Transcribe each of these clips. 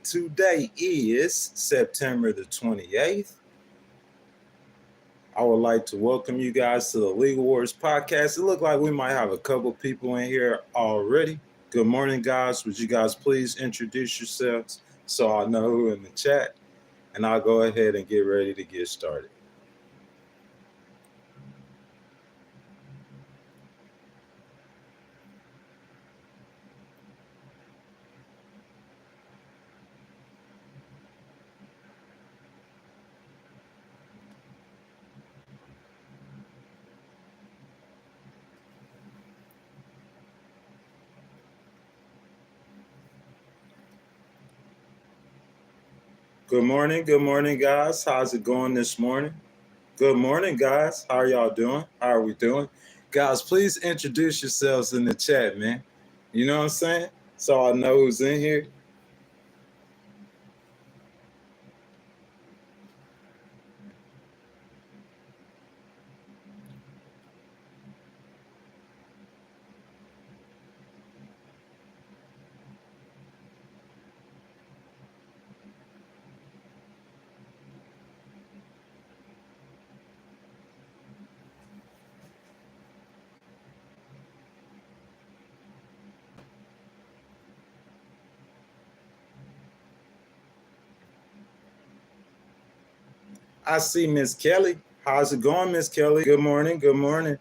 Today is September the 28th. I would like to welcome you guys to the Legal Wars podcast. It looked like we might have a couple people in here already. Good morning, guys. Would you guys please introduce yourselves so I know who in the chat? And I'll go ahead and get ready to get started. Good morning, guys. How's it going this morning? Good morning, guys. How are y'all doing? How are we doing? Guys, please introduce yourselves in the chat, man. You know what I'm saying? So I know who's in here. I see Miss Kelly. How's it going, Miss Kelly? Good morning. Good morning.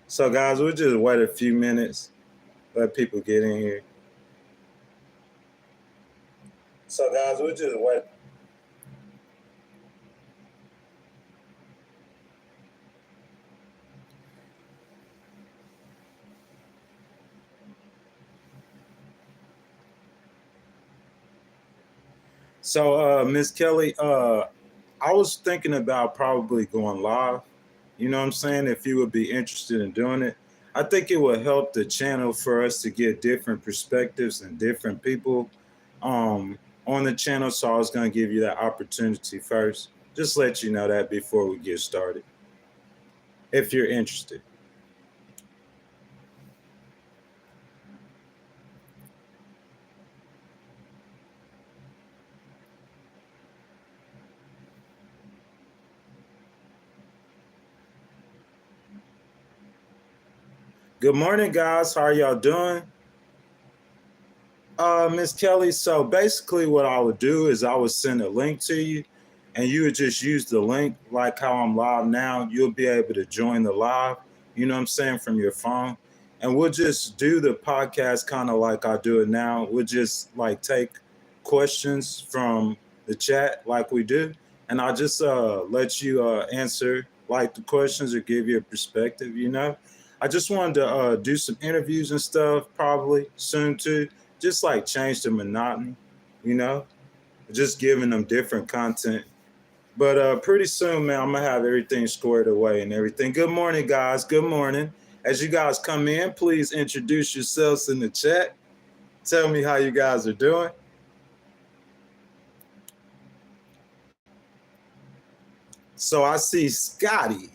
So, guys, we'll just wait a few minutes, let people get in here. So, guys, we'll just wait. So, Miss Kelly, I was thinking about probably going live. You know what I'm saying? If you would be interested in doing it, I think it would help the channel for us to get different perspectives and different people on the channel. So I was going to give you that opportunity first. Just let you know that before we get started, if you're interested. Good morning, guys. How are y'all doing? Miss Kelly, so basically what I would do is I would send a link to you and you would just use the link like how I'm live now. You'll be able to join the live, you know what I'm saying, from your phone. And we'll just do the podcast kind of like I do it now. We'll just like take questions from the chat like we do. And I'll just let you answer like the questions or give you a perspective, you know. I just wanted to do some interviews and stuff probably soon too. Just like change the monotony, you know, just giving them different content. But pretty soon, man, I'm going to have everything squared away and everything. Good morning, guys. Good morning. As you guys come in, please introduce yourselves in the chat. Tell me how you guys are doing. So I see Scotty.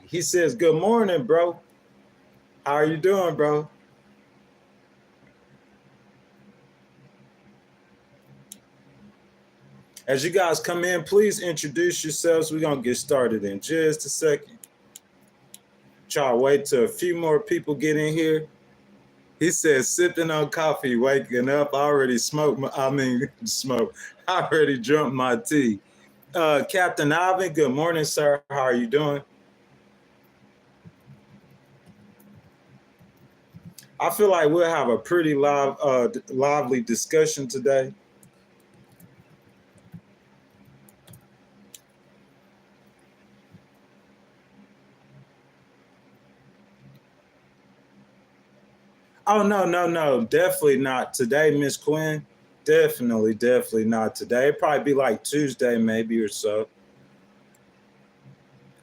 He says, good morning, bro. How are you doing, bro? As you guys come in, please introduce yourselves. We're going to get started in just a second. Try to wait till a few more people get in here. He says, sipping on coffee, waking up. I already smoke. I already drunk my tea. Captain Ivan, good morning, sir. How are you doing? I feel like we'll have a pretty lively discussion today. Oh, no. Definitely not today, Miss Quinn. Definitely not today. It'd probably be like Tuesday maybe or so.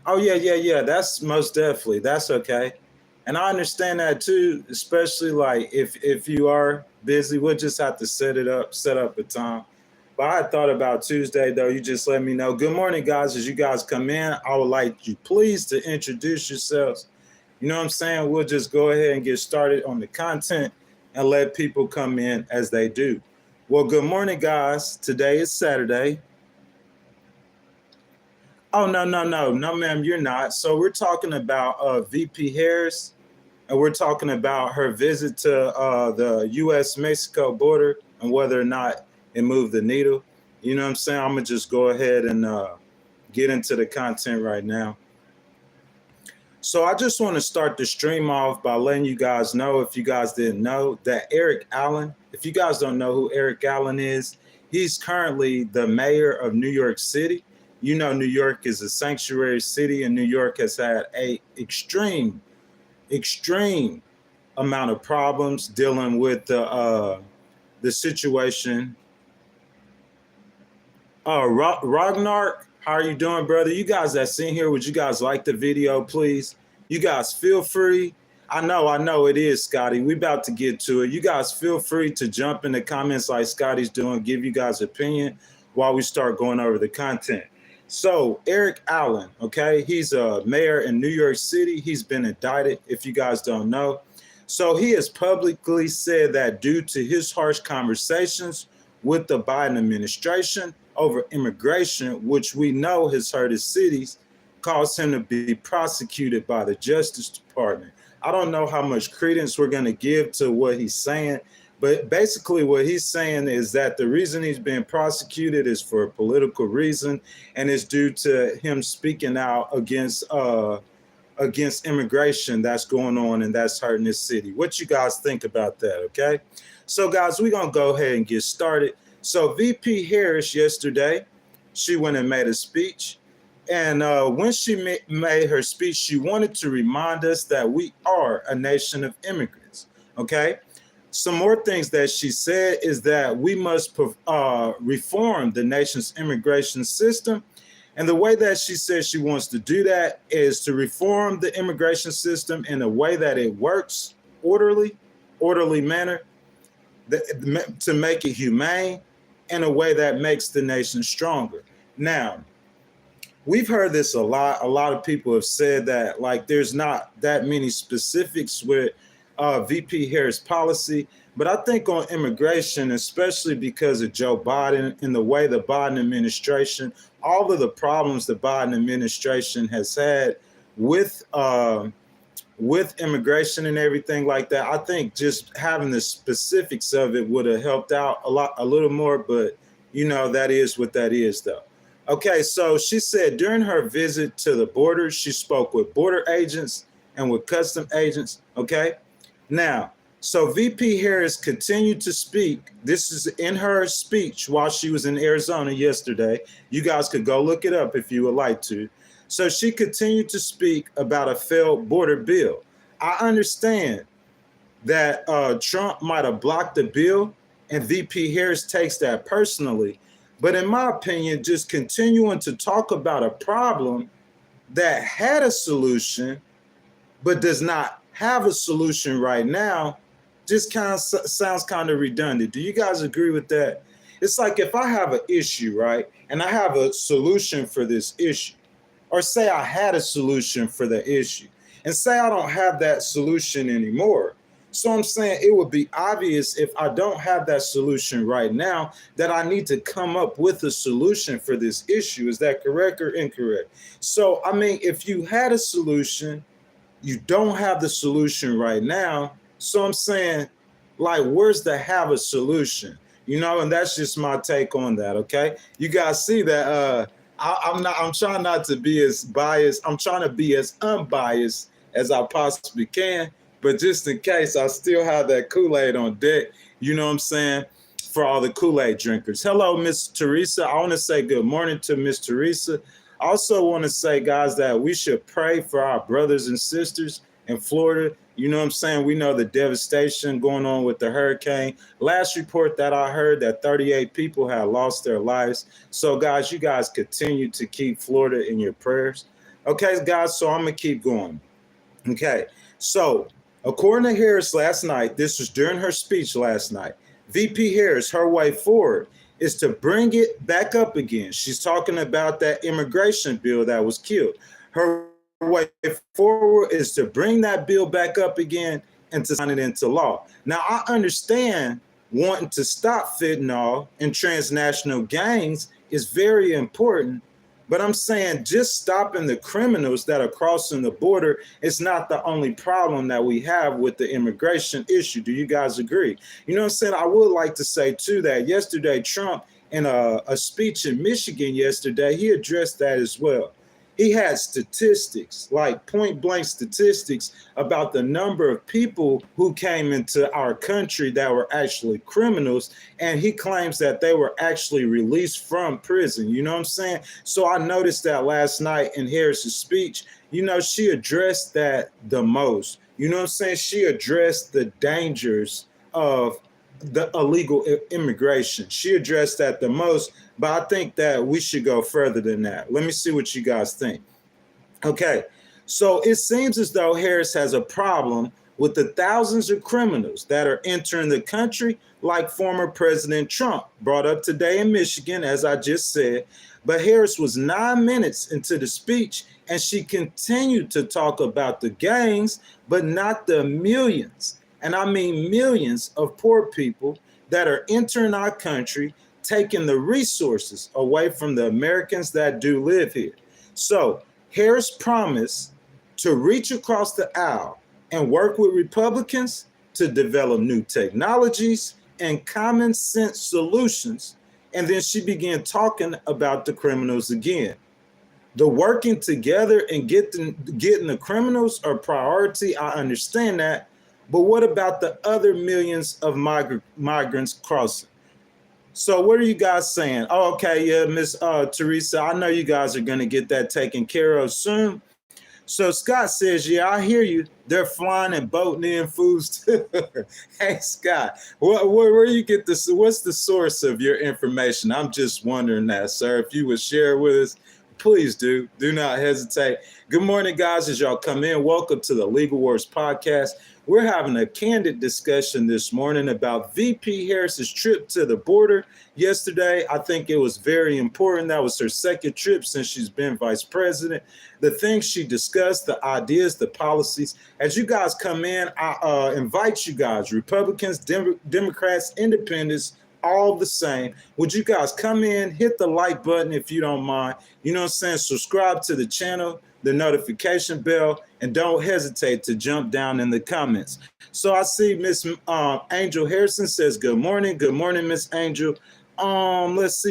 Oh, yeah. That's most definitely. That's okay. And I understand that too, especially like if you are busy, we'll just have to set up a time. But I thought about Tuesday though. You just let me know. Good morning, guys. As you guys come in, I would like you please to introduce yourselves. You know what I'm saying? We'll just go ahead and get started on the content and let people come in as they do. Well, good morning, guys. Today is Saturday. Oh, no, ma'am, you're not. So we're talking about VP Harris, and we're talking about her visit to the U.S.-Mexico border and whether or not it moved the needle. You know what I'm saying? I'm gonna just go ahead and get into the content right now. So I just want to start the stream off by letting you guys know, if you guys didn't know, that Eric Allen, if you guys don't know who Eric Allen is, he's currently the mayor of New York City. You know, New York is a sanctuary city, and New York has had a extreme amount of problems dealing with the situation. Ragnar, how are you doing, brother? You guys that's in here, would you guys like the video, please? You guys feel free. I know it is, Scotty. We about to get to it. You guys feel free to jump in the comments like Scotty's doing, give you guys opinion while we start going over the content. So Eric Allen, okay, he's a mayor in New York City. He's been indicted, if you guys don't know. So he has publicly said that due to his harsh conversations with the Biden administration over immigration, which we know has hurt his cities, caused him to be prosecuted by the Justice Department. I don't know how much credence we're going to give to what he's saying, but basically what he's saying is that the reason he's being prosecuted is for a political reason, and it's due to him speaking out against immigration that's going on and that's hurting this city. What you guys think about that, okay? So guys, we're going to go ahead and get started. So VP Harris yesterday, she went and made a speech. And when she made her speech, she wanted to remind us that we are a nation of immigrants, okay? Some more things that she said is that we must reform the nation's immigration system. And the way that she says she wants to do that is to reform the immigration system in a way that it works orderly manner, to make it humane, in a way that makes the nation stronger. Now, we've heard this a lot. A lot of people have said that, like, there's not that many specifics with VP Harris' policy. But I think on immigration, especially because of Joe Biden and the way the Biden administration, all of the problems the Biden administration has had with immigration and everything like that, I think just having the specifics of it would have helped out a little more. But, you know, that is what that is, though. Okay, so she said during her visit to the border, she spoke with border agents and with custom agents, okay? Now, so VP Harris continued to speak. This is in her speech while she was in Arizona yesterday. You guys could go look it up if you would like to. So she continued to speak about a failed border bill. I understand that Trump might have blocked the bill, and VP Harris takes that personally. But in my opinion, just continuing to talk about a problem that had a solution but does not have a solution right now just kind of sounds kind of redundant. Do you guys agree with that? It's like if I have an issue, right, and I have a solution for this issue, or say I had a solution for the issue, and say I don't have that solution anymore. So I'm saying it would be obvious if I don't have that solution right now that I need to come up with a solution for this issue. Is that correct or incorrect? So, I mean, if you had a solution, you don't have the solution right now. So I'm saying, like, where's the have a solution? You know, and that's just my take on that, okay? You guys see that I'm trying not to be as biased. I'm trying to be as unbiased as I possibly can. But just in case, I still have that Kool-Aid on deck, you know what I'm saying, for all the Kool-Aid drinkers. Hello, Miss Teresa. I want to say good morning to Miss Teresa. I also want to say, guys, that we should pray for our brothers and sisters in Florida. You know what I'm saying? We know the devastation going on with the hurricane. Last report that I heard that 38 people had lost their lives. So, guys, you guys continue to keep Florida in your prayers. Okay, guys, so I'm going to keep going. Okay, so according to Harris last night, this was during her speech last night. VP Harris, her way forward is to bring it back up again. She's talking about that immigration bill that was killed. Her way forward is to bring that bill back up again and to sign it into law. Now, I understand wanting to stop fentanyl and transnational gangs is very important, but I'm saying just stopping the criminals that are crossing the border is not the only problem that we have with the immigration issue. Do you guys agree? You know what I'm saying? I would like to say, too, that yesterday, Trump, in a speech in Michigan yesterday, he addressed that as well. He had statistics, like point blank statistics, about the number of people who came into our country that were actually criminals. And he claims that they were actually released from prison. You know what I'm saying? So I noticed that last night in Harris's speech, you know, she addressed that the most. You know what I'm saying? She addressed the dangers of the illegal immigration. She addressed that the most, but I think that we should go further than that. Let me see what you guys think. Okay, so it seems as though Harris has a problem with the thousands of criminals that are entering the country, like former President Trump brought up today in Michigan, as I just said. But Harris was 9 minutes into the speech, and she continued to talk about the gangs, but not the millions, and I mean millions of poor people that are entering our country, taking the resources away from the Americans that do live here. So Harris promised to reach across the aisle and work with Republicans to develop new technologies and common sense solutions. And then she began talking about the criminals again. The working together and getting the criminals a priority, I understand that. But what about the other millions of migrants crossing? So what are you guys saying? Oh, okay, yeah, Miss Teresa, I know you guys are going to get that taken care of soon. So Scott says, yeah, I hear you. They're flying and boating in foods too. Hey, Scott, where you get this? What's the source of your information? I'm just wondering that, sir. If you would share with us, please do. Do not hesitate. Good morning, guys, as y'all come in. Welcome to the Legal Wars Podcast. We're having a candid discussion this morning about VP Harris's trip to the border yesterday. I think it was very important. That was her second trip since she's been vice president. The things she discussed, the ideas, the policies. As you guys come in, I invite you guys, Republicans, Democrats, Independents, all the same. Would you guys come in, hit the like button if you don't mind. You know what I'm saying? Subscribe to the channel, the notification bell, and don't hesitate to jump down in the comments. So I see Miss Angel Harrison says, good morning. Good morning, Miss Angel. Let's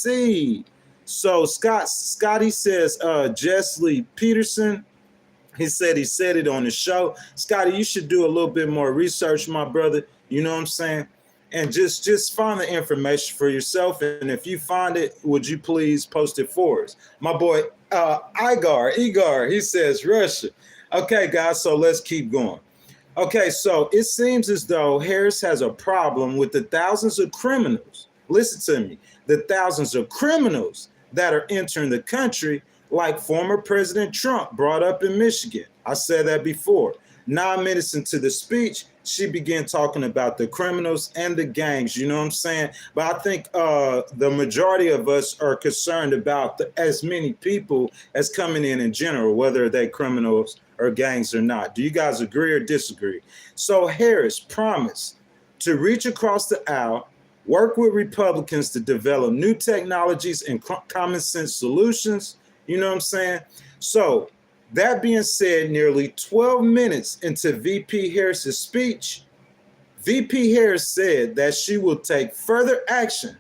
see. So Scotty says, Jessley Peterson, he said it on the show. Scotty, you should do a little bit more research, my brother. You know what I'm saying? And just find the information for yourself. And if you find it, would you please post it for us? My boy, Igor, he says Russia. Okay, guys, so let's keep going. Okay, so it seems as though Harris has a problem with the thousands of criminals. Listen to me. The thousands of criminals that are entering the country, like former President Trump brought up in Michigan. I said that before. 9 minutes into the speech, she began talking about the criminals and the gangs, you know what I'm saying? But I think the majority of us are concerned about as many people as coming in general, whether they criminals or gangs or not. Do you guys agree or disagree? So Harris promised to reach across the aisle, work with Republicans to develop new technologies and common sense solutions, you know what I'm saying? So that being said, nearly 12 minutes into VP Harris's speech, VP Harris said that she will take further action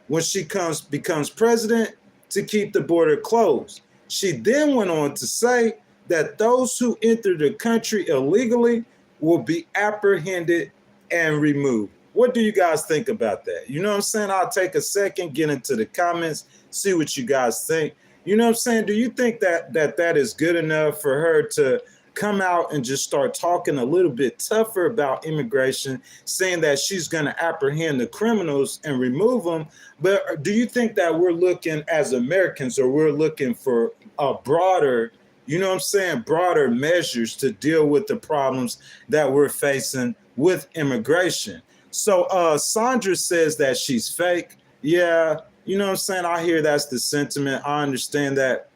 when she becomes president to keep the border closed. She then went on to say that those who enter the country illegally will be apprehended and removed. What do you guys think about that? You know what I'm saying? I'll take a second, get into the comments, see what you guys think. You know what I'm saying? Do you think that is good enough for her to come out and just start talking a little bit tougher about immigration, saying that she's going to apprehend the criminals and remove them? But do you think that we're looking as Americans, or we're looking for a broader you know what I'm saying, broader measures to deal with the problems that we're facing with immigration. So Sandra says that she's fake. Yeah, you know what I'm saying? I hear that's the sentiment. I understand that.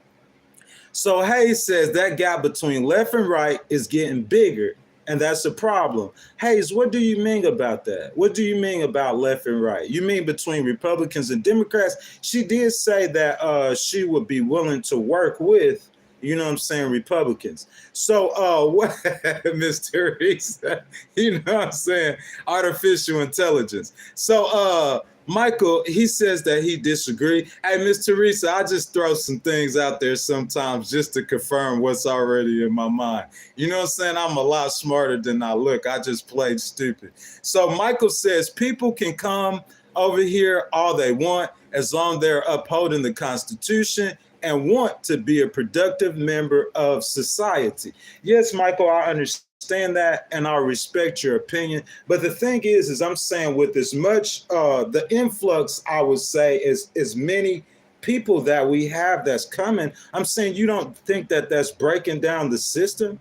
So Hayes says that gap between left and right is getting bigger, and that's a problem. Hayes, what do you mean about that? What do you mean about left and right? You mean between Republicans and Democrats? She did say that she would be willing to work with, you know what I'm saying, Republicans. So what, Miss Teresa, you know what I'm saying, artificial intelligence. So Michael, he says that he disagrees. Hey, Miss Teresa, I just throw some things out there sometimes just to confirm what's already in my mind. You know what I'm saying? I'm a lot smarter than I look. I just played stupid. So Michael says people can come over here all they want as long as they're upholding the Constitution and want to be a productive member of society. Yes, Michael, I understand that and I respect your opinion. But the thing is I'm saying with as much, the influx, I would say, is as many people that we have that's coming. I'm saying you don't think that that's breaking down the system?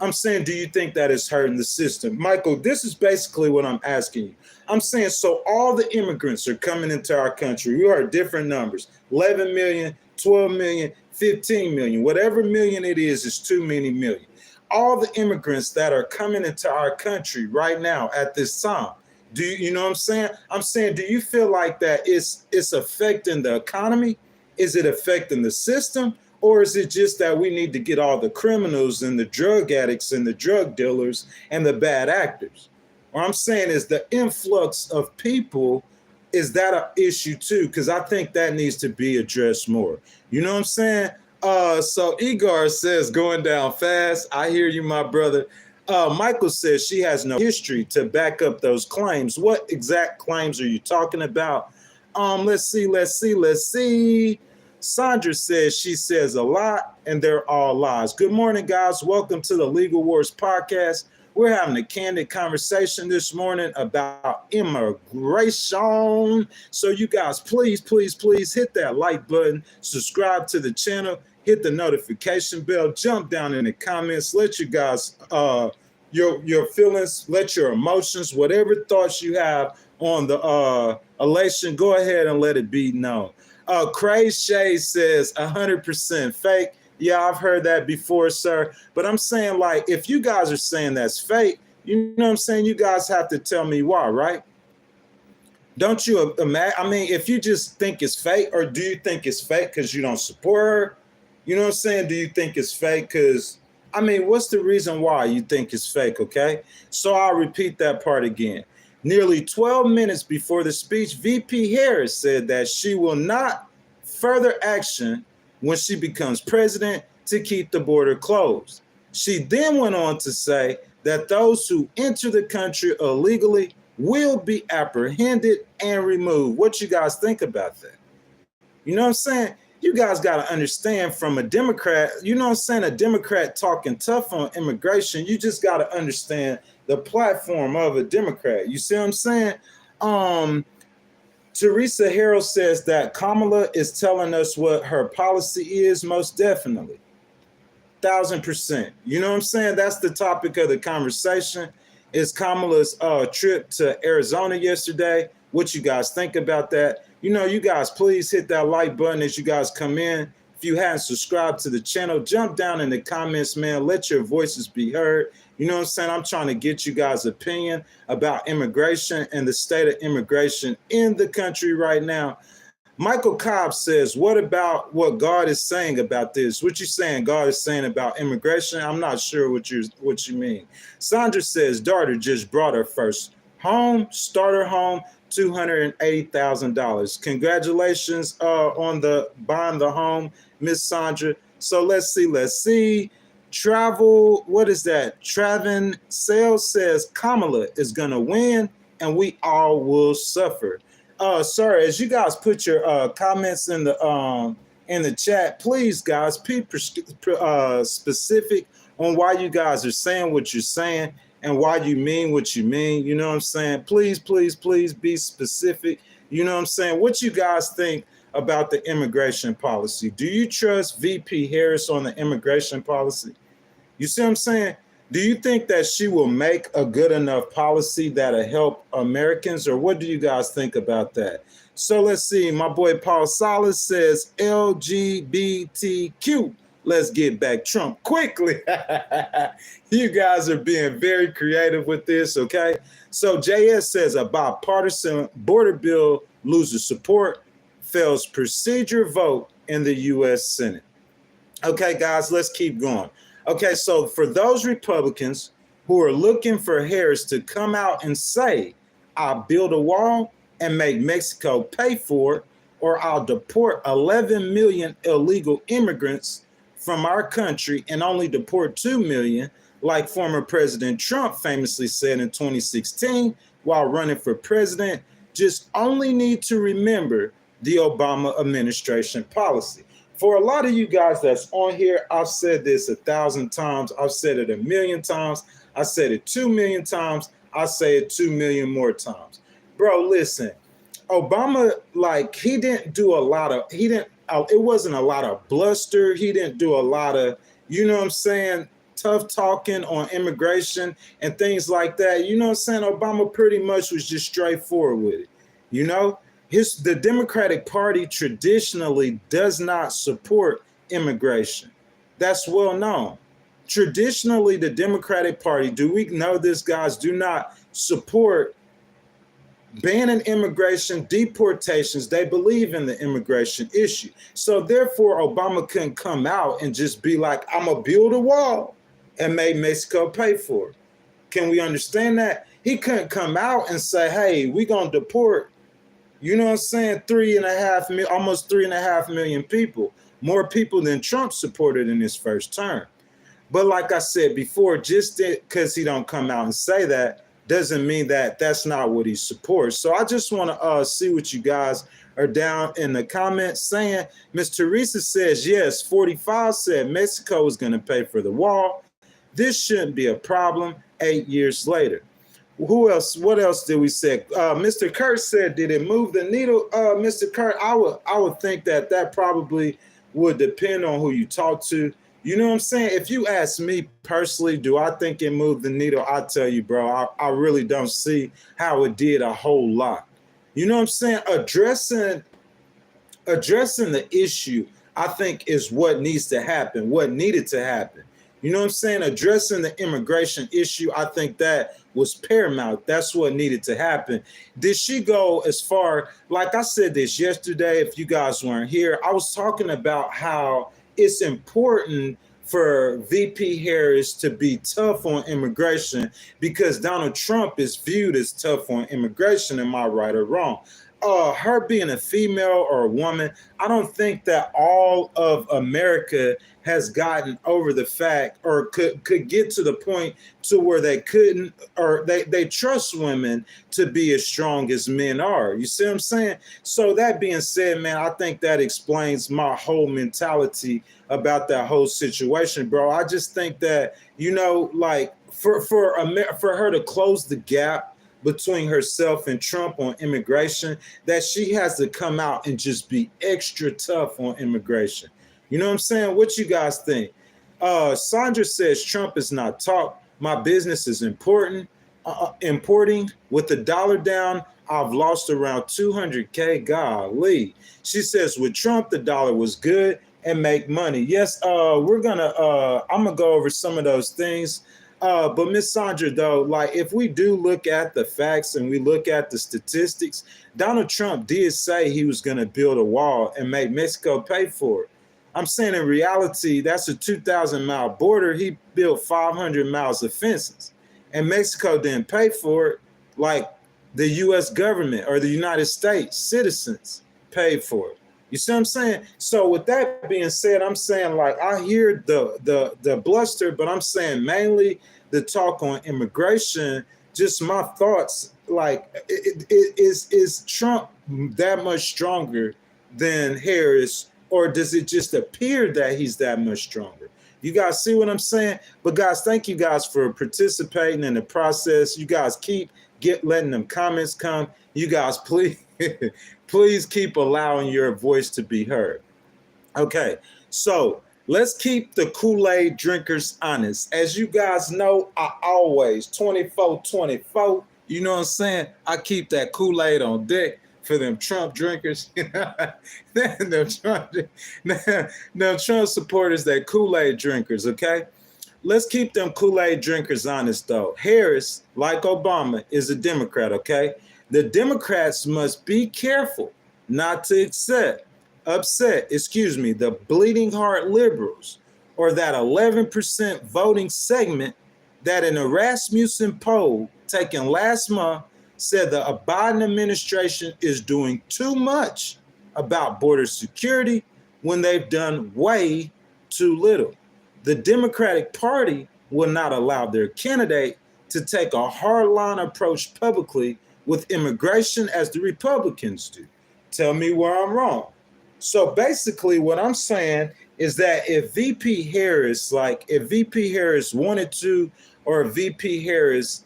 I'm saying, do you think that it's hurting the system? Michael, this is basically what I'm asking you. I'm saying, so all the immigrants are coming into our country. We are different numbers, 11 million, 12 million, 15 million, whatever million it is too many million. All the immigrants that are coming into our country right now at this time, do you know what I'm saying? I'm saying, do you feel like that it's affecting the economy? Is it affecting the system? Or is it just that we need to get all the criminals and the drug addicts and the drug dealers and the bad actors? What I'm saying is the influx of people, is that an issue too? Because I think that needs to be addressed more. You know what I'm saying? So Igor says going down fast. I hear you, my brother. Michael says she has no history to back up those claims. What exact claims are you talking about? Let's see. Sandra says she says a lot and they're all lies. Good morning, guys. Welcome to the Legal Wars podcast. We're having a candid conversation this morning about immigration. So you guys, please hit that like button, subscribe to the channel, hit the notification bell, jump down in the comments, let you guys, your feelings, let your emotions, whatever thoughts you have on the elation, go ahead and let it be known. Craze Shade says 100% fake. Yeah, I've heard that before, sir. But I'm saying, like, if you guys are saying that's fake, you know what I'm saying? You guys have to tell me why, right? Don't you imagine? I mean, if you just think it's fake, or do you think it's fake because you don't support her? You know what I'm saying? Do you think it's fake because, I mean, what's the reason why you think it's fake, okay? So I'll repeat that part again. Nearly 12 minutes before the speech, VP Harris said that she will not further action when she becomes president to keep the border closed. She then went on to say that those who enter the country illegally will be apprehended and removed. What you guys think about that? You know what I'm saying? You guys got to understand, from a Democrat, you know what I'm saying, a Democrat talking tough on immigration, you just got to understand the platform of a Democrat. You see what I'm saying? Teresa Harrell says that Kamala is telling us what her policy is, most definitely. 1,000%. You know what I'm saying? That's the topic of the conversation. Is Kamala's trip to Arizona yesterday. What you guys think about that? You know, you guys, please hit that like button as you guys come in. If you haven't subscribed to the channel, jump down in the comments, man. Let your voices be heard. You know what I'm saying? I'm trying to get you guys' opinion about immigration and the state of immigration in the country right now. Michael Cobb says, what about what God is saying about this? What you saying God is saying about immigration? I'm not sure what you mean. Sandra says, daughter just brought her first home, starter home, $280,000. Congratulations on the buying the home, Miss Sandra. So let's see. Travel, what is that? Travin Sales says Kamala is gonna win and we all will suffer. Sir, as you guys put your comments in the chat, please, guys, be specific on why you guys are saying what you're saying and why you mean what you mean. You know what I'm saying? Please be specific. You know what I'm saying? What you guys think about the immigration policy. Do you trust VP Harris on the immigration policy? You see what I'm saying? Do you think that she will make a good enough policy that'll help Americans, or what do you guys think about that? So let's see. My boy Paul Salas says LGBTQ. Let's get back Trump quickly. You guys are being very creative with this, okay? So JS says a bipartisan border bill loses support, fails procedure vote in the U.S. Senate. Okay, guys, let's keep going. Okay, so for those Republicans who are looking for Harris to come out and say, I'll build a wall and make Mexico pay for it, or I'll deport 11 million illegal immigrants from our country and only deport 2 million, like former President Trump famously said in 2016 while running for president, just only need to remember the Obama administration policy. For a lot of you guys that's on here, I've said this 1,000 times. I've said it 1,000,000 times. I said it 2 million times. I say it 2 million more times. Bro, listen, Obama, like, he didn't do a lot of, it wasn't a lot of bluster. He didn't do a lot of, you know what I'm saying, tough talking on immigration and things like that. You know what I'm saying? Obama pretty much was just straightforward with it, you know? The Democratic Party traditionally does not support immigration. That's well known. Traditionally, the Democratic Party, do we know this, guys, do not support banning immigration, deportations. They believe in the immigration issue. So therefore, Obama couldn't come out and just be like, I'm going to build a wall and make Mexico pay for it. Can we understand that? He couldn't come out and say, hey, we're going to deport, you know what I'm saying, almost 3.5 million people, more people than Trump supported in his first term. But like I said before, just because he don't come out and say that doesn't mean that that's not what he supports. So I just want to see what you guys are down in the comments saying. Miss Teresa says, yes, 45 said Mexico is going to pay for the wall. This shouldn't be a problem 8 years later. Who else? What else did we say? Mr. Kurt said, did it move the needle? Mr. Kurt, I would think that probably would depend on who you talk to. You know what I'm saying? If you ask me personally, do I think it moved the needle? I tell you, bro, I really don't see how it did a whole lot. You know what I'm saying? Addressing the issue, I think, is what needs to happen, what needed to happen. You know what I'm saying? Addressing the immigration issue, I think that was paramount. That's what needed to happen. Did she go as far, like I said this yesterday, if you guys weren't here, I was talking about how it's important for VP Harris to be tough on immigration because Donald Trump is viewed as tough on immigration. Am I right or wrong? Her being a female or a woman, I don't think that all of America has gotten over the fact or could get to the point to where they couldn't, or they trust women to be as strong as men are. You see what I'm saying? So that being said, man, I think that explains my whole mentality about that whole situation, bro. I just think that, you know, like for her to close the gap between herself and Trump on immigration, that she has to come out and just be extra tough on immigration. You know what I'm saying? What you guys think? Sandra says Trump is not talk. My business is importing. With the dollar down, I've lost around 200K. Golly. She says with Trump, the dollar was good and make money. Yes, I'm gonna go over some of those things. But Miss Sandra, though, like if we do look at the facts and we look at the statistics, Donald Trump did say he was going to build a wall and make Mexico pay for it. I'm saying in reality, that's a 2,000-mile border. He built 500 miles of fences, and Mexico didn't pay for it like the U.S. government or the United States citizens paid for it. You see what I'm saying? So with that being said, I'm saying, like, I hear the bluster, but I'm saying mainly the talk on immigration, just my thoughts, like, is Trump that much stronger than Harris, or does it just appear that he's that much stronger? You guys see what I'm saying? But guys, thank you guys for participating in the process. You guys keep letting them comments come. You guys, please. Please keep allowing your voice to be heard. Okay, so let's keep the Kool-Aid drinkers honest. As you guys know, I always 24/24. You know what I'm saying? I keep that Kool-Aid on deck for them Trump drinkers. them, Trump, them Trump supporters, that Kool-Aid drinkers, okay? Let's keep them Kool-Aid drinkers honest, though. Harris, like Obama, is a Democrat, okay? The Democrats must be careful not to upset, the bleeding heart liberals, or that 11% voting segment that an Rasmussen poll taken last month said the Biden administration is doing too much about border security when they've done way too little. The Democratic Party will not allow their candidate to take a hardline approach publicly with immigration as the Republicans do. Tell me where I'm wrong. So basically what I'm saying is that if VP Harris wanted to, or if VP Harris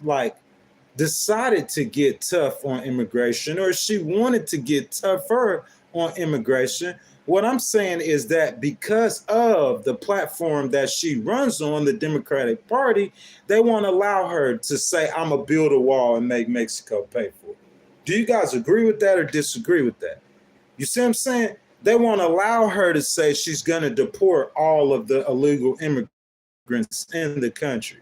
decided to get tough on immigration, or she wanted to get tougher on immigration, what I'm saying is that because of the platform that she runs on, the Democratic Party, they won't allow her to say, I'm going to build a wall and make Mexico pay for it. Do you guys agree with that or disagree with that? You see what I'm saying? They won't allow her to say she's going to deport all of the illegal immigrants in the country.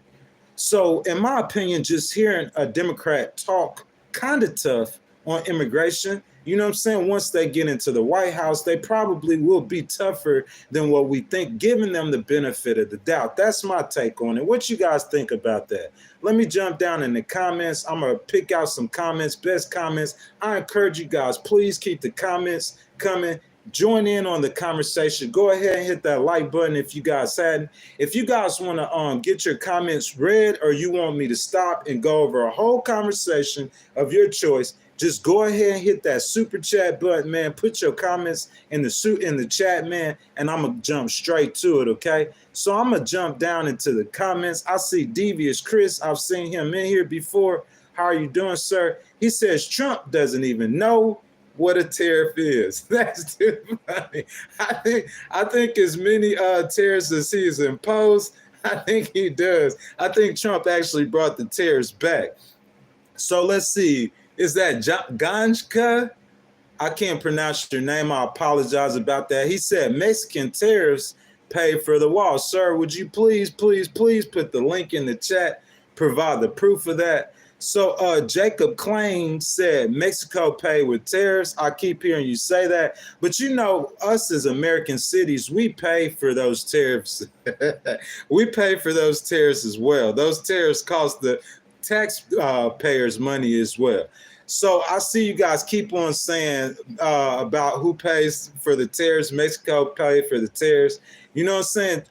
So in my opinion, just hearing a Democrat talk kind of tough on immigration, you know what I'm saying? Once they get into the White House, they probably will be tougher than what we think, giving them the benefit of the doubt. That's my take on it. What you guys think about that? Let me jump down in the comments. I'm going to pick out some comments, best comments. I encourage you guys, please keep the comments coming. Join in on the conversation. Go ahead and hit that like button if you guys hadn't. If you guys want to get your comments read, or you want me to stop and go over a whole conversation of your choice, just go ahead and hit that super chat button, man. Put your comments in the chat, man, and I'm gonna jump straight to it, okay? So I'm gonna jump down into the comments. I see Devious Chris. I've seen him in here before. How are you doing, sir? He says Trump doesn't even know what a tariff is. That's too funny. I think as many tariffs as he has imposed, I think he does. I think Trump actually brought the tariffs back. So let's see. Is that Ganjka? I can't pronounce your name. I apologize about that. He said Mexican tariffs pay for the wall. Sir, would you please put the link in the chat, provide the proof of that? So Jacob Klein said Mexico pay with tariffs. I keep hearing you say that. But you know, us as American cities, we pay for those tariffs. We pay for those tariffs as well. Those tariffs cost the taxpayers money as well. So I see you guys keep on saying about who pays for the tariffs. Mexico pay for the tariffs. You know what I'm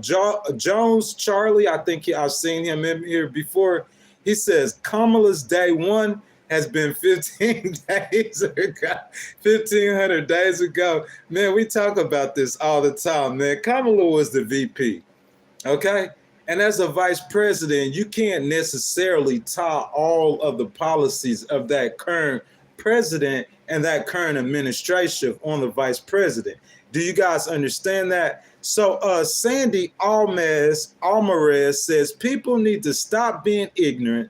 saying? Jones Charlie, I think I've seen him in here before. He says Kamala's day one has been 15 days ago, 1,500 days ago. Man, we talk about this all the time, man. Kamala was the VP, okay? And as a vice president, you can't necessarily tie all of the policies of that current president and that current administration on the vice president. Do you guys understand that? So Sandy Almarez says people need to stop being ignorant,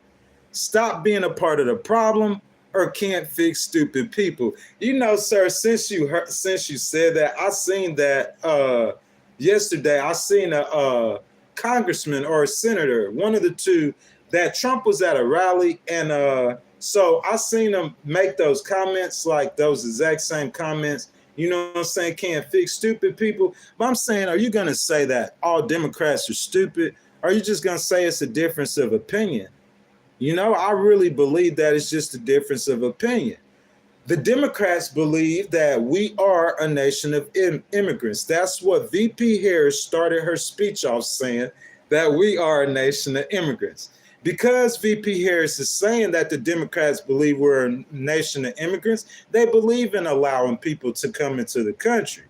stop being a part of the problem, or can't fix stupid people. You know, sir, since you said that, I seen that yesterday. I seen a congressman or a senator, one of the two, that Trump was at a rally, and so I seen him make those comments, like those exact same comments. You know what I'm saying? Can't fix stupid people. But I'm saying, are you going to say that all Democrats are stupid? Or are you just going to say it's a difference of opinion? You know, I really believe that it's just a difference of opinion. The Democrats believe that we are a nation of immigrants. That's what VP Harris started her speech off saying, that we are a nation of immigrants. Because VP Harris is saying that the Democrats believe we're a nation of immigrants, they believe in allowing people to come into the country.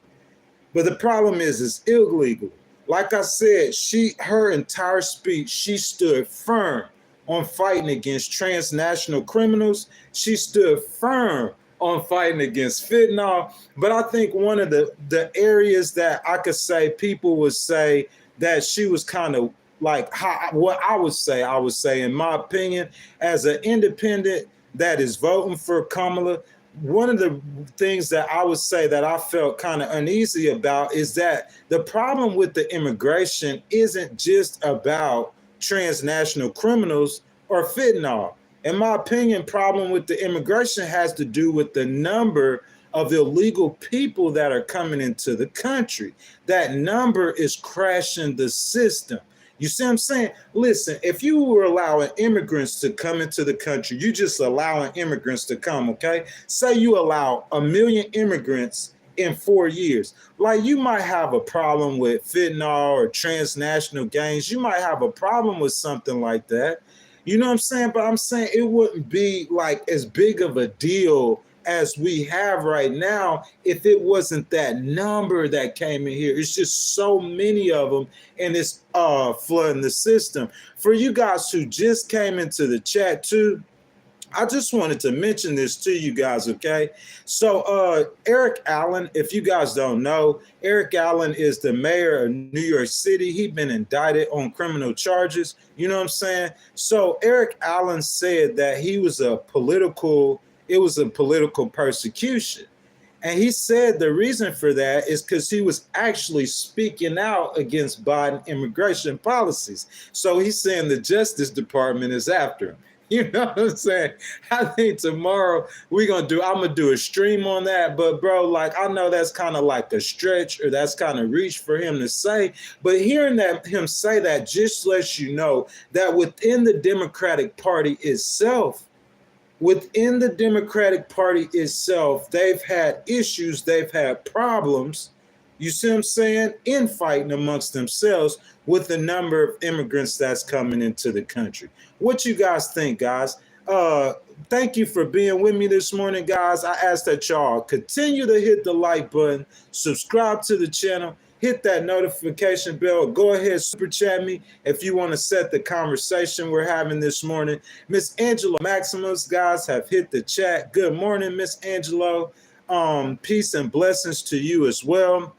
But the problem is it's illegal. Like I said, her entire speech, she stood firm on fighting against transnational criminals. She stood firm on fighting against fentanyl. But I think one of the areas that I could say people would say that she was kind of like what I would say, in my opinion, as an independent that is voting for Kamala, one of the things that I would say that I felt kind of uneasy about is that the problem with the immigration isn't just about transnational criminals or fentanyl. In my opinion, problem with the immigration has to do with the number of illegal people that are coming into the country. That number is crashing the system. You see what I'm saying? Listen, if you were allowing immigrants to come into the country, you just allowing immigrants to come, okay? Say you allow 1 million immigrants in 4 years. Like, you might have a problem with fentanyl or transnational gangs. You might have a problem with something like that. You know what I'm saying? But I'm saying it wouldn't be like as big of a deal as we have right now if it wasn't that number that came in here. It's just so many of them, and it's flooding the system. For you guys who just came into the chat too, I just wanted to mention this to you guys, okay? So Eric Allen, if you guys don't know, Eric Allen is the mayor of New York City. He's been indicted on criminal charges. You know what I'm saying? So Eric Allen said that it was a political persecution. And he said the reason for that is because he was actually speaking out against Biden immigration policies. So he's saying the Justice Department is after him. You know what I'm saying? I think tomorrow I'm going to do a stream on that. But bro, like, I know that's kind of like a stretch, or that's kind of reach for him to say. But hearing him say that just lets you know that within the Democratic Party itself, they've had issues, they've had problems, you see what I'm saying, infighting amongst themselves with the number of immigrants that's coming into the country. What you guys think, guys? Thank you for being with me this morning, guys. I ask that y'all continue to hit the like button, subscribe to the channel, hit that notification bell. Go ahead, super chat me if you want to set the conversation we're having this morning. Miss Angela Maximus, guys, have hit the chat. Good morning, Miss Angelo. Peace and blessings to you as well.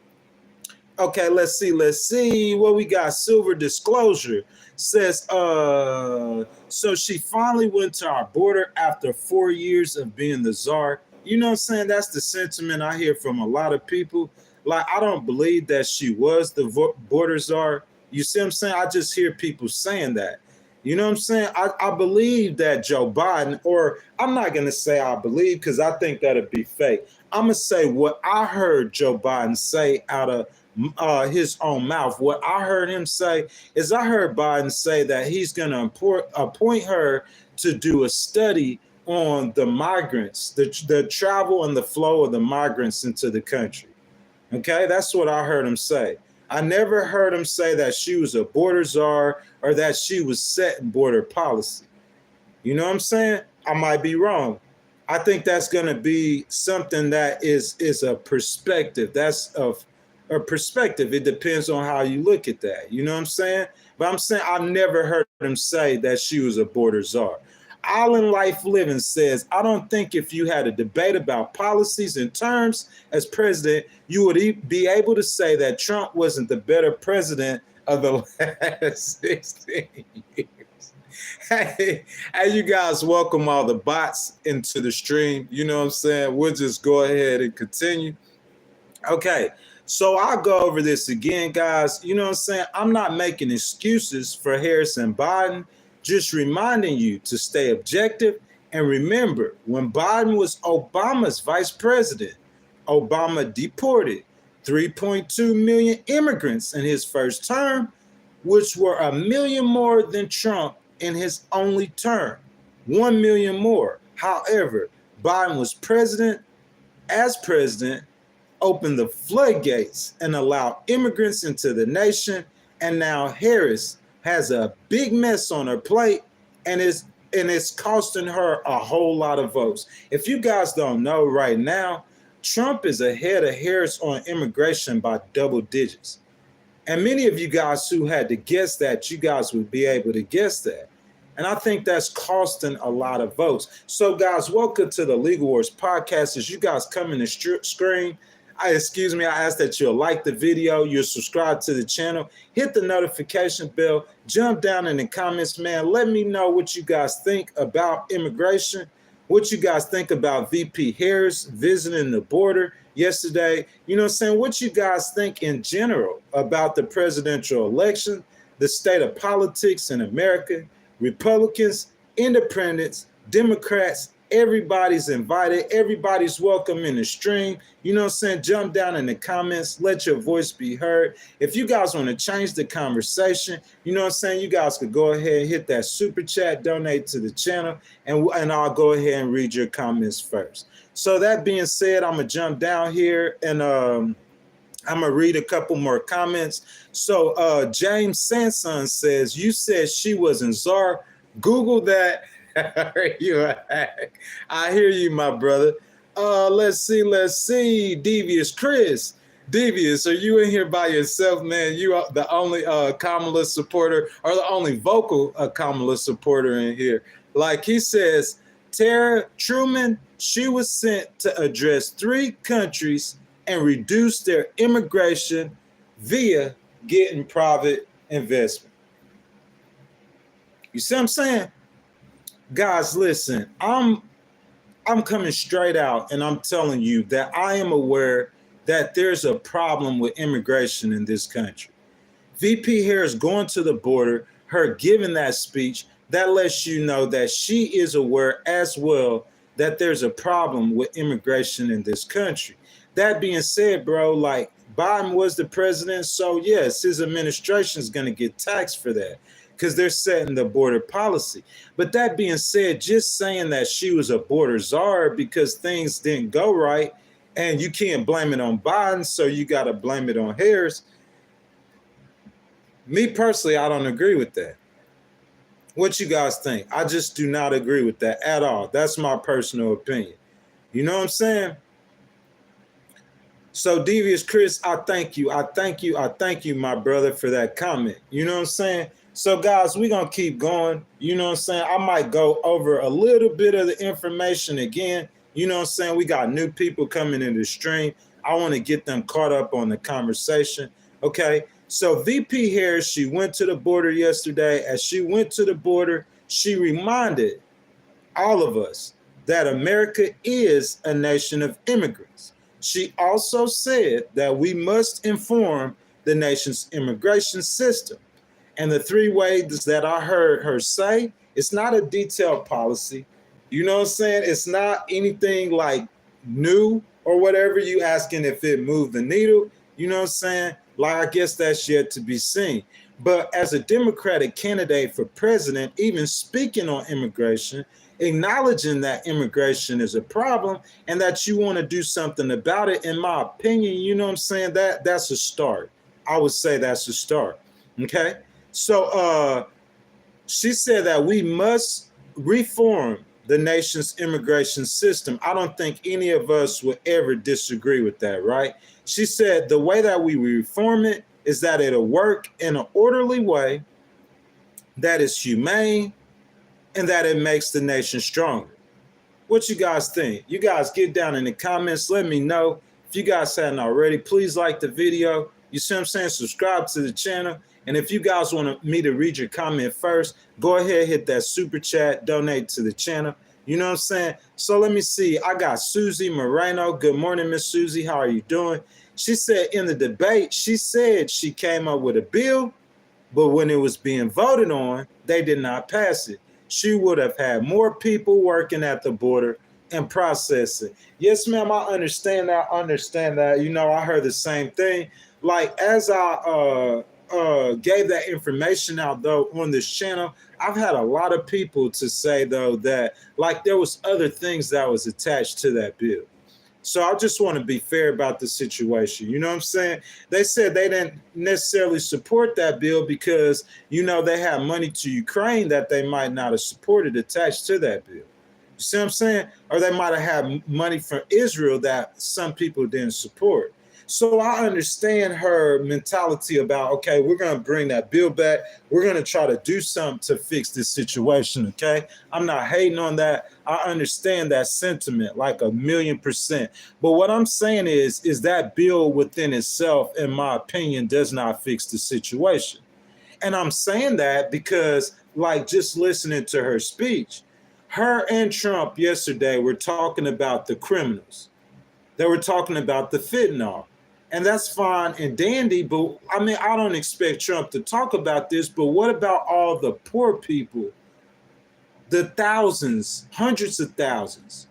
Okay, let's see what we got. Silver Disclosure says, so she finally went to our border after 4 years of being the czar. You know what I'm saying? That's the sentiment I hear from a lot of people. Like, I don't believe that she was the border czar. You see what I'm saying? I just hear people saying that. You know what I'm saying? I believe that Joe Biden, or I'm not going to say I believe because I think that'd be fake. I'm going to say what I heard Joe Biden say out of his own mouth. What I heard him say is, I heard Biden say that he's going to appoint her to do a study on the migrants, the travel and the flow of the migrants into the country. Okay, that's what I heard him say. I never heard him say that she was a border czar or that she was setting border policy. You know what I'm saying? I might be wrong. I think that's going to be something that is a perspective. That's a perspective. It depends on how you look at that. You know what I'm saying? But I'm saying I've never heard him say that she was a border czar. Island Life Living says, I don't think if you had a debate about policies and terms as president, you would be able to say that Trump wasn't the better president of the last 16 years. Hey, you guys, welcome all the bots into the stream. You know what I'm saying? We'll just go ahead and continue. Okay, so I'll go over this again, guys. You know what I'm saying? I'm not making excuses for Harris and Biden. Just reminding you to stay objective. And remember, when Biden was Obama's vice president, Obama deported 3.2 million immigrants in his first term, which were 1 million more than Trump in his only term. 1 million more. However, Biden was president, opened the floodgates and allowed immigrants into the nation. And now Harris has a big mess on her plate, and it's costing her a whole lot of votes. If you guys don't know right now, Trump is ahead of Harris on immigration by double digits. And many of you guys who had to guess that, you guys would be able to guess that. And I think that's costing a lot of votes. So, guys, welcome to the Legal Wars podcast. As you guys come in the screen, I ask that you'll like the video, you'll subscribe to the channel, hit the notification bell, jump down in the comments, man. Let me know what you guys think about immigration, what you guys think about VP Harris visiting the border yesterday. You know what I'm saying? What you guys think in general about the presidential election, the state of politics in America, Republicans, independents, Democrats, everybody's invited. Everybody's welcome in the stream. You know what I'm saying? Jump down in the comments. Let your voice be heard. If you guys want to change the conversation, you know what I'm saying? You guys could go ahead and hit that super chat, donate to the channel, and I'll go ahead and read your comments first. So that being said, I'm going to jump down here and I'm going to read a couple more comments. So James Sanson says, you said she was in Czar. Google that. I hear you, my brother. Let's see. Devious Chris. Devious, are you in here by yourself, man? You are the only Kamala supporter, or the only vocal Kamala supporter in here. Like he says, Tara Truman, she was sent to address 3 countries and reduce their immigration via getting private investment. You see what I'm saying? Guys, listen, I'm coming straight out and I'm telling you that I am aware that there's a problem with immigration in this country. VP Harris going to the border, her giving that speech, that lets you know that she is aware as well that there's a problem with immigration in this country. That being said, bro, like Biden was the president, so yes, his administration is going to get taxed for that, because they're setting the border policy. But that being said, just saying that she was a border czar because things didn't go right, and you can't blame it on Biden, so you got to blame it on Harris. Me personally, I don't agree with that. What you guys think? I just do not agree with that at all. That's my personal opinion. You know what I'm saying? So Devious Chris, I thank you, my brother, for that comment. You know what I'm saying? So guys, we're going to keep going. You know what I'm saying? I might go over a little bit of the information again. You know what I'm saying? We got new people coming in the stream. I want to get them caught up on the conversation. Okay. So VP Harris, she went to the border yesterday. As she went to the border, she reminded all of us that America is a nation of immigrants. She also said that we must inform the nation's immigration system. And the 3 ways that I heard her say, it's not a detailed policy. You know what I'm saying? It's not anything like new or whatever. You asking if it moved the needle. You know what I'm saying? Like, I guess that's yet to be seen. But as a Democratic candidate for president, even speaking on immigration, acknowledging that immigration is a problem and that you want to do something about it, in my opinion, you know what I'm saying? That's a start. I would say that's a start. Okay. So she said that we must reform the nation's immigration system. I don't think any of us would ever disagree with that, right? She said the way that we reform it is that it'll work in an orderly way, that is humane, and that it makes the nation stronger. What you guys think? You guys get down in the comments. Let me know. If you guys hadn't already, please like the video. You see what I'm saying? Subscribe to the channel. And if you guys want me to read your comment first, go ahead, hit that super chat, donate to the channel. You know what I'm saying? So let me see. I got Susie Moreno. Good morning, Miss Susie. How are you doing? She said in the debate, she said she came up with a bill, but when it was being voted on, they did not pass it. She would have had more people working at the border and processing. Yes, ma'am, I understand that. You know, I heard the same thing. Like, as I gave that information out, though, on this channel, I've had a lot of people to say, though, that, like, there was other things that was attached to that bill. So I just want to be fair about the situation. You know what I'm saying? They said they didn't necessarily support that bill because, you know, they have money to Ukraine that they might not have supported attached to that bill. You see what I'm saying? Or they might have had money from Israel that some people didn't support. So I understand her mentality about, okay, we're going to bring that bill back. We're going to try to do something to fix this situation. Okay. I'm not hating on that. I understand that sentiment like 1,000,000%. But what I'm saying is that bill within itself, in my opinion, does not fix the situation. And I'm saying that because, like, just listening to her speech, her and Trump yesterday were talking about the criminals. They were talking about the fentanyl. And that's fine and dandy, but I mean, I don't expect Trump to talk about this, but what about all the poor people, the thousands, hundreds of thousands?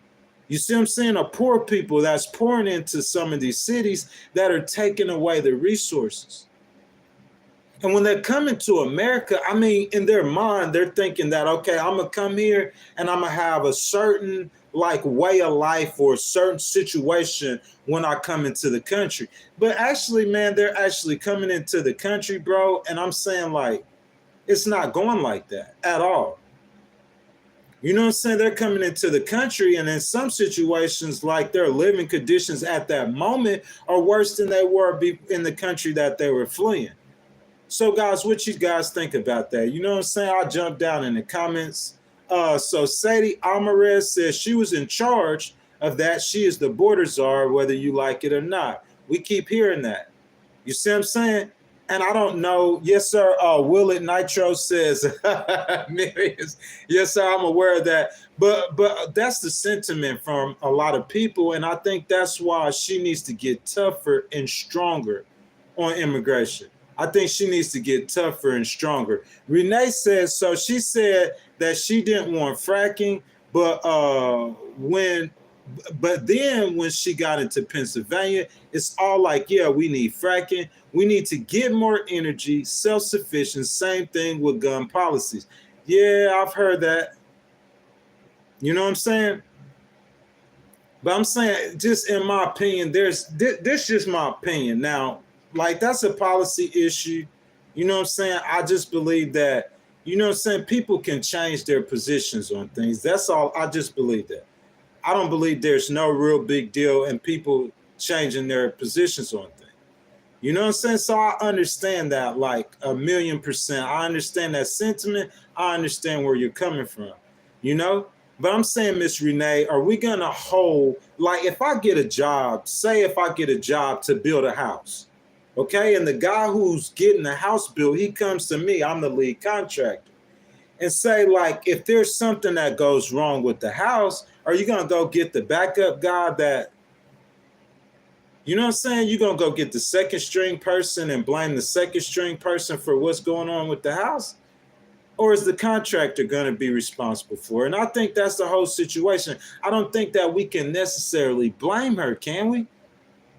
You see what I'm saying? The poor people that's pouring into some of these cities that are taking away the resources. And when they're coming to America, I mean, in their mind, they're thinking that, okay, I'm going to come here and I'm going to have a certain like way of life or a certain situation when I come into the country. But actually, man, they're actually coming into the country, bro. And I'm saying, like, it's not going like that at all. You know what I'm saying? They're coming into the country, and in some situations, like their living conditions at that moment are worse than they were in the country that they were fleeing. So, guys, what you guys think about that? You know what I'm saying? I'll jump down in the comments. So Sadie Alvarez says she was in charge of that. She is the border czar, whether you like it or not. We keep hearing that. You see what I'm saying? And I don't know. Yes, sir. Will It Nitro says, yes, sir, I'm aware of that. But that's the sentiment from a lot of people. And I think that's why she needs to get tougher and stronger on immigration. I think she needs to get tougher and stronger. Renee says, so she said that she didn't want fracking, but then when she got into Pennsylvania, it's all like, yeah, we need fracking. We need to get more energy, self-sufficient. Same thing with gun policies. Yeah, I've heard that. You know what I'm saying? But I'm saying, just in my opinion, this just my opinion. Now, like, that's a policy issue. You know what I'm saying? I just believe that, you know what I'm saying, people can change their positions on things. That's all. I just believe that. I don't believe there's no real big deal in people changing their positions on things. You know what I'm saying? So I understand that like 1,000,000%. I understand that sentiment. I understand where you're coming from, you know? But I'm saying, Miss Renee, are we going to hold, like, if I get a job, say if I get a job to build a house, okay, and the guy who's getting the house built, he comes to me, I'm the lead contractor, and say, like, if there's something that goes wrong with the house, are you going to go get the backup guy that, you know what I'm saying? You're going to go get the second string person and blame the second string person for what's going on with the house? Or is the contractor going to be responsible for it? And I think that's the whole situation. I don't think that we can necessarily blame her, can we?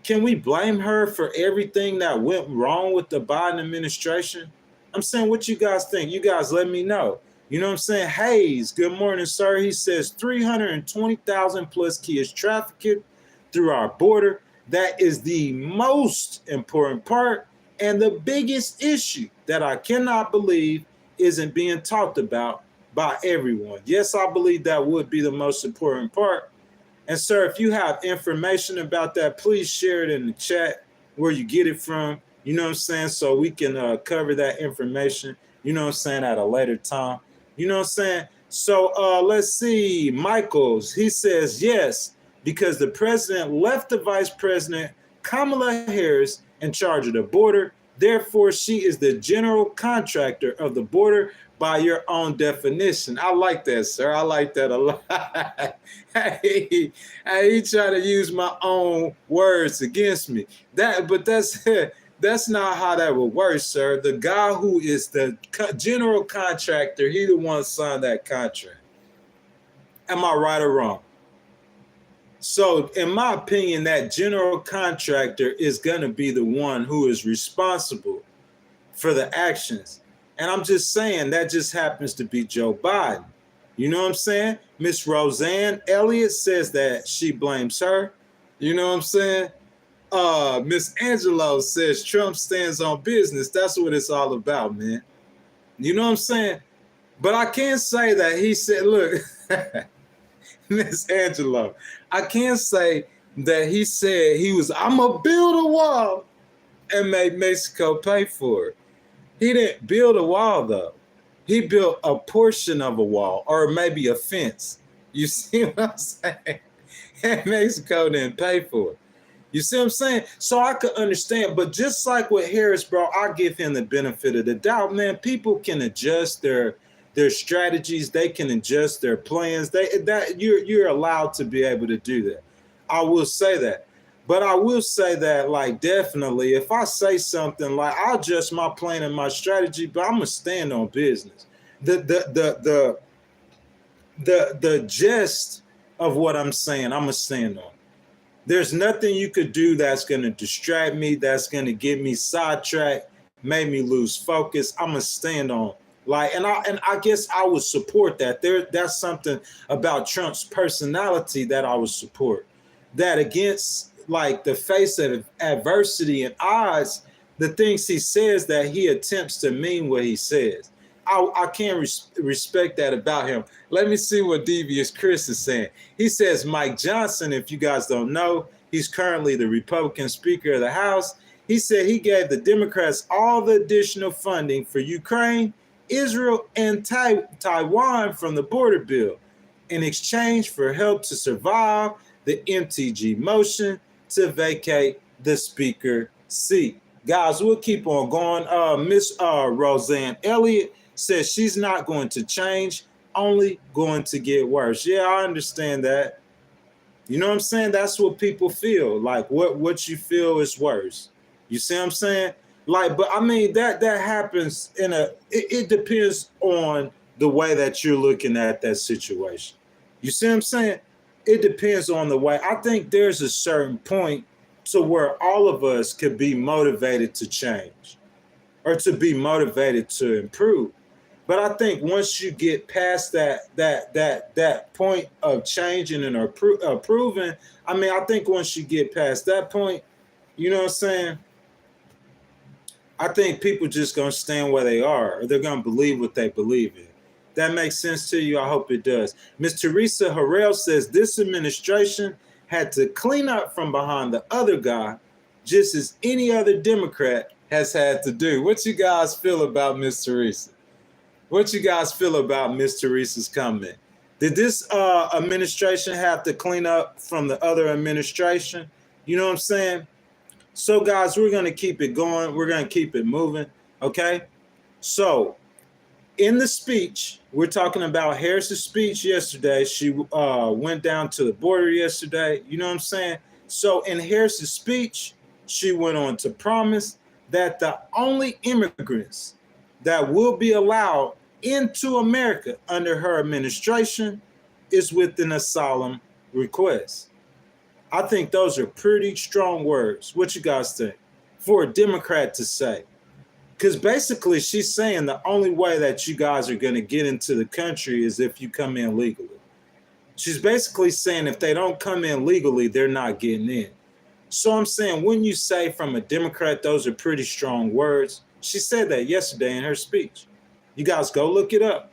Can we blame her for everything that went wrong with the Biden administration? I'm saying, what you guys think? You guys let me know. You know what I'm saying? Hayes, good morning, sir. He says 320,000 plus kids trafficked through our border. That is the most important part and the biggest issue that I cannot believe isn't being talked about by everyone. Yes, I believe that would be the most important part. And sir, if you have information about that, please share it in the chat where you get it from. You know what I'm saying? So we can cover that information, you know what I'm saying, at a later time. You know what I'm saying? So let's see. Michaels, he says yes, because the president left the vice president, Kamala Harris, in charge of the border. Therefore, she is the general contractor of the border by your own definition. I like that, sir. I like that a lot. Hey, he tried to use my own words against me. That's not how that would work, sir. The guy who is the general contractor, he the one signed that contract. Am I right or wrong? So, in my opinion, that general contractor is going to be the one who is responsible for the actions. And I'm just saying that just happens to be Joe Biden. You know what I'm saying? Miss Roseanne Elliott says that she blames her. You know what I'm saying? Miss Angelo says Trump stands on business. That's what it's all about, man. You know what I'm saying? But I can't say that he said, look, Miss Angelo, I can't say that he said I'm gonna build a wall and make Mexico pay for it. He didn't build a wall though. He built a portion of a wall or maybe a fence. You see what I'm saying? And Mexico didn't pay for it. You see what I'm saying? So I could understand, but just like with Harris, bro, I give him the benefit of the doubt, man. People can adjust their strategies, they can adjust their plans. You're allowed to be able to do that. I will say that. But I will say that, like, definitely, if I say something, like, I'll adjust my plan and my strategy, but I'm gonna stand on business. The gist of what I'm saying, I'm gonna stand on. There's nothing you could do that's gonna distract me, that's gonna get me sidetracked, make me lose focus. I'm gonna stand on. Like, and I guess I would support that. That's something about Trump's personality that I would support. That against, like, the face of adversity and odds, the things he says, that he attempts to mean what he says. I can't respect that about him. Let me see what Devious Chris is saying. He says Mike Johnson, if you guys don't know, he's currently the Republican Speaker of the House. He said he gave the Democrats all the additional funding for Ukraine, Israel, and Taiwan from the border bill in exchange for help to survive the MTG motion to vacate the speaker seat. Guys, we'll keep on going. Miss Roseanne Elliott says she's not going to change, only going to get worse. Yeah, I understand that. You know what I'm saying? That's what people feel. Like, what you feel is worse. You see what I'm saying? Like, but I mean, that happens it depends on the way that you're looking at that situation. You see what I'm saying? It depends on the way. I think there's a certain point to where all of us could be motivated to change or to be motivated to improve. But I think once you get past that point of changing and improving, I mean, I think once you get past that point, you know what I'm saying? I think people just gonna stand where they are, or they're gonna believe what they believe in. That makes sense to you? I hope it does. Ms. Teresa Harrell says this administration had to clean up from behind the other guy, just as any other Democrat has had to do. What you guys feel about Ms. Teresa? What you guys feel about Ms. Teresa's comment? Did this administration have to clean up from the other administration? You know what I'm saying? So, guys, we're going to keep it going. We're going to keep it moving, okay? So, in the speech, we're talking about Harris's speech yesterday. She went down to the border yesterday. You know what I'm saying? So, in Harris's speech, she went on to promise that the only immigrants that will be allowed into America under her administration is with an asylum request. I think those are pretty strong words. What you guys think? For a Democrat to say. Because basically she's saying the only way that you guys are going to get into the country is if you come in legally. She's basically saying if they don't come in legally, they're not getting in. So I'm saying when you say from a Democrat, those are pretty strong words. She said that yesterday in her speech. You guys go look it up.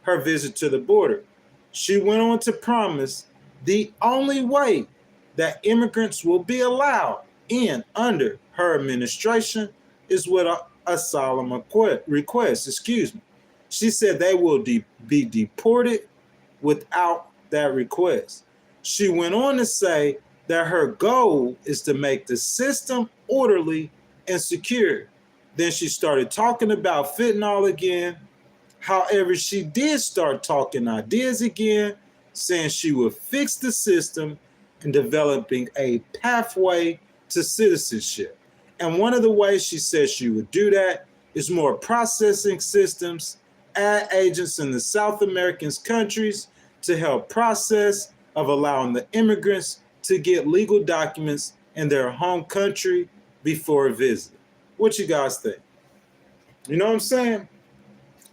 Her visit to the border. She went on to promise the only way that immigrants will be allowed in under her administration is with an asylum request. She said they will be deported without that request. She went on to say that her goal is to make the system orderly and secure. Then she started talking about fentanyl again. However, she did start talking ideas again, saying she would fix the system and developing a pathway to citizenship. And one of the ways she says she would do that is more processing systems, add agents in the South American countries to help process of allowing the immigrants to get legal documents in their home country before a visit. What you guys think? You know what I'm saying?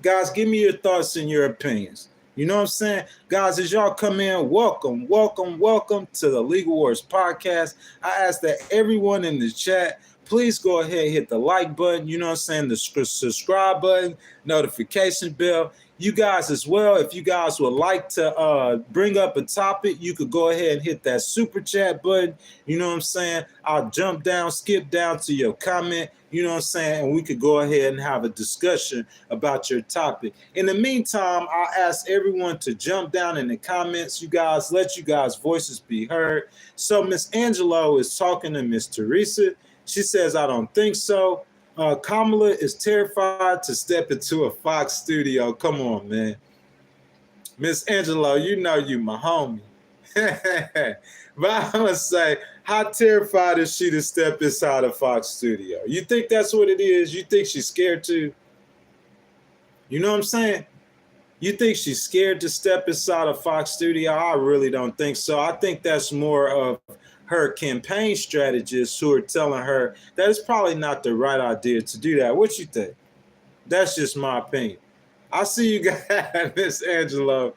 Guys, give me your thoughts and your opinions. You know what I'm saying? Guys, as y'all come in, welcome to the Legal Wars podcast. I ask that everyone in the chat, please go ahead and hit the like button, you know what I'm saying, the subscribe button, notification bell. You guys as well, if you guys would like to bring up a topic, you could go ahead and hit that super chat button. You know what I'm saying? I'll jump down, skip down to your comment, you know what I'm saying? And we could go ahead and have a discussion about your topic. In the meantime, I'll ask everyone to jump down in the comments. You guys, let you guys' voices be heard. So Miss Angelo is talking to Miss Teresa. She says, I don't think so. Kamala is terrified to step into a Fox studio. Come on, man. Miss Angelo, you know you my homie. But I'm going to say, how terrified is she to step inside a Fox studio? You think that's what it is? You think she's scared to? You know what I'm saying? You think she's scared to step inside a Fox studio? I really don't think so. I think that's more of her campaign strategists who are telling her that it's probably not the right idea to do that. What you think? That's just my opinion. I see you guys, Miss Angelo.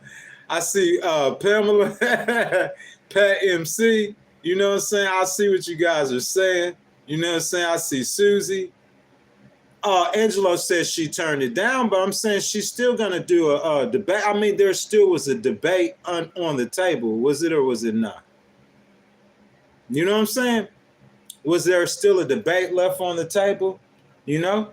I see Pamela, Pat MC. You know what I'm saying? I see what you guys are saying. You know what I'm saying? I see Susie. Angelo says she turned it down, but I'm saying she's still going to do a debate. I mean, there still was a debate on the table. Was it or was it not? You know what I'm saying? Was there still a debate left on the table? You know?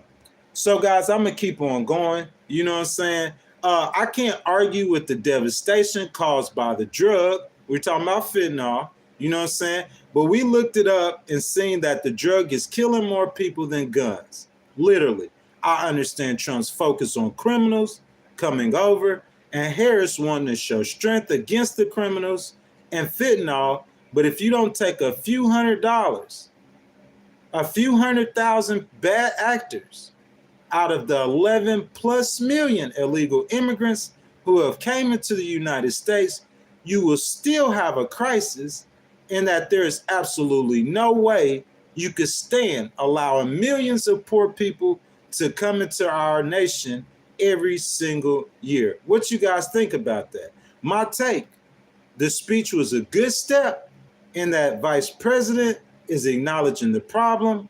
So, guys, I'm going to keep on going. You know what I'm saying? I can't argue with the devastation caused by the drug. We're talking about fentanyl. You know what I'm saying? But we looked it up and seen that the drug is killing more people than guns. Literally. I understand Trump's focus on criminals coming over and Harris wanting to show strength against the criminals and fentanyl. But if you don't take a few $100s, a few 100,000 bad actors out of the 11 plus million illegal immigrants who have came into the United States, you will still have a crisis in that there is absolutely no way you could stand allowing millions of poor people to come into our nation every single year. What you guys think about that? My take, the speech was a good step in that Vice President is acknowledging the problem,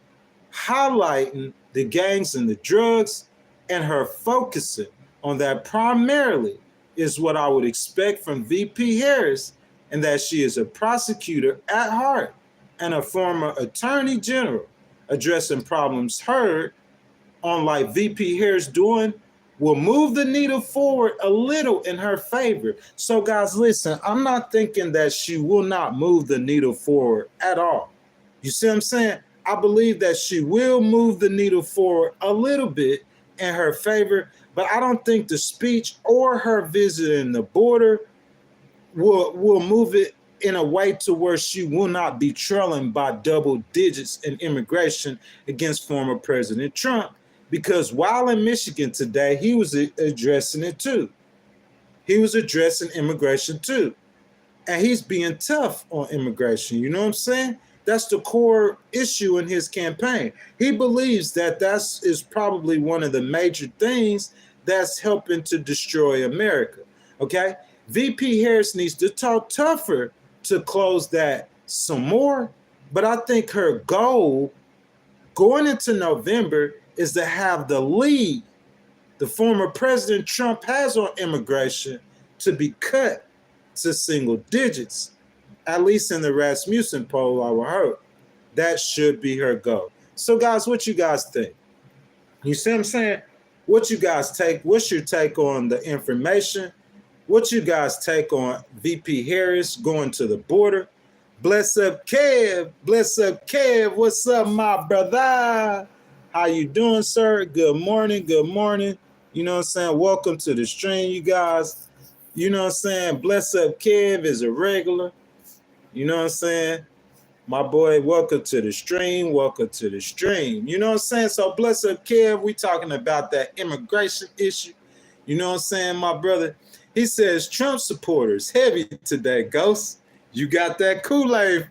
highlighting the gangs and the drugs, and her focusing on that primarily is what I would expect from VP Harris, and that she is a prosecutor at heart and a former attorney general addressing problems heard on like VP Harris doing will move the needle forward a little in her favor. So guys, listen, I'm not thinking that she will not move the needle forward at all. You see what I'm saying? I believe that she will move the needle forward a little bit in her favor, but I don't think the speech or her visiting the border will move it in a way to where she will not be trailing by double digits in immigration against former President Trump. Because while in Michigan today, he was addressing it too. He was addressing immigration too. And he's being tough on immigration. You know what I'm saying? That's the core issue in his campaign. He believes that is probably one of the major things that's helping to destroy America. Okay? VP Harris needs to talk tougher to close that some more. But I think her goal going into November is to have the lead the former President Trump has on immigration to be cut to single digits, at least in the Rasmussen poll I would heard. That should be her goal. So guys, what you guys think? You see what I'm saying? What you guys take? What's your take on the information? What you guys take on VP Harris going to the border? Bless up, Kev. Bless up, Kev. What's up, my brother? How you doing, sir? Good morning. Good morning. You know what I'm saying? Welcome to the stream, you guys. You know what I'm saying? Bless up, Kev is a regular. You know what I'm saying? My boy, welcome to the stream. Welcome to the stream. You know what I'm saying? So bless up, Kev. We talking about that immigration issue. You know what I'm saying, my brother? He says, Trump supporters, heavy today, Ghost. You got that Kool-Aid.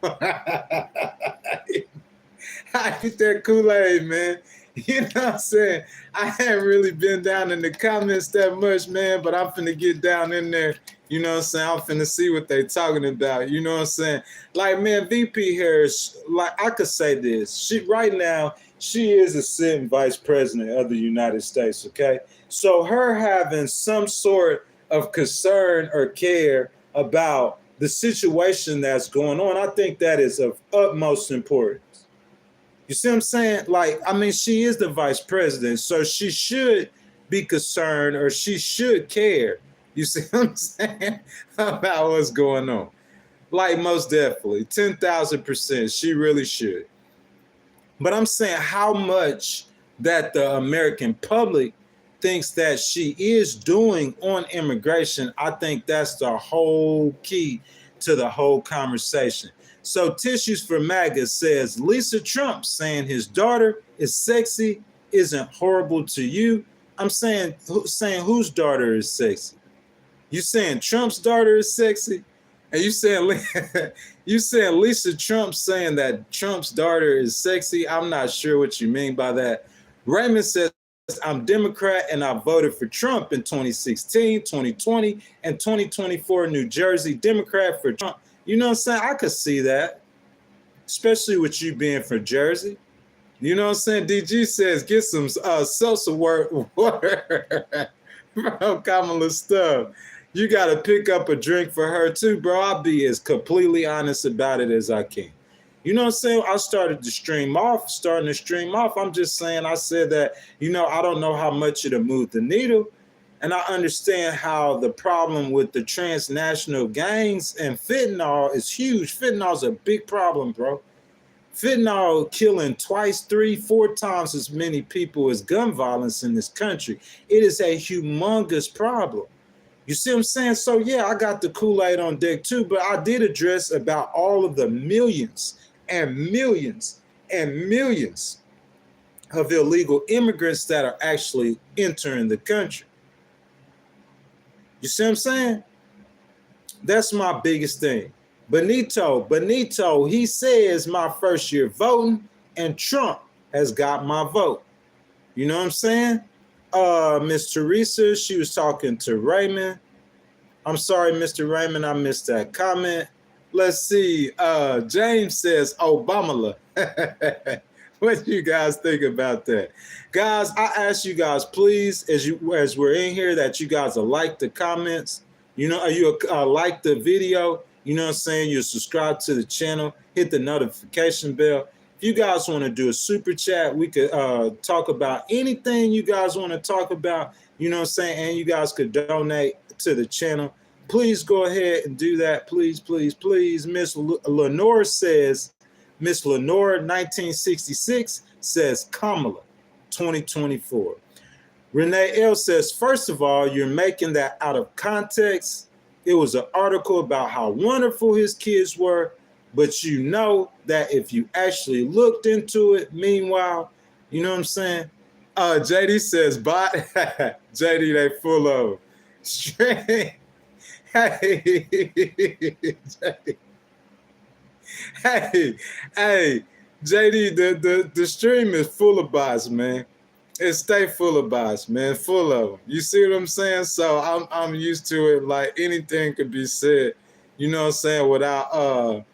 I get that Kool-Aid, man. You know what I'm saying? I haven't really been down in the comments that much, man, but I'm finna get down in there. You know what I'm saying? I'm finna see what they talking about. You know what I'm saying? Like, man, VP Harris, like, I could say this. Right now, she is a sitting vice president of the United States, okay? So her having some sort of concern or care about the situation that's going on, I think that is of utmost importance. You see what I'm saying? Like, I mean, she is the vice president, so she should be concerned or she should care. You see what I'm saying? About what's going on. Like, most definitely, 10,000%, she really should. But I'm saying how much that the American public thinks that she is doing on immigration, I think that's the whole key to the whole conversation. So Tissues for MAGA says, Lisa Trump saying his daughter is sexy isn't horrible to you. I'm saying whose daughter is sexy? You saying Trump's daughter is sexy? And you saying Lisa Trump saying that Trump's daughter is sexy? I'm not sure what you mean by that. Raymond says, I'm Democrat and I voted for Trump in 2016, 2020, and 2024 New Jersey. Democrat for Trump. You know what I'm saying? I could see that, especially with you being from Jersey. You know what I'm saying? DG says, get some seltzer water from Kamala stuff. You got to pick up a drink for her too, bro. I'll be as completely honest about it as I can. You know what I'm saying? I starting to stream off. I'm just saying, I said that, you know, I don't know how much it'll move the needle. And I understand how the problem with the transnational gangs and fentanyl is huge. Fentanyl is a big problem, bro. Fentanyl killing twice, 3, 4 times as many people as gun violence in this country. It is a humongous problem. You see what I'm saying? So, yeah, I got the Kool-Aid on deck too, but I did address about all of the millions and millions and millions of illegal immigrants that are actually entering the country. You see what I'm saying? That's my biggest thing. Benito, he says my first year voting, and Trump has got my vote. You know what I'm saying? Miss Teresa, she was talking to Raymond. I'm sorry, Mr. Raymond, I missed that comment. Let's see. James says Obama. What do you guys think about that? Guys, I ask you guys, please, as we're in here, that you guys will like the comments. You know, you like the video. You know what I'm saying? You subscribe to the channel, hit the notification bell. If you guys want to do a super chat, we could talk about anything you guys want to talk about, you know what I'm saying? And you guys could donate to the channel. Please go ahead and do that. Please, please, please. Miss Lenore says, Miss Lenore 1966 says Kamala 2024. Renee L says, first of all, you're making that out of context. It was an article about how wonderful his kids were, but you know that if you actually looked into it, meanwhile, you know what I'm saying? JD says, bot. JD, they full of straight. Hey, JD. Hey, JD, the stream is full of bots, man. It stay full of bots, man, full of them. You see what I'm saying? So I'm used to it. Like anything could be said, you know what I'm saying, without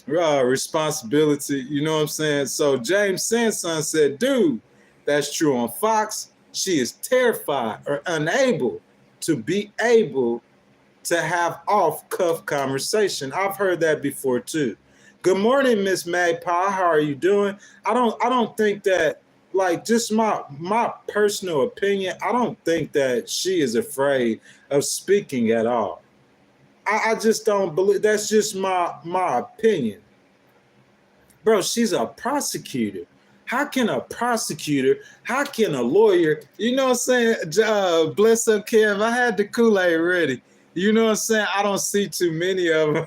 responsibility. You know what I'm saying? So James Sanson said, dude, that's true on Fox. She is terrified or unable to be able to have off-cuff conversation. I've heard that before too. Good morning, Miss Magpie. How are you doing? I don't think that, like, just my personal opinion, I don't think that she is afraid of speaking at all. I just don't believe. That's just my opinion. Bro, she's a prosecutor. How can a lawyer, you know what I'm saying? Bless up, Kev. I had the Kool-Aid ready. You know what I'm saying? I don't see too many of them.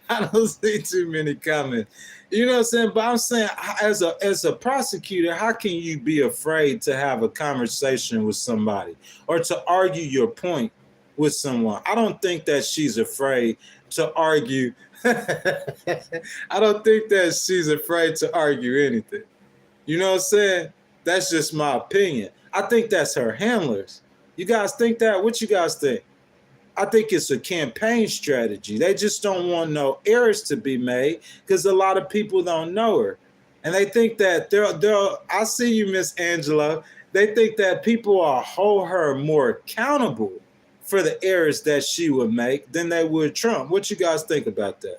I don't see too many comments. You know what I'm saying? But I'm saying, as a prosecutor, how can you be afraid to have a conversation with somebody or to argue your point with someone? I don't think that she's afraid to argue. I don't think that she's afraid to argue anything. You know what I'm saying? That's just my opinion. I think that's her handlers. You guys think that? What you guys think? I think it's a campaign strategy. They just don't want no errors to be made because a lot of people don't know her. And they think that I see you, Miss Angela. They think that people will hold her more accountable for the errors that she would make than they would Trump. What you guys think about that?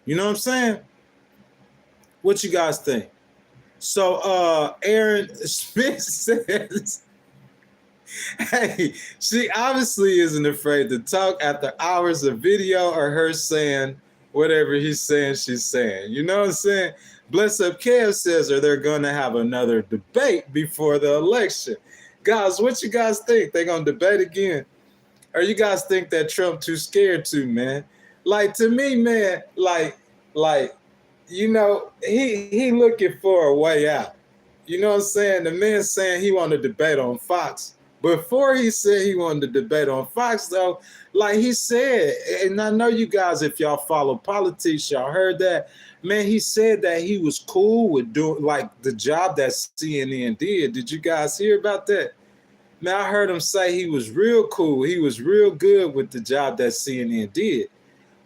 You know what I'm saying? What you guys think? So Aaron Smith says, hey, she obviously isn't afraid to talk after hours of video or her saying whatever he's saying she's saying. You know what I'm saying? Bless Up Kev says, are they going to have another debate before the election? Guys, what you guys think? They going to debate again? Or you guys think that Trump too scared to, man? Like, to me, man, like, you know, he looking for a way out. You know what I'm saying? The man saying he wanted to debate on Fox. Before he said he wanted to debate on Fox, though, like he said, and I know you guys, if y'all follow politics, y'all heard that. Man, he said that he was cool with doing like the job that CNN did. Did you guys hear about that? Man, I heard him say he was real cool. He was real good with the job that CNN did.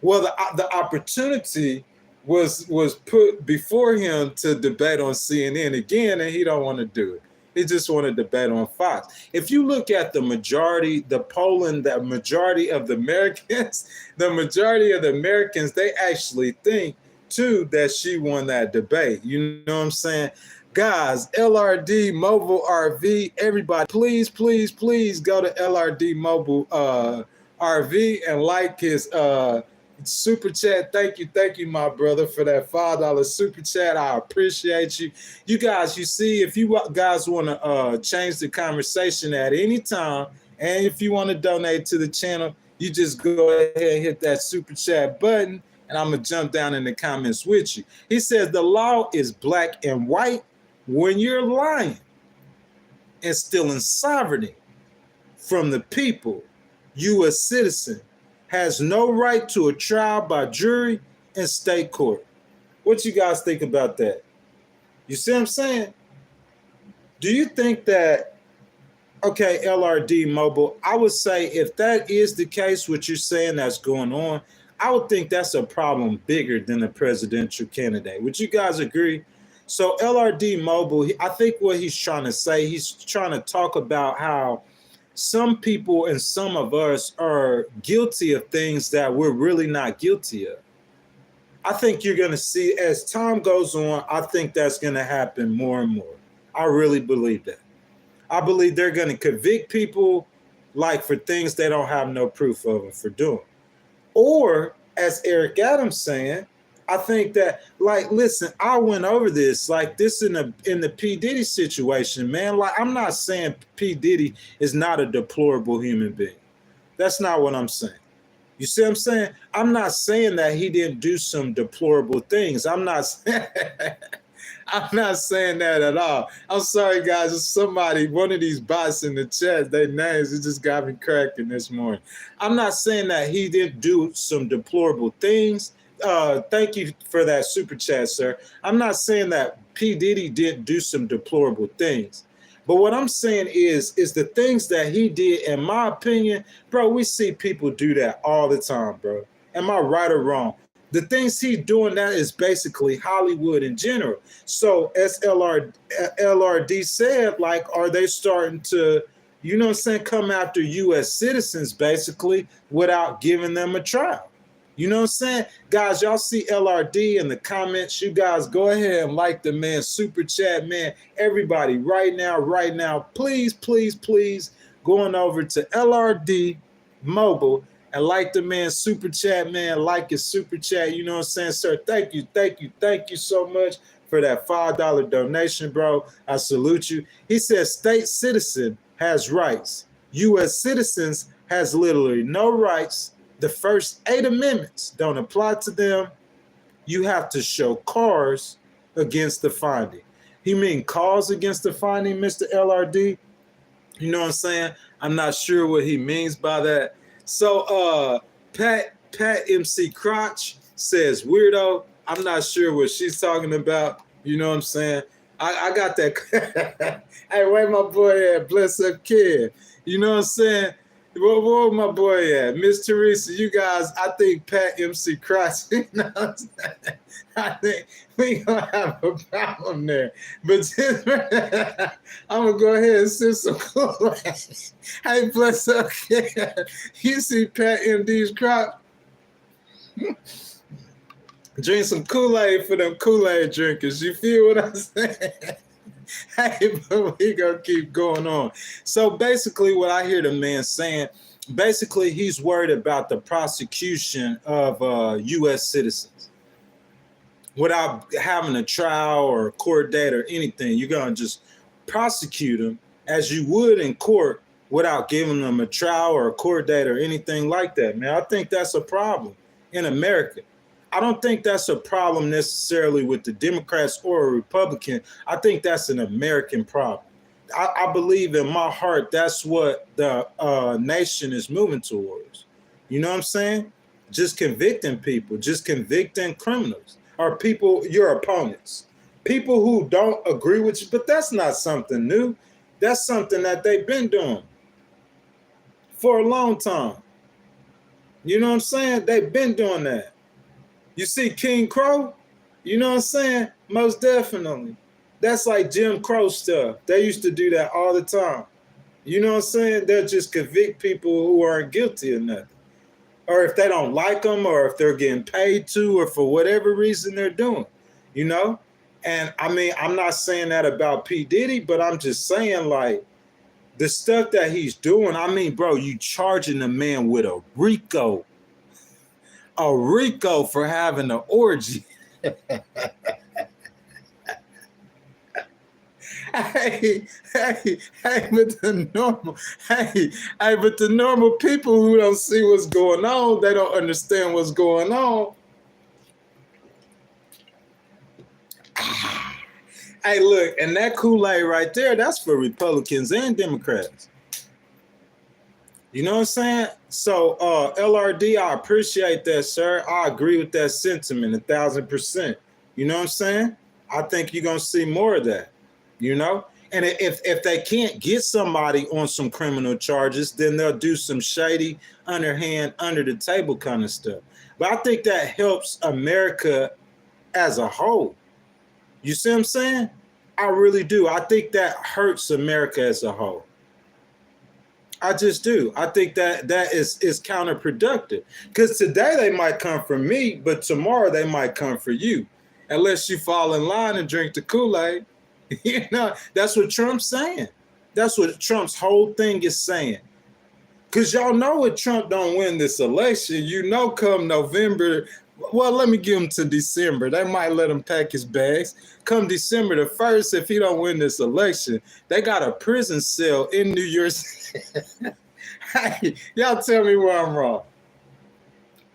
Well, the opportunity was put before him to debate on CNN again, and he don't want to do it. He just want to debate on Fox. If you look at the majority, the polling, the majority of the Americans, they actually think too that she won that debate. You know what I'm saying? Guys, LRD Mobile RV, everybody, please go to LRD Mobile RV and like his super chat. Thank you, my brother, for that $5 super chat. I appreciate you. You guys, you see, if you guys want to change the conversation at any time, and if you want to donate to the channel, you just go ahead and hit that super chat button, and I'm going to jump down in the comments with you. He says the law is black and white. When you're lying and stealing sovereignty from the people, you, a citizen, has no right to a trial by jury and state court. What you guys think about that? You see what I'm saying? Do you think that, okay, LRD Mobile, I would say if that is the case, what you're saying that's going on, I would think that's a problem bigger than a presidential candidate. Would you guys agree? So LRD Mobile, I think what he's trying to say, he's trying to talk about how some people and some of us are guilty of things that we're really not guilty of. I think you're going to see as time goes on, I think that's going to happen more and more. I really believe that. I believe they're going to convict people like for things they don't have no proof of them for doing. Or as Eric Adams saying, I think that, like, listen, I went over this, like this in the P. Diddy situation, man. Like, I'm not saying P. Diddy is not a deplorable human being. That's not what I'm saying. You see what I'm saying? I'm not saying that he didn't do some deplorable things. I'm not saying that at all. I'm sorry, guys. It's somebody, one of these bots in the chat, their names, it just got me cracking this morning. I'm not saying that he didn't do some deplorable things. Thank you for that super chat, sir. I'm not saying that P. Diddy didn't do some deplorable things. But what I'm saying is the things that he did, in my opinion, bro, we see people do that all the time, bro. Am I right or wrong? The things he's doing, that is basically Hollywood in general. So as LRD said, like, are they starting to, you know what I'm saying, come after U.S. citizens basically without giving them a trial? You know what I'm saying? Guys, y'all see LRD in the comments. You guys go ahead and like the man super chat, man. Everybody right now, please, going over to LRD Mobile and like the man super chat, man. Like his super chat. You know what I'm saying, sir? Thank you so much for that $5 donation, bro. I salute you. He says state citizen has rights. U.S. citizens has literally no rights. The first 8 amendments don't apply to them. You have to show cause against the finding. He mean cause against the finding, Mr. LRD? You know what I'm saying? I'm not sure what he means by that. So Pat MC Crotch says weirdo. I'm not sure what she's talking about. You know what I'm saying? I got that. Hey, where my boy at? Bless Up Kid. You know what I'm saying? Where my boy at? Miss Teresa, you guys, I think Pat MC Christ, you know what I'm saying? I think we gonna have a problem there. But just, I'm gonna go ahead and sip some Kool-Aid. Hey, bless up. You see Pat MD's crop? Drink some Kool-Aid for them Kool-Aid drinkers. You feel what I'm saying? Hey, but we gonna keep going on. So basically, what I hear the man saying, basically, he's worried about the prosecution of U.S. citizens without having a trial or a court date or anything. You're gonna just prosecute them as you would in court without giving them a trial or a court date or anything like that. Man, I think that's a problem in America. I don't think that's a problem necessarily with the Democrats or a Republican. I think that's an American problem. I believe in my heart that's what the nation is moving towards. You know what I'm saying? Just convicting people, just convicting criminals or people, your opponents, people who don't agree with you. But that's not something new. That's something that they've been doing for a long time. You know what I'm saying? They've been doing that. You see King Crow, you know what I'm saying? Most definitely. That's like Jim Crow stuff. They used to do that all the time. You know what I'm saying? They'll just convict people who aren't guilty of nothing. Or if they don't like them, or if they're getting paid to, or for whatever reason they're doing, you know? And I mean, I'm not saying that about P. Diddy, but I'm just saying, like, the stuff that he's doing, I mean, bro, you charging the man with a RICO for having an orgy. Hey, but the normal people who don't see what's going on, they don't understand what's going on. Hey, look, and that Kool-Aid right there, that's for Republicans and Democrats. You know what I'm saying? So, LRD, I appreciate that, sir. I agree with that sentiment 1,000%. You know what I'm saying? I think you're going to see more of that, you know? And if they can't get somebody on some criminal charges, then they'll do some shady, underhand, under the table kind of stuff. But I think that helps America as a whole. You see what I'm saying? I really do. I think that hurts America as a whole. I just do. I think that is counterproductive. Because today they might come for me, but tomorrow they might come for you. Unless you fall in line and drink the Kool-Aid. You know, that's what Trump's saying. That's what Trump's whole thing is saying. Because y'all know if Trump don't win this election, you know come November, well, let me give him to December. They might let him pack his bags. Come December the 1st, if he don't win this election, they got a prison cell in New York City. Hey, y'all tell me where I'm wrong.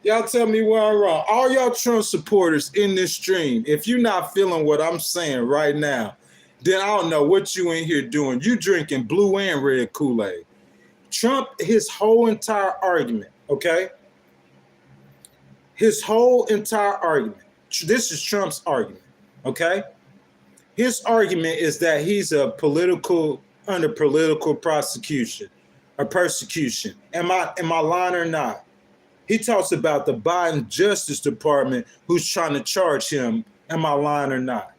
Y'all tell me where I'm wrong. All y'all Trump supporters in this stream, if you're not feeling what I'm saying right now, then I don't know what you in here doing. You drinking blue and red Kool-Aid. Trump, his whole entire argument, okay? His whole entire argument, this is Trump's argument, okay? His argument is that he's under political prosecution or persecution. Am I lying or not? He talks about the Biden Justice Department who's trying to charge him. Am I lying or not?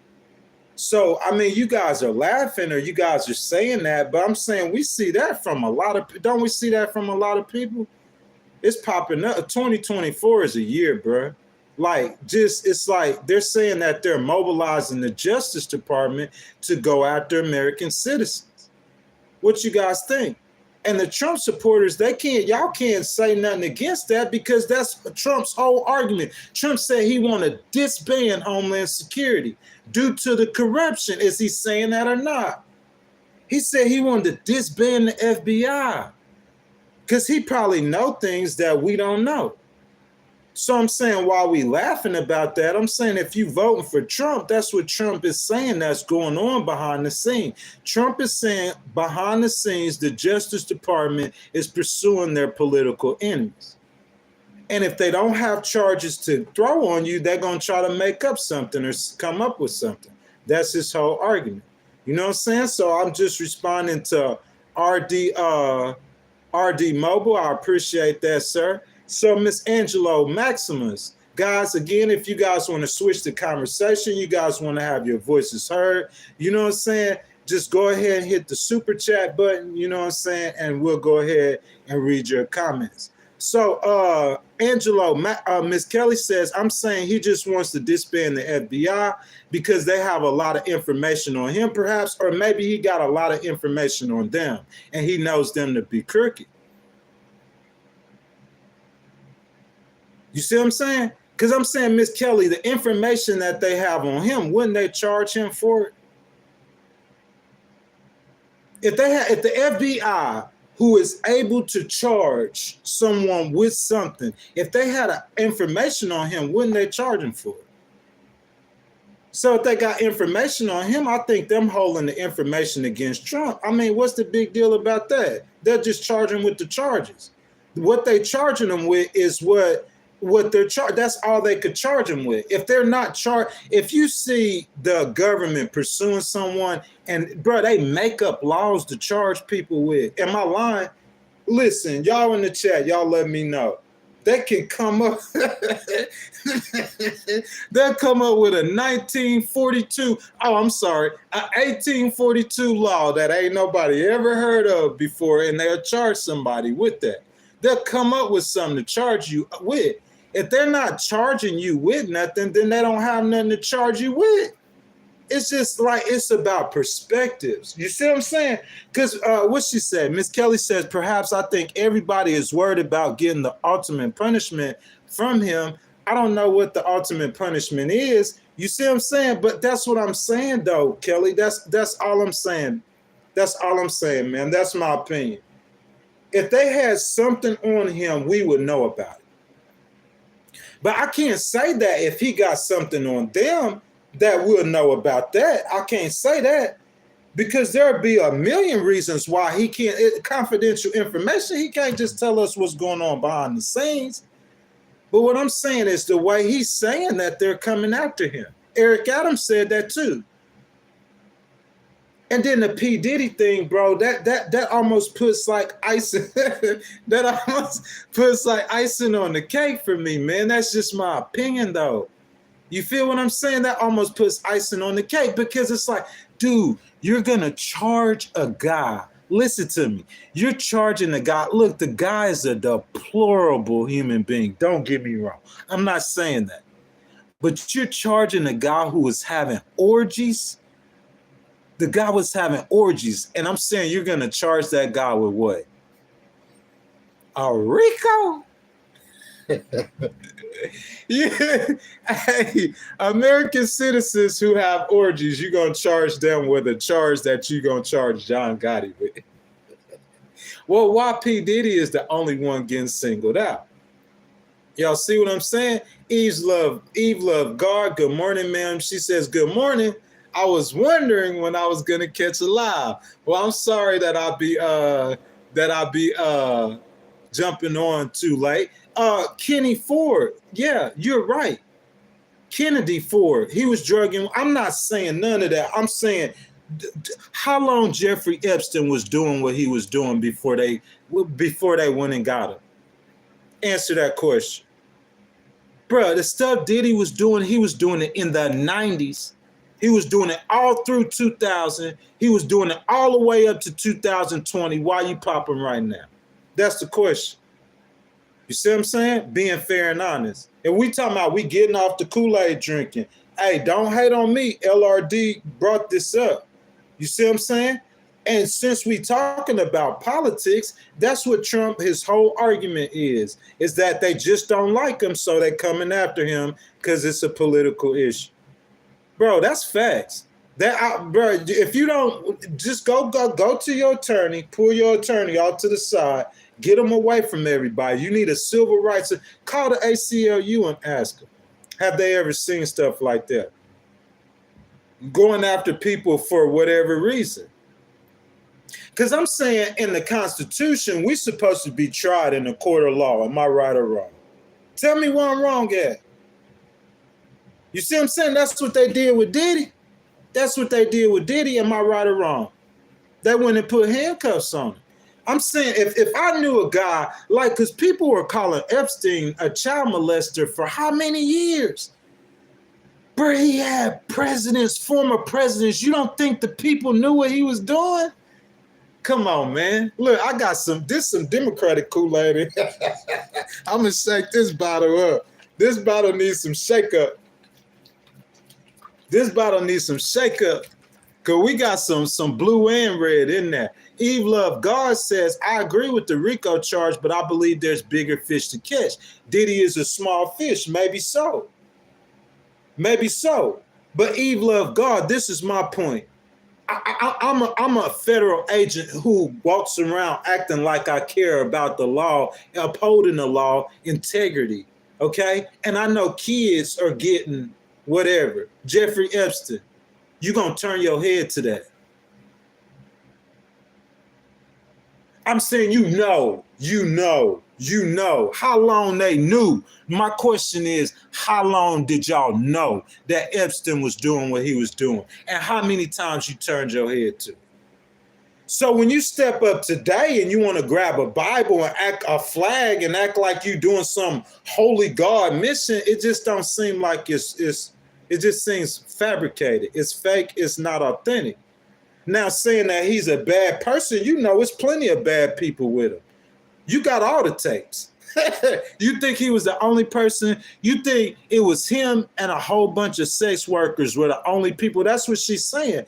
So, I mean, you guys are laughing or you guys are saying that, but I'm saying we see that from a lot of, don't we see that from a lot of people? It's popping up. 2024 is a year, bro. Like, just, it's like they're saying that they're mobilizing the Justice Department to go after American citizens. What you guys think? And the Trump supporters, y'all can't say nothing against that because that's Trump's whole argument. Trump said he want to disband Homeland Security due to the corruption. Is he saying that or not? He said he wanted to disband the FBI because he probably know things that we don't know. So I'm saying while we laughing about that, I'm saying if you voting for Trump, that's what Trump is saying that's going on behind the scene. Trump is saying behind the scenes, the Justice Department is pursuing their political enemies. And if they don't have charges to throw on you, they're going to try to make up something or come up with something. That's his whole argument. You know what I'm saying? So I'm just responding to RD RD Mobile, I appreciate that, sir. So, Miss Angelo Maximus, guys, again, if you guys want to switch the conversation, you guys want to have your voices heard, you know what I'm saying? Just go ahead and hit the super chat button, you know what I'm saying? And we'll go ahead and read your comments. So, Angelo, Miss Kelly says, I'm saying he just wants to disband the FBI because they have a lot of information on him, perhaps, or maybe he got a lot of information on them and he knows them to be crooked. You see what I'm saying? Because I'm saying, Miss Kelly, the information that they have on him, wouldn't they charge him for it? If the FBI, who is able to charge someone with something, if they had information on him, wouldn't they charge him for it? So if they got information on him, I think them holding the information against Trump, I mean, what's the big deal about that? They're just charging with the charges. What they charging them with is what they're charged. That's all they could charge them with. If they're not charged, if you see the government pursuing someone and bro, they make up laws to charge people with. Am I lying? Listen, y'all in the chat, y'all let me know. They can come up, they'll come up with a 1942, oh, I'm sorry, an 1842 law that ain't nobody ever heard of before, and they'll charge somebody with that. They'll come up with something to charge you with. If they're not charging you with nothing, then they don't have nothing to charge you with. It's just like, it's about perspectives. You see what I'm saying? Because what she said, Miss Kelly says, perhaps I think everybody is worried about getting the ultimate punishment from him. I don't know what the ultimate punishment is. You see what I'm saying? But that's what I'm saying, though, Kelly. That's all I'm saying. That's all I'm saying, man. That's my opinion. If they had something on him, we would know about it. But I can't say that if he got something on them, that we'll know about that. I can't say that because there'll be a million reasons why he can't, confidential information, he can't just tell us what's going on behind the scenes. But what I'm saying is the way he's saying that they're coming after him. Eric Adams said that too. And then the P. Diddy thing, bro, that almost puts like icing, that almost puts like icing on the cake for me, man. That's just my opinion, though. You feel what I'm saying? That almost puts icing on the cake because it's like, dude, you're going to charge a guy. Listen to me. You're charging a guy. Look, the guy is a deplorable human being. Don't get me wrong. I'm not saying that. But you're charging a guy who was having orgies. The guy was having orgies. And I'm saying you're going to charge that guy with what? A RICO? Yeah. Hey, American citizens who have orgies, you're going to charge them with a charge that you're going to charge John Gotti with. Well, why P. Diddy is the only one getting singled out? Y'all see what I'm saying? Eve Love Guard, good morning, ma'am. She says, good morning. I was wondering when I was going to catch a live. Well, I'm sorry that I'll be jumping on too late. Kenny Ford, yeah, you're right. Kennedy Ford, he was drugging. I'm not saying none of that. I'm saying how long Jeffrey Epstein was doing what he was doing before they went and got him. Answer that question. Bro, the stuff Diddy was doing, he was doing it in the 90s. He was doing it all through 2000. He was doing it all the way up to 2020. Why you popping right now? That's the question. You see what I'm saying? Being fair and honest. And we talking about we getting off the Kool-Aid drinking. Hey, don't hate on me. LRD brought this up. You see what I'm saying? And since we talking about politics, that's what Trump, his whole argument is that they just don't like him, so they coming after him because it's a political issue. Bro, that's facts. Bro, if you don't, just go to your attorney, pull your attorney out to the side, get them away from everybody. You need a civil rights. Call the ACLU and ask them, have they ever seen stuff like that? Going after people for whatever reason. Because I'm saying in the Constitution, we're supposed to be tried in a court of law. Am I right or wrong? Tell me where I'm wrong at. You see what I'm saying? That's what they did with Diddy. That's what they did with Diddy. Am I right or wrong? They went and put handcuffs on him. I'm saying if I knew a guy, like, because people were calling Epstein a child molester for how many years? Bro, he had presidents, former presidents. You don't think the people knew what he was doing? Come on, man. Look, I got some Democratic Kool-Aid. I'm going to shake this bottle up. This bottle needs some shake up. This bottle needs some shake up. Because we got some blue and red in there. Eve Love God says, I agree with the RICO charge, but I believe there's bigger fish to catch. Diddy is a small fish. Maybe so. Maybe so. But Eve Love God, this is my point. I'm a federal agent who walks around acting like I care about the law, upholding the law, integrity, okay? And I know kids are getting whatever. Jeffrey Epstein, you gonna turn your head to that. I'm saying you know how long they knew. My question is, how long did y'all know that Epstein was doing what he was doing? And how many times you turned your head to? So when you step up today and you want to grab a Bible and act a flag and act like you doing some holy God mission, it just don't seem like it just seems fabricated. It's fake, it's not authentic. Now saying that he's a bad person, you know, it's plenty of bad people with him. You got all the tapes. You think he was the only person? You think it was him and a whole bunch of sex workers were the only people? That's what she's saying.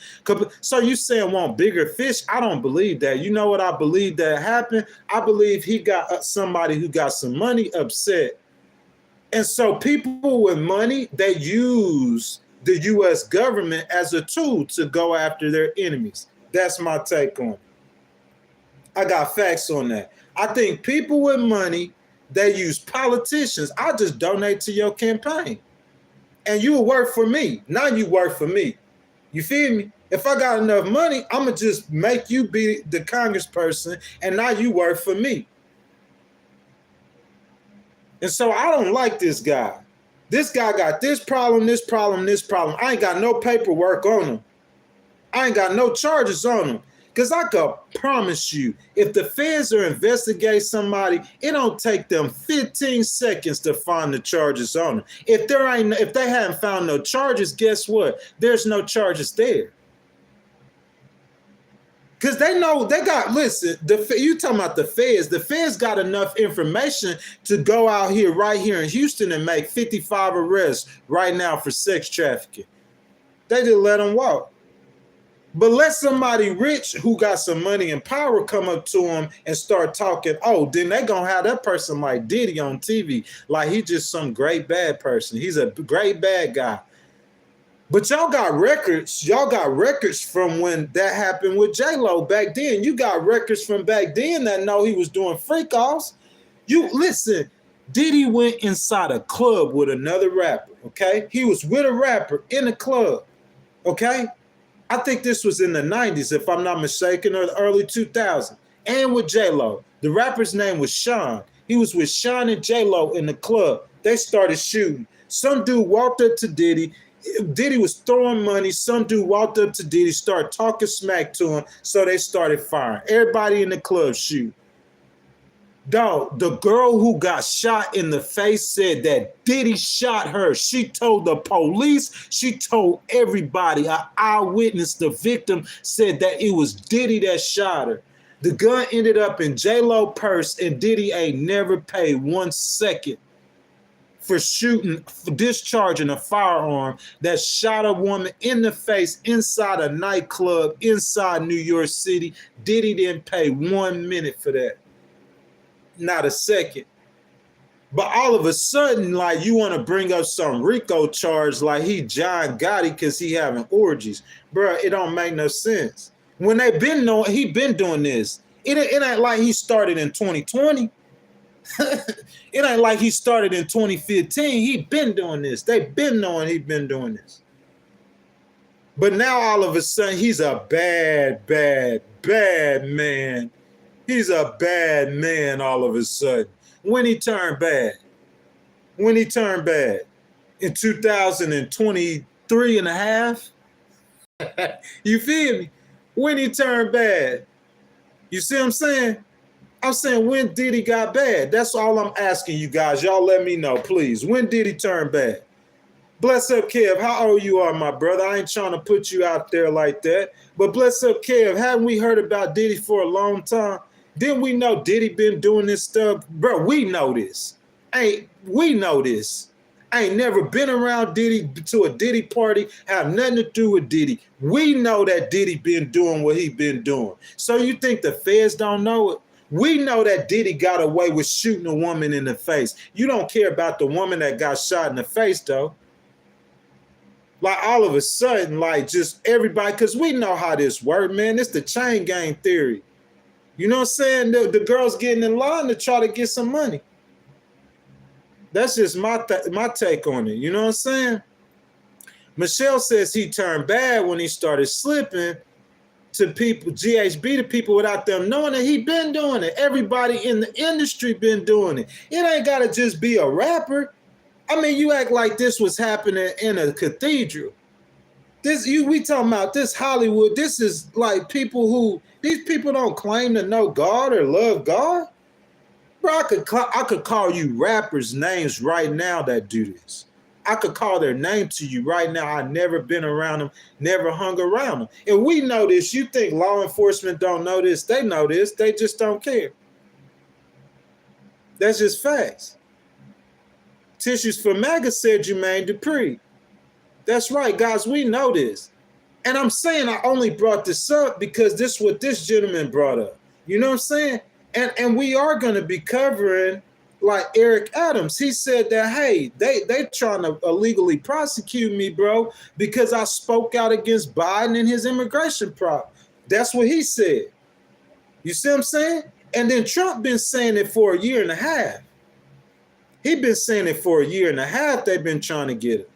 So you saying want bigger fish? I don't believe that. You know what I believe that happened? I believe he got somebody who got some money upset. And so people with money, they use the U.S. government as a tool to go after their enemies. That's my take on it. I got facts on that. I think people with money, they use politicians. I'll just donate to your campaign. And you will work for me. Now you work for me. You feel me? If I got enough money, I'm going to just make you be the congressperson, and now you work for me. And so I don't like this guy. This guy got this problem, this problem, this problem. I ain't got no paperwork on him. I ain't got no charges on him. Because I can promise you, if the feds are investigating somebody, it don't take them 15 seconds to find the charges on them. If they haven't found no charges, guess what? There's no charges there. Because they know they got, listen, you talking about the feds got enough information to go out here, right here in Houston, and make 55 arrests right now for sex trafficking. They just let them walk. But let somebody rich who got some money and power come up to him and start talking, oh, then they gonna have that person like Diddy on TV, like he just some great bad person. He's a great bad guy. But y'all got records from when that happened with J-Lo back then. You got records from back then that know he was doing freak offs. You listen, Diddy went inside a club with another rapper, okay? He was with a rapper in a club, okay? I think this was in the 90s, if I'm not mistaken, or the early 2000s, and with J-Lo. The rapper's name was Sean. He was with Sean and J-Lo in the club. They started shooting. Some dude walked up to Diddy. Diddy was throwing money. Some dude walked up to Diddy, started talking smack to him, so they started firing. Everybody in the club shoot. Dog, the girl who got shot in the face said that Diddy shot her. She told the police, she told everybody. An eyewitness, the victim, said that it was Diddy that shot her. The gun ended up in J-Lo purse, and Diddy ain't never paid 1 second for discharging a firearm that shot a woman in the face inside a nightclub inside New York City. Diddy didn't pay 1 minute for that. Not a second. But all of a sudden, like, you want to bring up some RICO charge like he John Gotti because he having orgies. Bro, it don't make no sense. When he been doing this. It ain't like he started in 2020. It ain't like he started in 2015. He been doing this. They been knowing he been doing this. But now all of a sudden, he's a bad, bad, bad man. He's a bad man all of a sudden. When he turned bad? When he turned bad? In 2023 and a half? You feel me? When he turned bad? You see what I'm saying? I'm saying, when Diddy got bad? That's all I'm asking you guys. Y'all let me know, please. When did he turn bad? Bless up, Kev. How old you are, my brother? I ain't trying to put you out there like that. But bless up, Kev. Haven't we heard about Diddy for a long time? Didn't we know Diddy been doing this stuff? Bro, we know this. We know this. I ain't never been around Diddy to a Diddy party, have nothing to do with Diddy. We know that Diddy been doing what he been doing. So you think the feds don't know it? We know that Diddy got away with shooting a woman in the face. You don't care about the woman that got shot in the face, though. Like, all of a sudden, like, just everybody, because we know how this works, man. It's the chain gang theory. You know what I'm saying? The girls getting in line to try to get some money. That's just my take on it. You know what I'm saying? Michelle says he turned bad when he started slipping to people, GHB, to people without them knowing that he been doing it. Everybody in the industry been doing it. It ain't got to just be a rapper. I mean, you act like this was happening in a cathedral. We talking about this Hollywood. This is like these people don't claim to know God or love God. Bro, I could call you rappers' names right now that do this. I could call their name to you right now. I've never been around them, never hung around them. And we know this. You think law enforcement don't know this? They know this. They just don't care. That's just facts. Tissues for MAGA said Jermaine Dupri. That's right, guys. We know this. And I'm saying I only brought this up because this is what this gentleman brought up. You know what I'm saying? And we are going to be covering, like, Eric Adams. He said that, hey, they trying to illegally prosecute me, bro, because I spoke out against Biden and his immigration problem. That's what he said. You see what I'm saying? And then Trump been saying it for a year and a half. He been saying it for a year and a half. They've been trying to get it.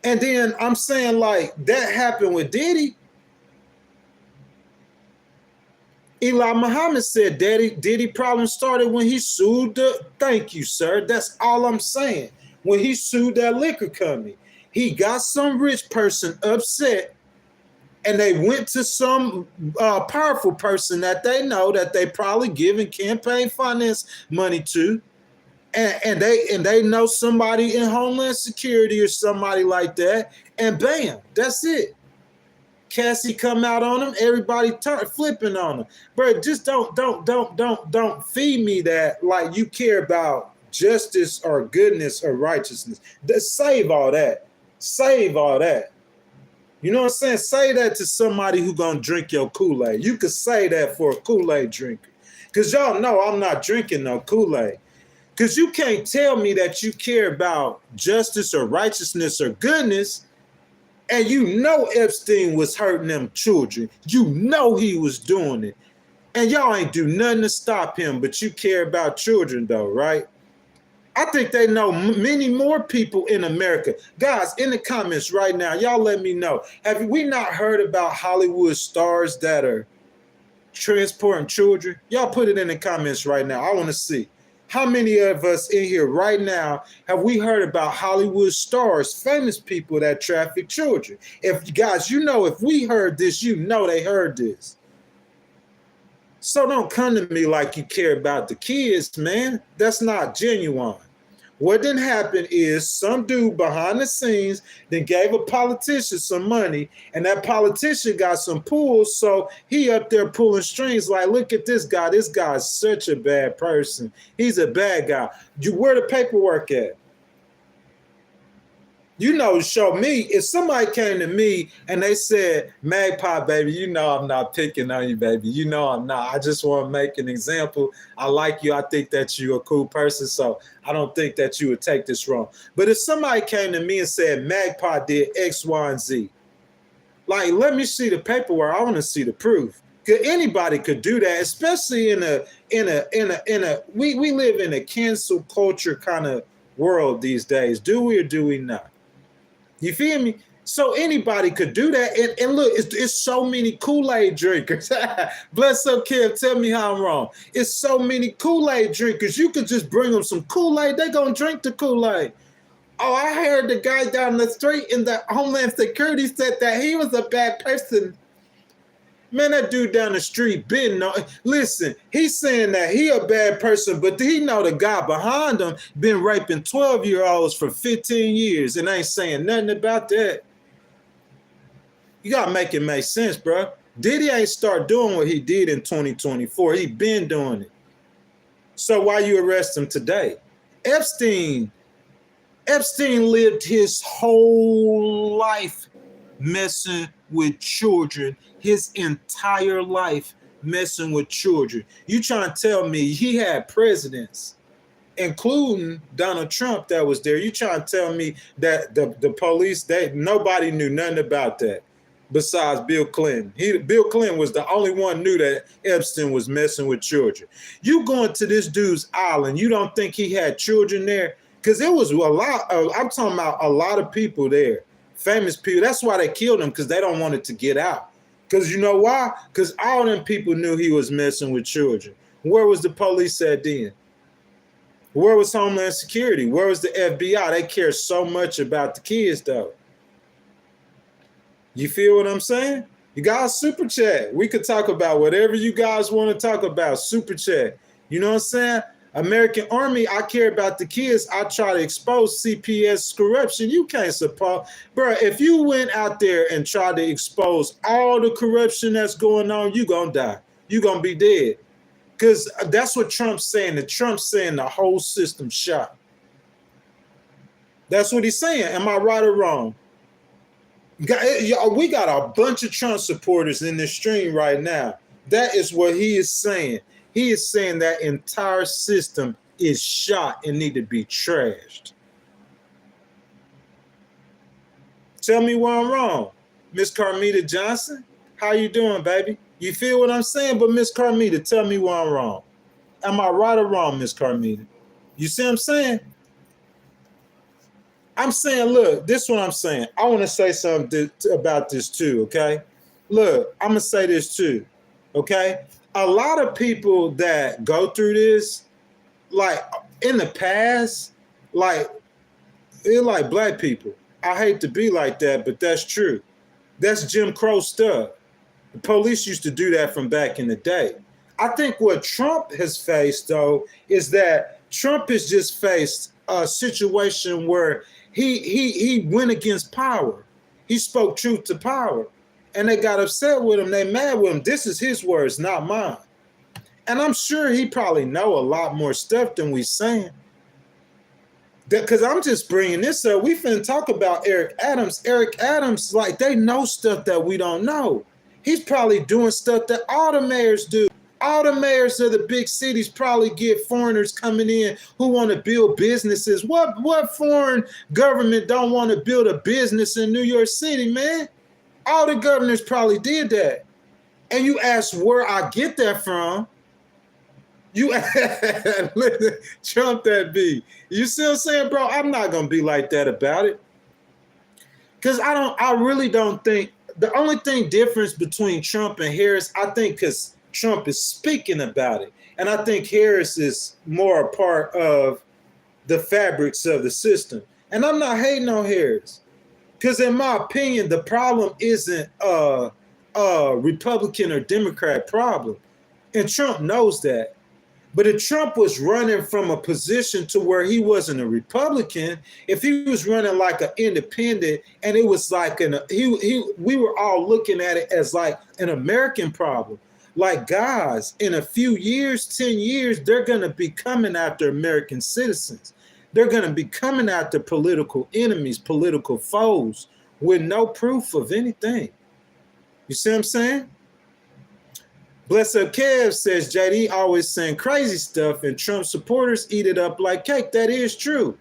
And then I'm saying, like, that happened with Diddy. Eli Muhammad said Diddy problem started when he sued thank you, sir. That's all I'm saying. When he sued that liquor company. He got some rich person upset, and they went to some powerful person that they know that they probably giving campaign finance money to. And they know somebody in Homeland Security or somebody like that, and bam, that's it. Cassie come out on him, everybody flipping on him. Bro, just don't feed me that like you care about justice or goodness or righteousness. Save all that. Save all that. You know what I'm saying? Say that to somebody who gonna drink your Kool-Aid. You could say that for a Kool-Aid drinker. Because y'all know I'm not drinking no Kool-Aid. Because you can't tell me that you care about justice or righteousness or goodness, and you know Epstein was hurting them children. You know he was doing it. And y'all ain't do nothing to stop him, but you care about children though, right? I think they know many more people in America. Guys, in the comments right now, y'all let me know. Have we not heard about Hollywood stars that are transporting children? Y'all put it in the comments right now. I want to see. How many of us in here right now have we heard about Hollywood stars, famous people that traffic children? If guys, you know, if we heard this, you know they heard this. So don't come to me like you care about the kids, man. That's not genuine. What didn't happen is some dude behind the scenes then gave a politician some money, and that politician got some pulls, so he up there pulling strings like, look at this guy. This guy's such a bad person. He's a bad guy. Where the paperwork at? You know, show me. If somebody came to me and they said, Magpie, baby, you know I'm not picking on you, baby. You know I'm not. I just want to make an example. I like you. I think that you're a cool person, so I don't think that you would take this wrong. But if somebody came to me and said, Magpie did X, Y, and Z, like, let me see the paperwork. I want to see the proof. Because anybody could do that, especially we live in a cancel culture kind of world these days. Do we or do we not? You feel me? So anybody could do that. And look, it's so many Kool-Aid drinkers. Bless up, Kev. Tell me how I'm wrong. It's so many Kool-Aid drinkers. You could just bring them some Kool-Aid. They're going to drink the Kool-Aid. Oh, I heard the guy down the street in the Homeland Security said that he was a bad person. Man, that dude down the street been no. Listen, he's saying that he a bad person, but he know the guy behind him been raping 12-year-olds for 15 years and ain't saying nothing about that. You gotta make it make sense, bro. Diddy ain't start doing what he did in 2024. He been doing it. So why you arrest him today? Epstein lived his whole life messing with children, his entire life messing with children. You trying to tell me he had presidents, including Donald Trump, that was there? You trying to tell me that the police, nobody knew nothing about that besides Bill Clinton? Bill Clinton was the only one knew that Epstein was messing with children. You going to this dude's island, you don't think he had children there? Because it was a lot, I'm talking about a lot of people there, famous people. That's why they killed him, because they don't want it to get out. Because you know why? Because all them people knew he was messing with children. Where was the police at then? Where was Homeland Security? Where was the FBI? They care so much about the kids, though. You feel what I'm saying? You guys super chat. We could talk about whatever you guys want to talk about. Super chat. You know what I'm saying? American Army, I care about the kids. I try to expose CPS corruption. You can't support. Bro, if you went out there and tried to expose all the corruption that's going on, you're going to die. You're going to be dead. Because that's what Trump's saying. Trump's saying the whole system shot. That's what he's saying. Am I right or wrong? We got a bunch of Trump supporters in this stream right now. That is what he is saying. He is saying that entire system is shot and need to be trashed. Tell me where I'm wrong. Miss Carmita Johnson, how you doing, baby? You feel what I'm saying? But Miss Carmita, tell me where I'm wrong. Am I right or wrong, Miss Carmita? You see what I'm saying? I'm saying, look, this is what I'm saying. I want to say something about this too, okay? Look, I'm going to say this too, okay? A lot of people that go through this, like in the past, like they're like black people. I hate to be like that, but that's true. That's Jim Crow stuff. The police used to do that from back in the day. I think what Trump has faced, though, is that Trump has just faced a situation where he went against power. He spoke truth to power. And they got upset with him. They mad with him. This is his words, not mine. And I'm sure he probably know a lot more stuff than we saying. Because I'm just bringing this up. We finna talk about Eric Adams. Eric Adams, like, they know stuff that we don't know. He's probably doing stuff that all the mayors do. All the mayors of the big cities probably get foreigners coming in who want to build businesses. What foreign government don't want to build a business in New York City, man? All the governors probably did that. And you ask where I get that from. You Trump that be. You see what I'm saying, bro? I'm not going to be like that about it. Because I really don't think, the only thing difference between Trump and Harris, I think because Trump is speaking about it. And I think Harris is more a part of the fabrics of the system. And I'm not hating on Harris. Because in my opinion, the problem isn't a Republican or Democrat problem. And Trump knows that. But if Trump was running from a position to where he wasn't a Republican, if he was running like an independent and it was like we were all looking at it as like an American problem. Like, guys, in a few years, 10 years, they're going to be coming after American citizens. They're going to be coming after political enemies, political foes, with no proof of anything. You see what I'm saying? Bless Up Kev says, JD always saying crazy stuff and Trump supporters eat it up like cake. That is true.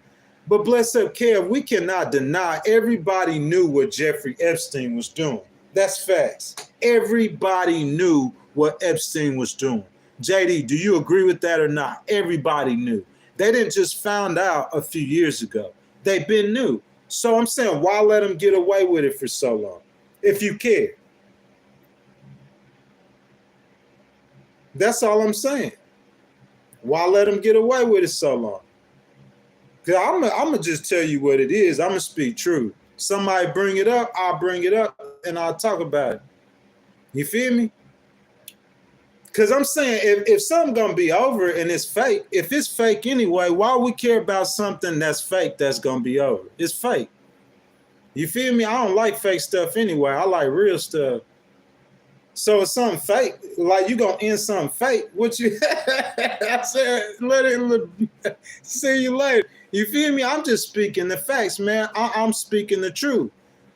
But Bless Up Kev, we cannot deny everybody knew what Jeffrey Epstein was doing. That's facts. Everybody knew what Epstein was doing. JD, do you agree with that or not? Everybody knew. They didn't just find out a few years ago. They've been new. So I'm saying, why let them get away with it for so long? If you care. That's all I'm saying. Why let them get away with it so long? Because I'm going to just tell you what it is. I'm going to speak truth. Somebody bring it up, I'll bring it up, and I'll talk about it. You feel me? Because I'm saying if something gonna be over and it's fake, if it's fake anyway, why we care about something that's fake that's gonna be over? It's fake. You feel me? I don't like fake stuff anyway. I like real stuff. So it's something fake, like you gonna end something fake. What you I said, let it see you later. You feel me? I'm just speaking the facts, man. I'm speaking the truth.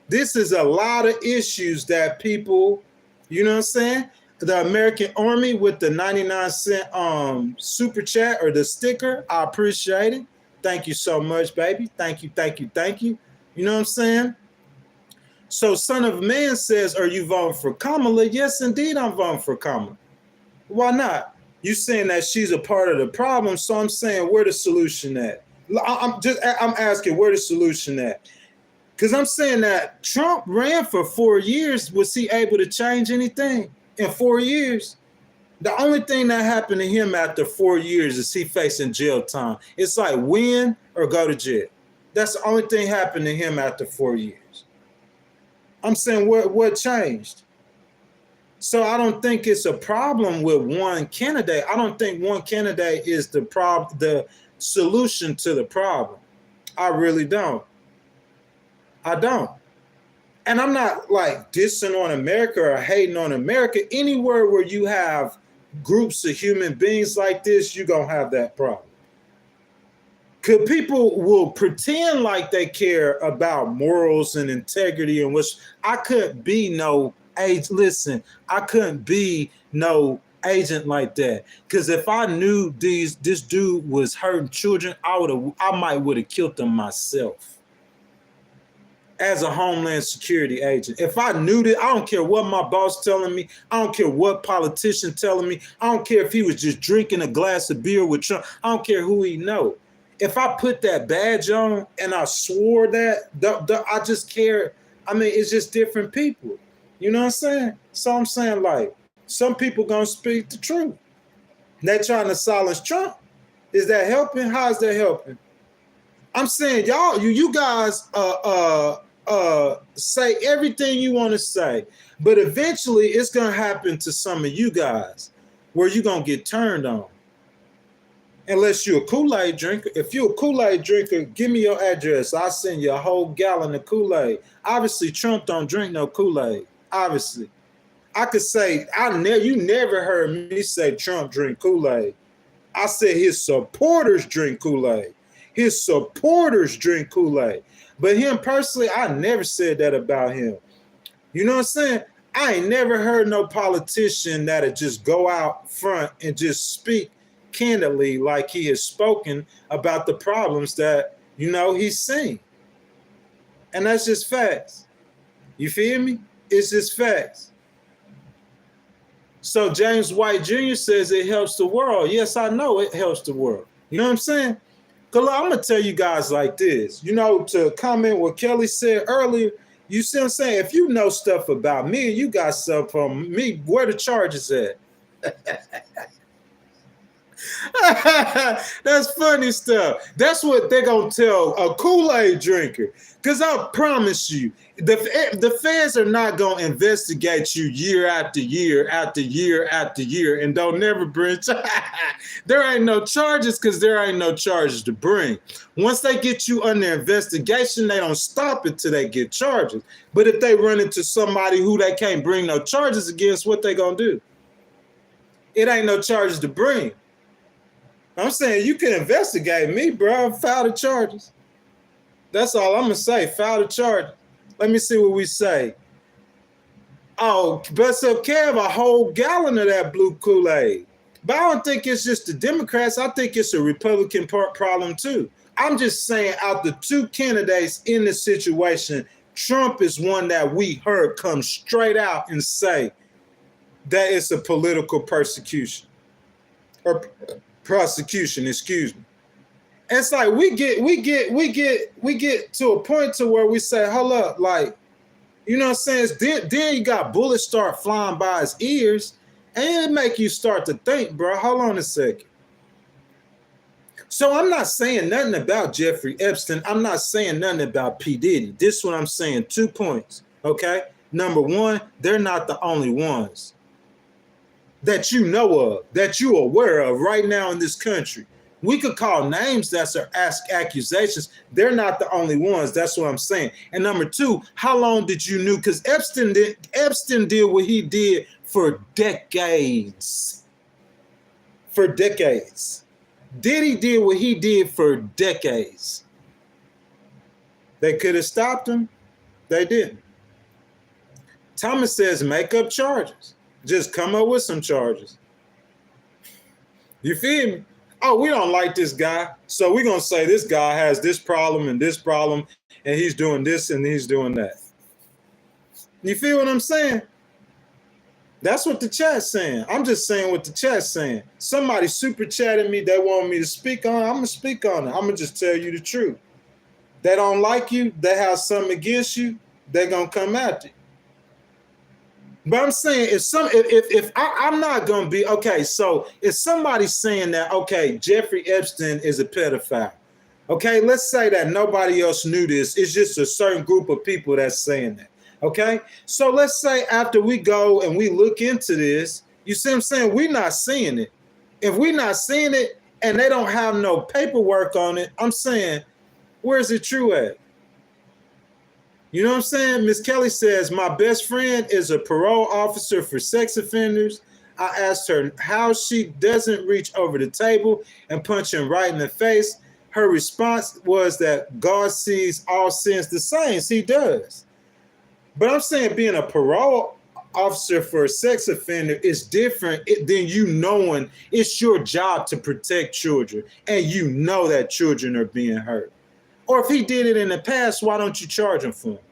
This is a lot of issues that people, you know what I'm saying? The American Army with the 99-cent super chat or the sticker, I appreciate it. Thank you so much, baby. Thank you, thank you, thank you. You know what I'm saying? So Son of Man says, are you voting for Kamala? Yes, indeed, I'm voting for Kamala. Why not? You saying that she's a part of the problem, so I'm saying where the solution at? I'm asking where the solution at? Because I'm saying that Trump ran for 4 years. Was he able to change anything in 4 years? The only thing that happened to him after 4 years is he facing jail time. It's like win or go to jail. That's the only thing happened to him after 4 years. I'm saying what changed? So I don't think it's a problem with one candidate. I don't think one candidate is the solution to the problem. I really don't. I don't. And I'm not like dissing on America or hating on America. Anywhere where you have groups of human beings like this, you're going to have that problem. Because people will pretend like they care about morals and integrity, and which I couldn't be no age. Listen, I couldn't be no agent like that. Because if I knew this dude was hurting children, I might would have killed them myself. As a Homeland Security agent, if I knew that, I don't care what my boss telling me. I don't care what politician telling me. I don't care if he was just drinking a glass of beer with Trump. I don't care who he know. If I put that badge on and I swore that, I just care. I mean, it's just different people. You know what I'm saying? So I'm saying, like, some people gonna speak the truth. They're trying to silence Trump. Is that helping? How is that helping? I'm saying, y'all, you guys say everything you want to say, but eventually it's gonna happen to some of you guys where you're gonna get turned on. Unless you're a Kool-Aid drinker. If you're a Kool-Aid drinker, give me your address. I'll send you a whole gallon of Kool-Aid. Obviously, Trump don't drink no Kool-Aid. Obviously. I could say, you never heard me say Trump drink Kool-Aid. I said his supporters drink Kool-Aid. His supporters drink Kool-Aid. But him personally, I never said that about him. You know what I'm saying? I ain't never heard no politician that'll just go out front and just speak candidly like he has spoken about the problems that, he's seen. And that's just facts. You feel me? It's just facts. So James White Jr. says it helps the world. Yes, I know it helps the world. You know what I'm saying? Because I'm going to tell you guys like this. To comment what Kelly said earlier, you see what I'm saying? If you know stuff about me and you got stuff from me, where the charges at? That's funny stuff. That's what they're going to tell a Kool-Aid drinker. Because I promise you, the feds are not going to investigate you year after year after year after year and don't never bring there ain't no charges because there ain't no charges to bring. Once they get you under investigation, they don't stop it till they get charges. But if they run into somebody who they can't bring no charges against, what they going to do? It ain't no charges to bring. I'm saying you can investigate me, bro. File the charges. That's all I'm going to say. File the charges. Let me see what we say. Oh, Best of Kev, a whole gallon of that blue Kool-Aid. But I don't think it's just the Democrats. I think it's a Republican problem too. I'm just saying out the two candidates in the situation, Trump is one that we heard come straight out and say that it's a political persecution. Or prosecution, excuse me. It's like we get to a point to where we say, hold up, like, you know what I'm saying? Then you got bullets start flying by his ears, and it make you start to think, bro, hold on a second. So I'm not saying nothing about Jeffrey Epstein. I'm not saying nothing about P. Diddy. This is what I'm saying. 2 points, okay? Number one, they're not the only ones that you know of, that you're aware of right now in this country. We could call names that are accusations. They're not the only ones. That's what I'm saying. And number two, how long did you know? Because Epstein did what he did for decades. For decades. Diddy did what he did for decades. They could have stopped him. They didn't. Thomas says make up charges. Just come up with some charges. You feel me? Oh, we don't like this guy, so we're going to say this guy has this problem, and he's doing this and he's doing that. You feel what I'm saying? That's what the chat's saying. I'm just saying what the chat's saying. Somebody super chatted me. They want me to speak on it. I'm going to speak on it. I'm going to just tell you the truth. They don't like you. They have something against you. They're going to come after you. But I'm saying if I'm not going to be, okay, so if somebody's saying that, okay, Jeffrey Epstein is a pedophile, okay, let's say that nobody else knew this. It's just a certain group of people that's saying that, okay? So let's say after we go and we look into this, you see what I'm saying? We're not seeing it. If we're not seeing it and they don't have no paperwork on it, I'm saying, where's it true at? You know what I'm saying? Miss Kelly says, my best friend is a parole officer for sex offenders. I asked her how she doesn't reach over the table and punch him right in the face. Her response was that God sees all sins the same. He does. But I'm saying being a parole officer for a sex offender is different than you knowing it's your job to protect children and you know that children are being hurt. Or if he did it in the past, why don't you charge him for it?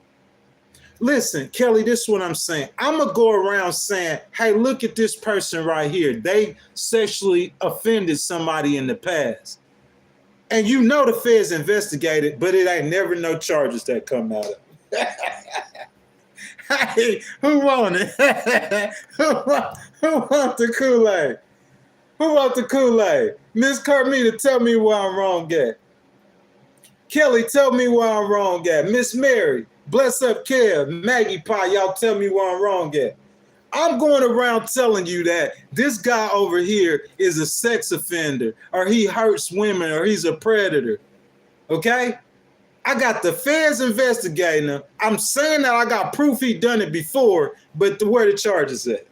Listen, Kelly, this is what I'm saying. I'm going to go around saying, hey, look at this person right here. They sexually offended somebody in the past. And you know the feds investigated, but it ain't never no charges that come out of it. Hey, who want it? who want the Kool-Aid? Who want the Kool-Aid? Miss Carmita, tell me where I'm wrong at. Kelly, tell me where I'm wrong at. Miss Mary, bless up Kev, Maggie Pie, y'all tell me where I'm wrong at. I'm going around telling you that this guy over here is a sex offender, or he hurts women, or he's a predator. Okay? I got the feds investigating him. I'm saying that I got proof he done it before, but where the charges at?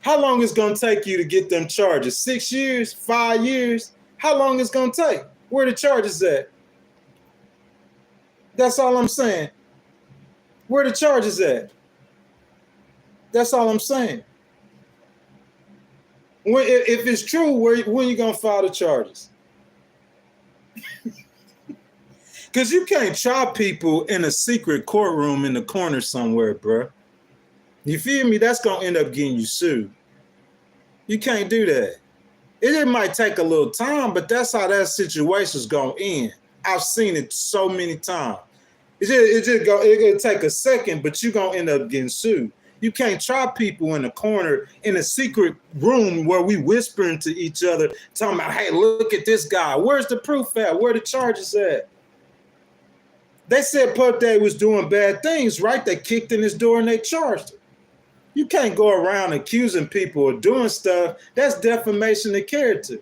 How long is it going to take you to get them charges? 6 years? 5 years? How long is it going to take? Where the charges at? That's all I'm saying. Where the charges at? That's all I'm saying. If it's true, when you going to file the charges? Because you can't try people in a secret courtroom in the corner somewhere, bro. You feel me? That's going to end up getting you sued. You can't do that. It might take a little time, but that's how that situation's going to end. I've seen it so many times. It'll take a second, but you're going to end up getting sued. You can't try people in a corner in a secret room where we whispering to each other, talking about, hey, look at this guy. Where's the proof at? Where the charges at? They said Puff Daddy was doing bad things, right? They kicked in his door and they charged him. You can't go around accusing people of doing stuff. That's defamation of character.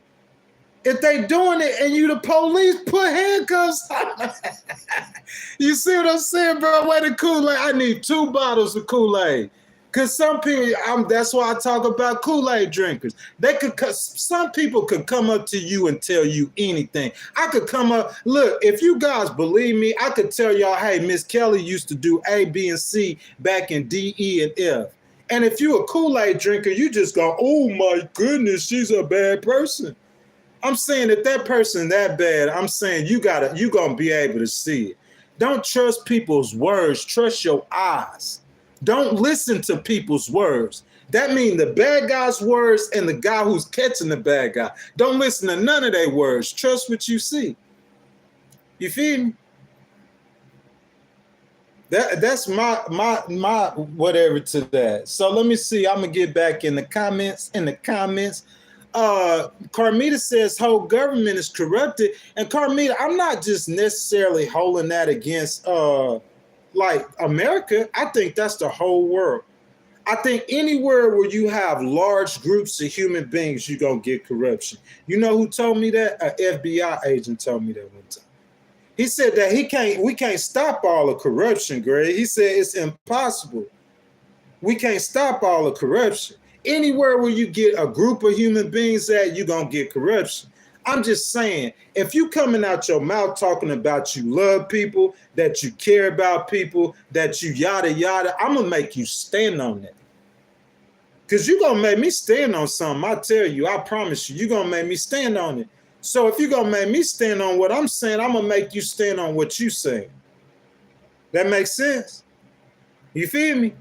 If they doing it and you the police, put handcuffs on. You see what I'm saying, bro? Wait the Kool-Aid. I need 2 bottles of Kool-Aid. Because some people, that's why I talk about Kool-Aid drinkers. Some people could come up to you and tell you anything. I could come up, look, if you guys believe me, I could tell y'all, hey, Miss Kelly used to do A, B, and C back in D, E, and F. And if you a Kool-Aid drinker, you just go, oh my goodness, she's a bad person. I'm saying if that person that bad, I'm saying you gonna be able to see it. Don't trust people's words, trust your eyes. Don't listen to people's words. That means the bad guy's words and the guy who's catching the bad guy. Don't listen to none of their words. Trust what you see. You feel me? That's my whatever to that. So let me see. I'm gonna get back in the comments. Carmita says whole government is corrupted. And Carmita, I'm not just necessarily holding that against like America, I think that's the whole world. I think anywhere where you have large groups of human beings, you're going to get corruption. You know who told me that? An FBI agent told me that one time. He said that we can't stop all the corruption, Greg. He said it's impossible. We can't stop all the corruption. Anywhere where you get a group of human beings at, you're going to get corruption. I'm just saying, if you coming out your mouth talking about you love people, that you care about people, that you yada yada, I'm gonna make you stand on that. Because you're gonna make me stand on something. I tell you, I promise you, you're gonna make me stand on it. So if you're gonna make me stand on what I'm saying, I'm gonna make you stand on what you saying. That makes sense? You feel me?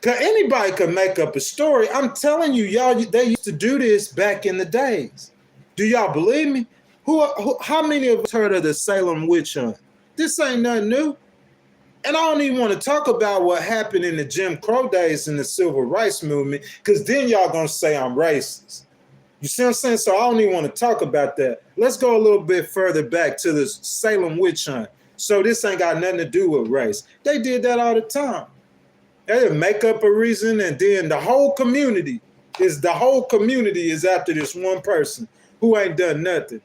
Because anybody could make up a story. I'm telling you, y'all, they used to do this back in the days. Do y'all believe me? How many of us heard of the Salem witch hunt? This ain't nothing new. And I don't even want to talk about what happened in the Jim Crow days in the civil rights movement, because then y'all gonna say I'm racist. You see what I'm saying? So I don't even want to talk about that. Let's go a little bit further back to the Salem witch hunt. So this ain't got nothing to do with race. They did that all the time. They didn't make up a reason, and then the whole community is after this one person who ain't done nothing.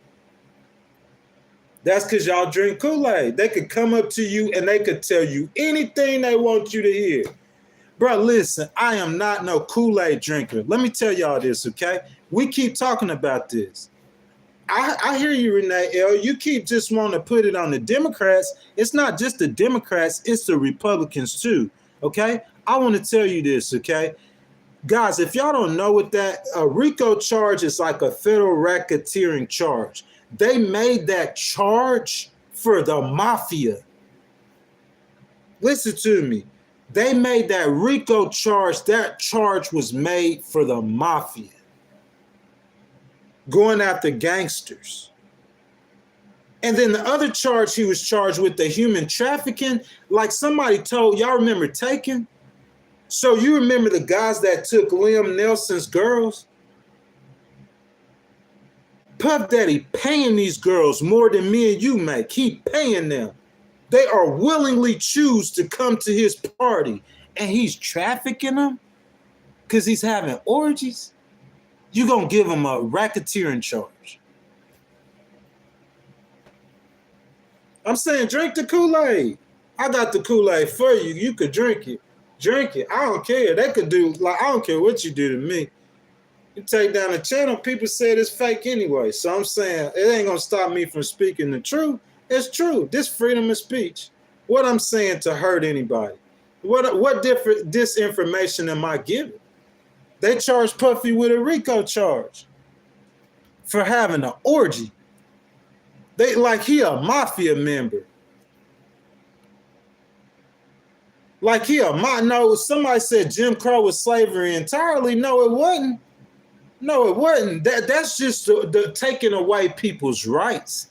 That's because y'all drink Kool-Aid. They could come up to you and they could tell you anything they want you to hear. Bro, listen, I am not no Kool-Aid drinker. Let me tell y'all this, okay? We keep talking about this. I hear you, Renee L. You keep just wanting to put it on the Democrats. It's not just the Democrats, it's the Republicans too, okay? I want to tell you this, okay? Guys, if y'all don't know what that, a RICO charge is like a federal racketeering charge. They made that charge for the mafia. Listen to me. They made that RICO charge. That charge was made for the mafia. Going after gangsters. And then the other charge he was charged with, the human trafficking, like somebody told, y'all remember Taken? So you remember the guys that took Liam Nelson's girls? Puff Daddy paying these girls more than me and you make. He paying them. They are willingly choose to come to his party, and he's trafficking them because he's having orgies. You're going to give him a racketeering charge. I'm saying drink the Kool-Aid. I got the Kool-Aid for you. You could drink it. Drink it. I don't care. They could do, like, I don't care what you do to me. You take down the channel, people said it's fake anyway. So I'm saying it ain't going to stop me from speaking the truth. It's true. This freedom of speech. What I'm saying to hurt anybody. What different disinformation am I giving? They charge Puffy with a RICO charge for having an orgy. They like he a mafia member. Like he a no, somebody said Jim Crow was slavery entirely. No, it wasn't. No, it wasn't. That's just the taking away people's rights.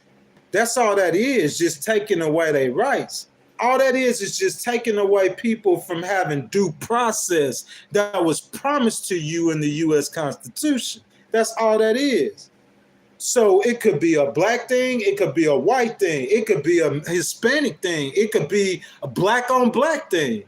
That's all that is, just taking away their rights. All that is just taking away people from having due process that was promised to you in the U.S. Constitution. That's all that is. So it could be a black thing, it could be a white thing, it could be a Hispanic thing, it could be a black on black thing.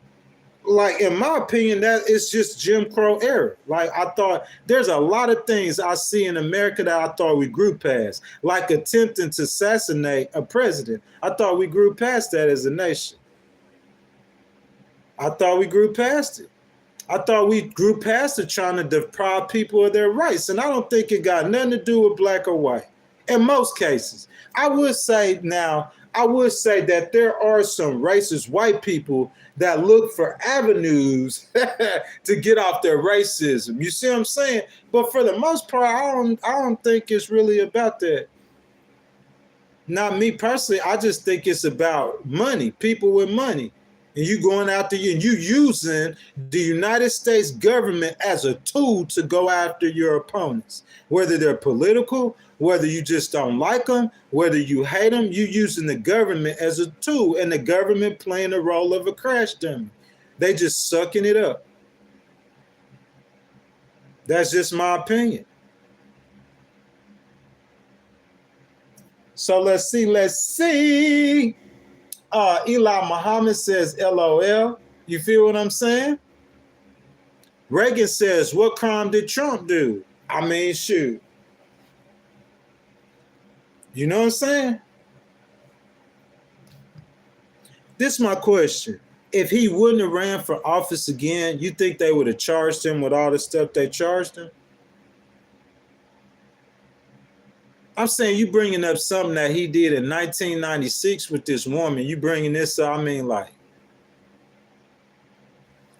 Like, in my opinion, that it's just Jim Crow era. Like, I thought there's a lot of things I see in America that I thought we grew past, like attempting to assassinate a president. I thought we grew past that as a nation. I thought we grew past it. I thought we grew past it trying to deprive people of their rights. And I don't think it got nothing to do with black or white. In most cases, I would say that there are some racist white people that look for avenues to get off their racism. You see what I'm saying? But for the most part, I don't think it's really about that. Not me personally. I just think it's about money, people with money. And you going after you and you using the United States government as a tool to go after your opponents, whether they're political, whether you just don't like them, whether you hate them, you using the government as a tool, and the government playing the role of a crash dummy. They just sucking it up. That's just my opinion. So let's see. Eli Muhammad says, LOL. You feel what I'm saying? Reagan says, what crime did Trump do? I mean, shoot. You know what I'm saying? This is my question. If he wouldn't have ran for office again, you think they would have charged him with all the stuff they charged him? I'm saying you bringing up something that he did in 1996 with this woman. You bringing this up, I mean, like,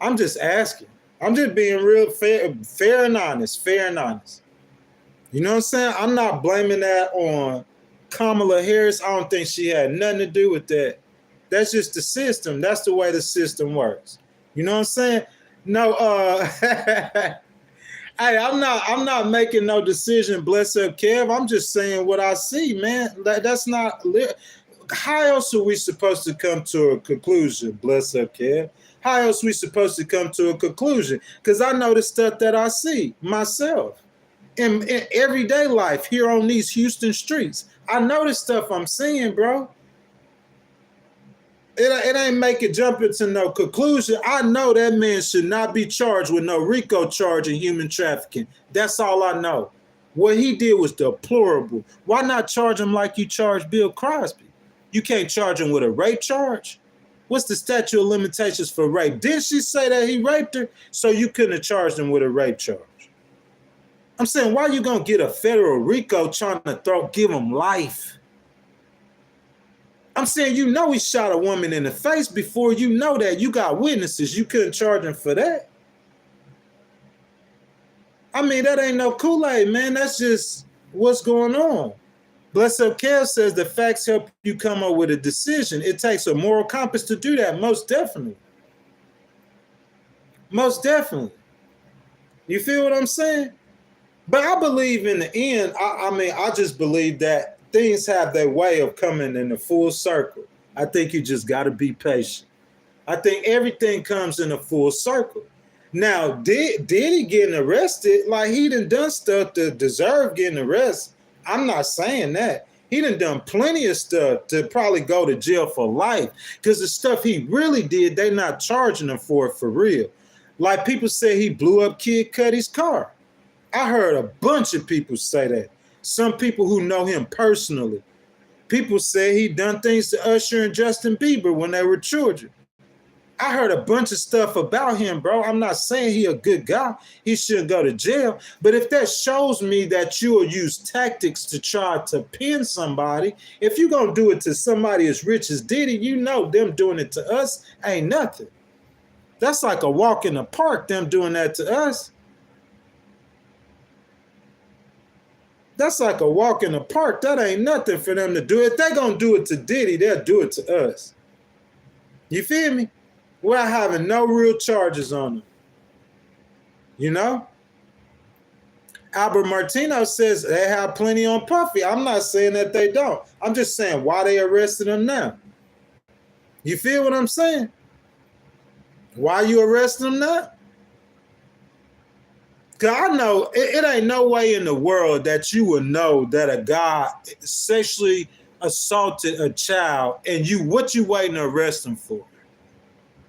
I'm just asking. I'm just being real fair and honest. You know what I'm saying? I'm not blaming that on Kamala Harris. I don't think she had nothing to do with that. That's just the system. That's the way the system works. You know what I'm saying? No, hey, I'm not making no decision, bless up Kev. I'm just saying what I see, man. That's not, how else are we supposed to come to a conclusion, bless up Kev? How else are we supposed to come to a conclusion? Because I know the stuff that I see myself in everyday life here on these Houston streets. I know the stuff I'm seeing, bro. It ain't make it jump into no conclusion. I know that man should not be charged with no RICO charge in human trafficking. That's all I know. What he did was deplorable. Why not charge him like you charged Bill Cosby? You can't charge him with a rape charge? What's the statute of limitations for rape? Didn't she say that he raped her? So you couldn't have charged him with a rape charge. I'm saying, why are you going to get a federal RICO trying to give him life? I'm saying, you know he shot a woman in the face before. You know that. You got witnesses. You couldn't charge him for that. I mean, that ain't no Kool-Aid, man. That's just what's going on. Bless Up Kev says the facts help you come up with a decision. It takes a moral compass to do that, most definitely. Most definitely. You feel what I'm saying? But I believe in the end, I just believe that things have their way of coming in a full circle. I think you just got to be patient. I think everything comes in a full circle. Now, did he getting arrested? Like, he done stuff to deserve getting arrested. I'm not saying that. He done plenty of stuff to probably go to jail for life, because the stuff he really did, they not charging him for it for real. Like, people say he blew up Kid Cudi's car. I heard a bunch of people say that. Some people who know him personally. People say he done things to Usher and Justin Bieber when they were children. I heard a bunch of stuff about him, bro. I'm not saying he a good guy. He shouldn't go to jail. But if that shows me that you will use tactics to try to pin somebody, if you're going to do it to somebody as rich as Diddy, you know them doing it to us ain't nothing. That's like a walk in the park, them doing that to us. That's like a walk in the park. That ain't nothing for them to do. If they're going to do it to Diddy, they'll do it to us. You feel me? We're having no real charges on them. You know? Albert Martino says they have plenty on Puffy. I'm not saying that they don't. I'm just saying why they arrested him now. You feel what I'm saying? Why you arresting him now? Because I know it ain't no way in the world that you would know that a guy sexually assaulted a child and what you waiting to arrest him for?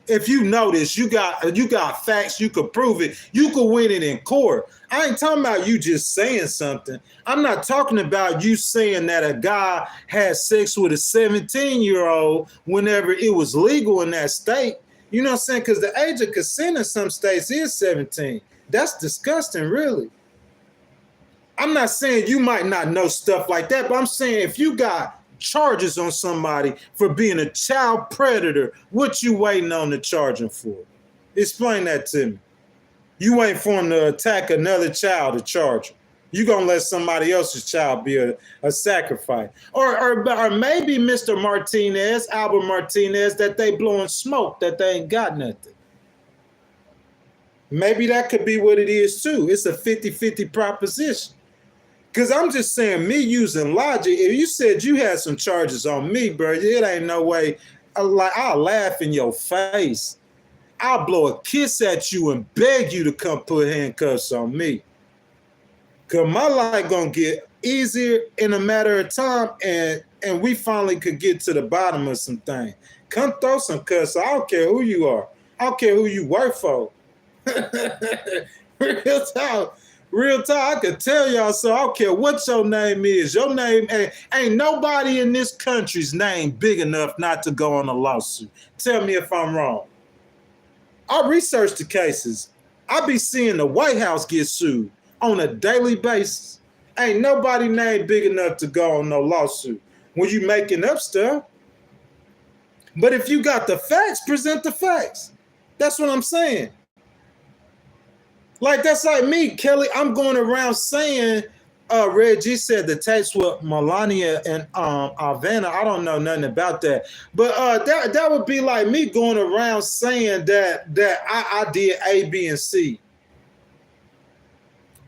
If you know this, you got facts, you could prove it, you could win it in court. I ain't talking about you just saying something. I'm not talking about you saying that a guy had sex with a 17-year-old whenever it was legal in that state. You know what I'm saying? Because the age of consent in some states is 17. That's disgusting, really. I'm not saying you might not know stuff like that, but I'm saying if you got charges on somebody for being a child predator, what you waiting on to charge him for? Explain that to me. You waiting for him to attack another child to charge him. You gonna let somebody else's child be a sacrifice. Or maybe Mr. Martinez, Albert Martinez, that they blowing smoke, that they ain't got nothing. Maybe that could be what it is too. It's a 50-50 proposition. Because I'm just saying, me using logic, if you said you had some charges on me, bro, it ain't no way. I'll laugh in your face. I'll blow a kiss at you and beg you to come put handcuffs on me. Because my life gonna get easier in a matter of time, and we finally could get to the bottom of some things. Come throw some cuss. I don't care who you are. I don't care who you work for. Real talk. Real talk. I could tell y'all, so I don't care what your name is. Your name ain't nobody in this country's name big enough not to go on a lawsuit. Tell me if I'm wrong. I research the cases. I be seeing the White House get sued on a daily basis. Ain't nobody named big enough to go on no lawsuit when you making up stuff. But if you got the facts, present the facts. That's what I'm saying. Like, that's like me, Kelly. I'm going around saying, Reggie said the tapes with Melania and Alvana. I don't know nothing about that. But that would be like me going around saying that I did A, B, and C.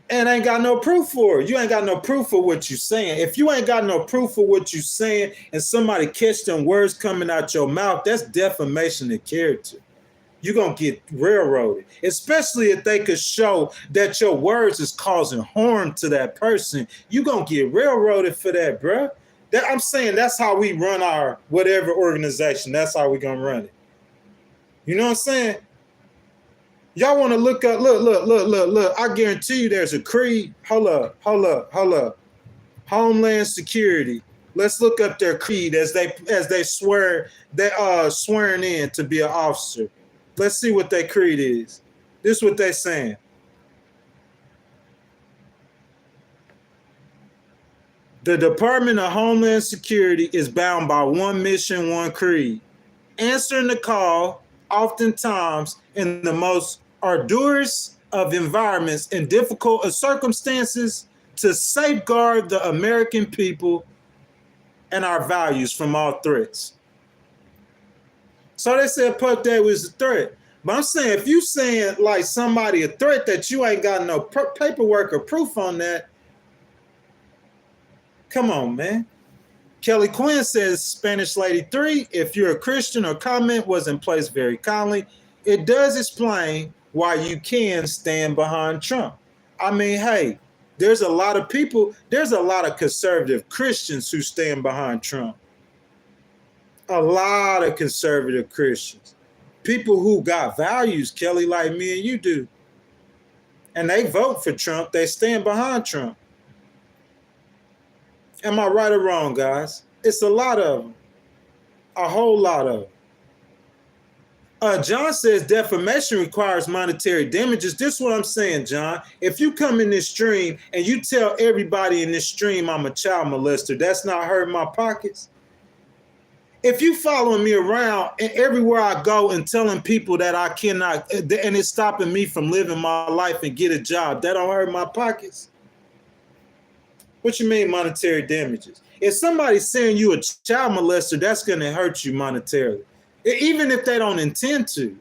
And ain't got no proof for it. You ain't got no proof for what you saying. If you ain't got no proof for what you saying and somebody catch them words coming out your mouth, that's defamation of character. You're going to get railroaded, especially if they could show that your words is causing harm to that person. You're going to get railroaded for that, bro. I'm saying that's how we run our whatever organization. That's how we going to run it. You know what I'm saying? Y'all want to look up, look. I guarantee you there's a creed. Hold up. Homeland Security. Let's look up their creed as they swear, swearing in to be an officer. Let's see what their creed is. This is what they're saying. The Department of Homeland Security is bound by one mission, one creed. Answering the call, oftentimes in the most arduous of environments and difficult of circumstances, to safeguard the American people and our values from all threats. So they said Puff Daddy was a threat. But I'm saying, if you saying like somebody a threat that you ain't got no paperwork or proof on that, come on, man. Kelly Quinn says, Spanish Lady 3, if you're a Christian or comment wasn't placed very kindly, it does explain why you can stand behind Trump. I mean, hey, there's a lot of people, there's a lot of conservative Christians who stand behind Trump. A lot of conservative Christians. People who got values, Kelly, like me and you do. And they vote for Trump. They stand behind Trump. Am I right or wrong, guys? It's a lot of them. A whole lot of them. John says defamation requires monetary damages. This is what I'm saying, John. If you come in this stream and you tell everybody in this stream I'm a child molester, that's not hurting my pockets. If you following me around and everywhere I go and telling people that I cannot, and it's stopping me from living my life and get a job, that don't hurt my pockets. What you mean monetary damages? If somebody's saying you a child molester, that's going to hurt you monetarily, even if they don't intend to.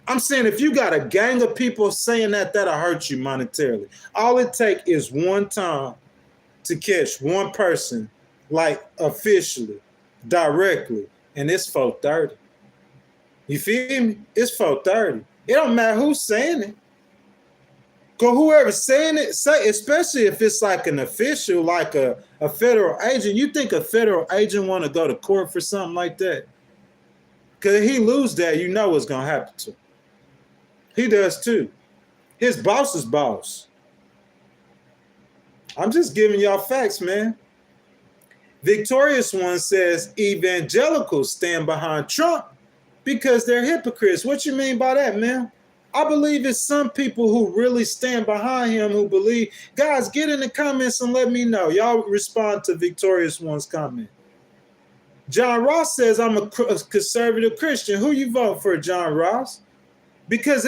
I'm saying if you got a gang of people saying that, that'll hurt you monetarily. All it takes is one time to catch one person, like officially, directly, and it's 430. You feel me? It's 430. It don't matter who's saying it. Because whoever's saying it, say, especially if it's like an official, like a federal agent, you think a federal agent want to go to court for something like that? Because if he lose that, you know what's going to happen to him. He does too. His boss is boss. I'm just giving y'all facts, man. Victorious One says evangelicals stand behind Trump because they're hypocrites. What you mean by that, man? I believe it's some people who really stand behind him who believe. Guys, get in the comments and let me know. Y'all respond to Victorious One's comment. John Ross says, I'm a conservative Christian. Who you vote for, John Ross? Because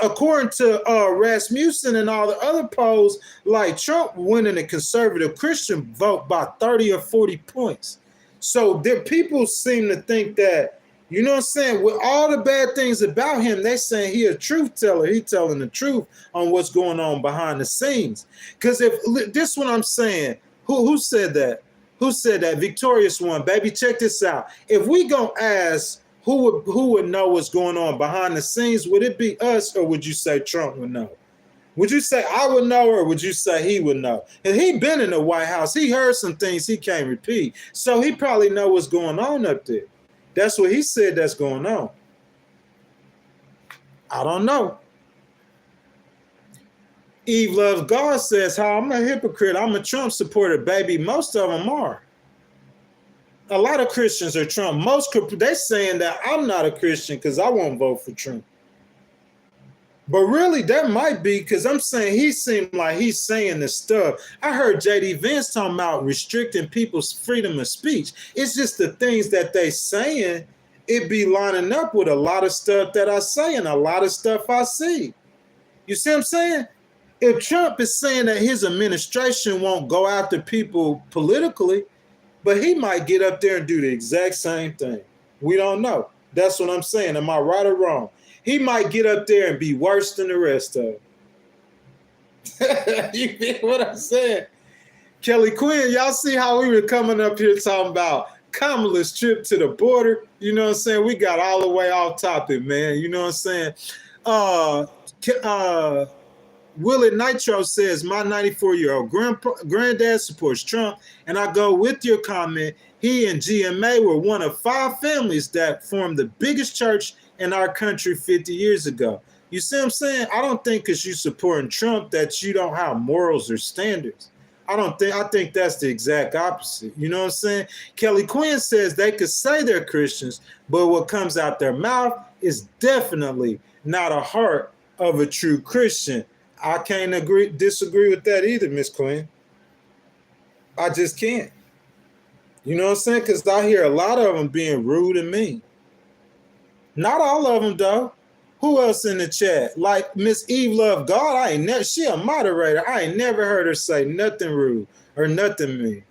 according to Rasmussen and all the other polls, like Trump winning a conservative Christian vote by 30 or 40 points. So there, people seem to think that, you know what I'm saying, with all the bad things about him, they're saying he a truth teller. He telling the truth on what's going on behind the scenes. Because if this is what I'm saying, who said that? Who said that? Victorious One, baby, check this out. If we gonna ask who would know what's going on behind the scenes, would it be us or would you say Trump would know? Would you say I would know, or would you say he would know? And he been in the White House. He heard some things he can't repeat. So he probably know what's going on up there. That's what he said that's going on. I don't know. Eve Loves God says, how I'm a hypocrite. I'm a Trump supporter, baby. Most of them are. A lot of Christians are Trump. They're saying that I'm not a Christian because I won't vote for Trump. But really, that might be because I'm saying he seemed like he's saying this stuff. I heard J.D. Vance talking about restricting people's freedom of speech. It's just the things that they saying, it be lining up with a lot of stuff that I say and a lot of stuff I see. You see what I'm saying? If Trump is saying that his administration won't go after people politically, but he might get up there and do the exact same thing. We don't know. That's what I'm saying. Am I right or wrong? He might get up there and be worse than the rest of them. You feel what I'm saying? Kelly Quinn, y'all see how we were coming up here talking about Kamala's trip to the border? You know what I'm saying? We got all the way off topic, man. You know what I'm saying? Willard Nitro says, my 94-year-old granddad supports Trump, and I go with your comment. He and GMA were one of 5 families that formed the biggest church in our country 50 years ago. You see what I'm saying? I don't think because you supporting Trump that you don't have morals or standards. I think that's the exact opposite. You know what I'm saying? Kelly Quinn says they could say they're Christians, but what comes out their mouth is definitely not a heart of a true Christian. I can't disagree with that either, Miss Quinn. I just can't. You know what I'm saying? Because I hear a lot of them being rude and mean. Not all of them, though. Who else in the chat? Like Miss Eve Love God, she a moderator. I ain't never heard her say nothing rude or nothing mean.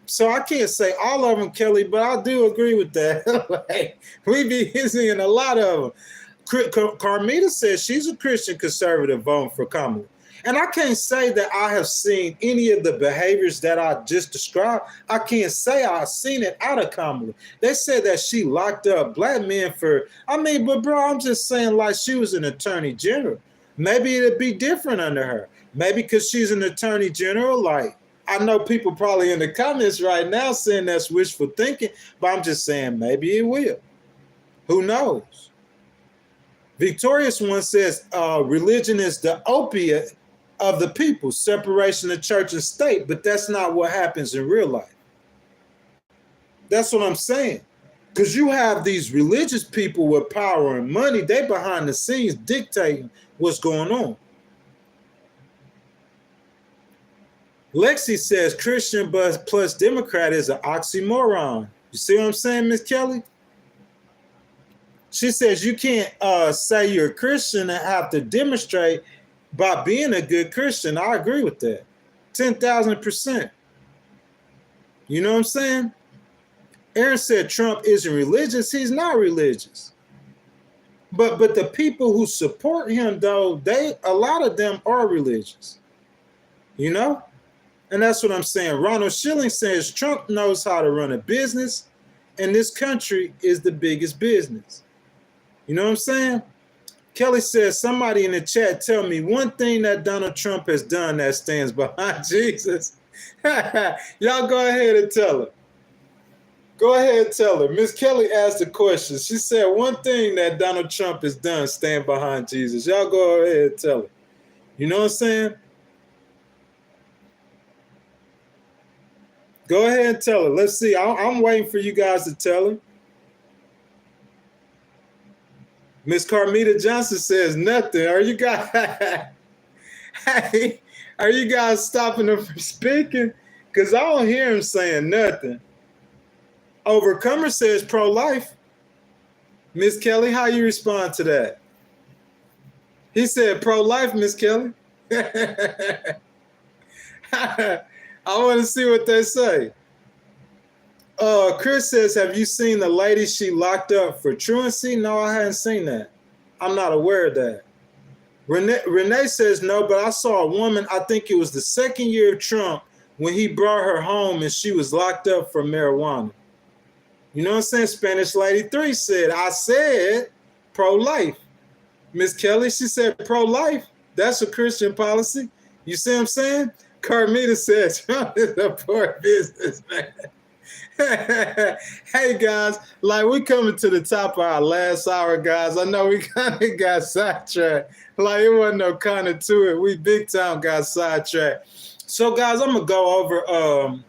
So I can't say all of them, Kelly, but I do agree with that. Like, we be seeing a lot of them. Carmita says she's a Christian conservative voting for Kamala. And I can't say that I have seen any of the behaviors that I just described. I can't say I've seen it out of Kamala. They said that she locked up black men but bro, I'm just saying like she was an attorney general. Maybe it'd be different under her. Maybe because she's an attorney general, like I know people probably in the comments right now saying that's wishful thinking, but I'm just saying maybe it will. Who knows? Victorious one says religion is the opiate of the people, separation of church and state, but that's not what happens in real life. That's what I'm saying. Because you have these religious people with power and money, they behind the scenes dictating what's going on. Lexi says Christian plus Democrat is an oxymoron. You see what I'm saying, Miss Kelly? She says you can't say you're a Christian and have to demonstrate by being a good Christian. I agree with that. 10,000%. You know what I'm saying? Aaron said Trump isn't religious. He's not religious. But the people who support him, though, a lot of them are religious. You know? And that's what I'm saying. Ronald Schilling says Trump knows how to run a business, and this country is the biggest business. You know what I'm saying? Kelly says, somebody in the chat tell me one thing that Donald Trump has done that stands behind Jesus. Y'all go ahead and tell her. Go ahead and tell her. Miss Kelly asked the question. She said one thing that Donald Trump has done stand behind Jesus. Y'all go ahead and tell her. You know what I'm saying? Go ahead and tell her. Let's see. I'm waiting for you guys to tell her. Miss Carmita Johnson says nothing. Are you guys are you guys stopping him from speaking? Because I don't hear him saying nothing. Overcomer says pro-life. Miss Kelly, how you respond to that? He said pro-life, Miss Kelly. I want to see what they say. Chris says, have you seen the lady she locked up for truancy? No, I hadn't seen that. I'm not aware of that. Renee says, no, but I saw a woman, I think it was the second year of Trump, when he brought her home and she was locked up for marijuana. You know what I'm saying? Spanish Lady 3 said, I said pro-life. Miss Kelly, she said pro-life. That's a Christian policy. You see what I'm saying? Carmita says Trump is a poor businessman. Hey guys, like we coming to the top of our last hour, guys. I know we kind of got sidetracked. Like it wasn't no kind of to it. We big time got sidetracked. So guys, I'm gonna go over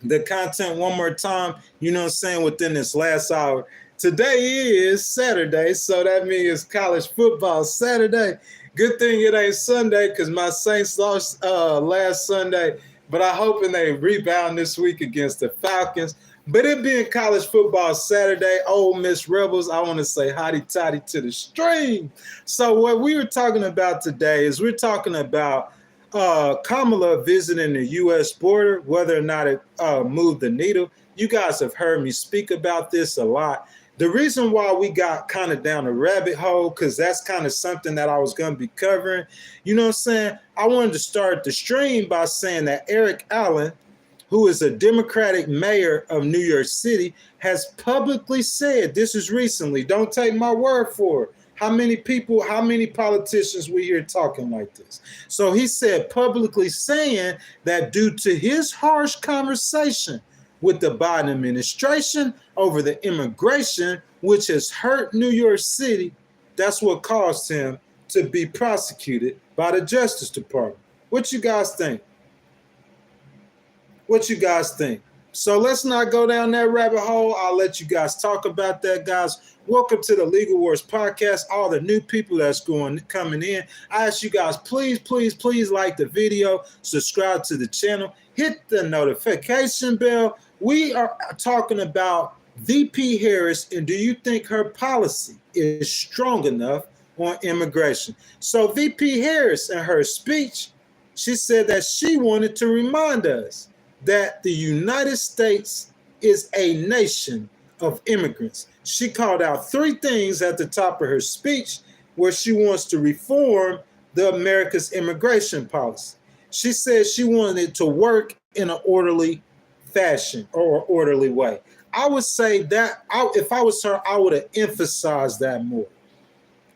the content one more time, you know what I'm saying, within this last hour. Today is Saturday, so that means college football Saturday. Good thing it ain't Sunday because my Saints lost last Sunday, but I'm hoping they rebound this week against the Falcons. But it being college football Saturday, Ole Miss Rebels, I want to say hotty toddy to the stream. So what we were talking about today is we're talking about Kamala visiting the U.S. border, whether or not it moved the needle. You guys have heard me speak about this a lot. The reason why we got kind of down a rabbit hole, because that's kind of something that I was going to be covering. You know what I'm saying? I wanted to start the stream by saying that Eric Allen, who is a Democratic mayor of New York City, has publicly said, this is recently, don't take my word for it. How many people, how many politicians we hear talking like this? So he said publicly saying that due to his harsh conversation with the Biden administration over the immigration, which has hurt New York City, that's what caused him to be prosecuted by the Justice Department. What you guys think? What you guys think? So let's not go down that rabbit hole. I'll let you guys talk about that, guys. Welcome to the Legal Wars podcast. All the new people that's coming in. I ask you guys, please, please, please like the video, subscribe to the channel, hit the notification bell. We are talking about VP Harris, and do you think her policy is strong enough on immigration? So VP Harris, in her speech, she said that she wanted to remind us that the United States is a nation of immigrants. She called out 3 things at the top of her speech where she wants to reform the America's immigration policy. She said she wanted it to work in an orderly fashion or orderly way. I would say that if I was her, I would have emphasized that more.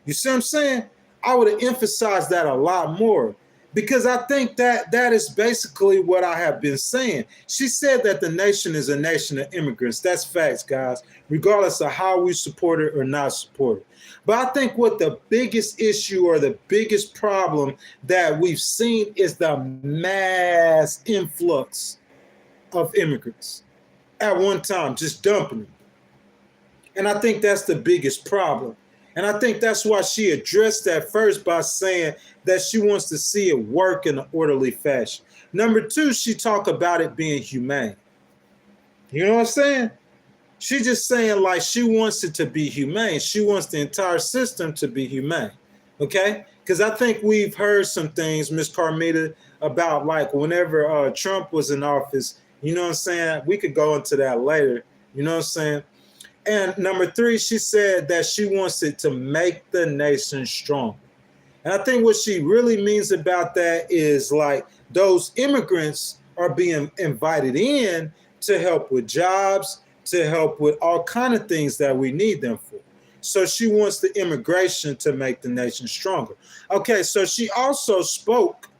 You see what I'm saying? I would have emphasized that a lot more. Because I think that is basically what I have been saying. She said that the nation is a nation of immigrants. That's facts, guys, regardless of how we support it or not support it. But I think what the biggest issue or the biggest problem that we've seen is the mass influx of immigrants at one time, just dumping them. And I think that's the biggest problem. And I think that's why she addressed that first by saying that she wants to see it work in an orderly fashion. Number 2, she talked about it being humane. You know what I'm saying? She's just saying like she wants it to be humane. She wants the entire system to be humane. Okay? Because I think we've heard some things, Ms. Carmita, about like whenever Trump was in office, you know what I'm saying? We could go into that later. You know what I'm saying? And number 3, she said that she wants it to make the nation strong. And I think what she really means about that is like those immigrants are being invited in to help with jobs, to help with all kind of things that we need them for. So she wants the immigration to make the nation stronger. Okay, so she also spoke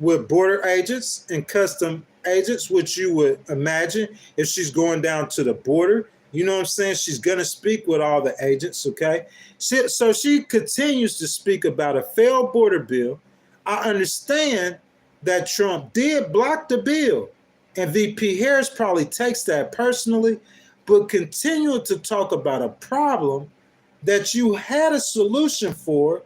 with border agents and custom agents, which you would imagine if she's going down to the border. You know what I'm saying? She's going to speak with all the agents, okay? So she continues to speak about a failed border bill. I understand that Trump did block the bill, and VP Harris probably takes that personally, but continue to talk about a problem that you had a solution for,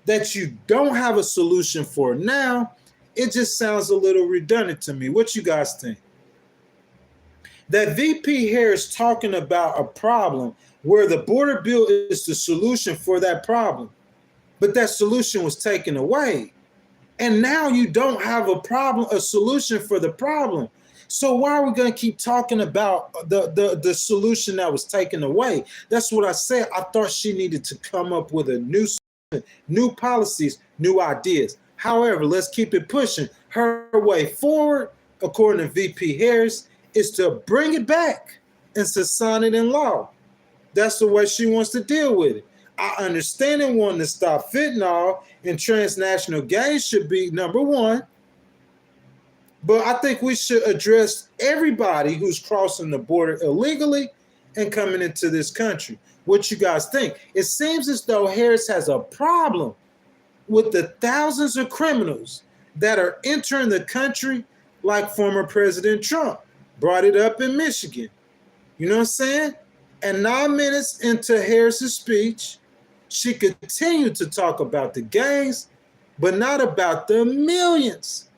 that you don't have a solution for now. It just sounds a little redundant to me. What you guys think? That VP Harris talking about a problem where the border bill is the solution for that problem, but that solution was taken away. And now you don't have a solution for the problem. So why are we going to keep talking about the solution that was taken away? That's what I said. I thought she needed to come up with a new solution, new policies, new ideas. However, let's keep it pushing. Her way forward, according to VP Harris, is to bring it back and to sign it in law. That's the way she wants to deal with it. I understand and wanting to stop fentanyl and transnational gangs should be number one. But I think we should address everybody who's crossing the border illegally and coming into this country. What you guys think? It seems as though Harris has a problem with the thousands of criminals that are entering the country, like former President Trump brought it up in Michigan. You know what I'm saying? And 9 minutes into Harris's speech, she continued to talk about the gangs, but not about the millions,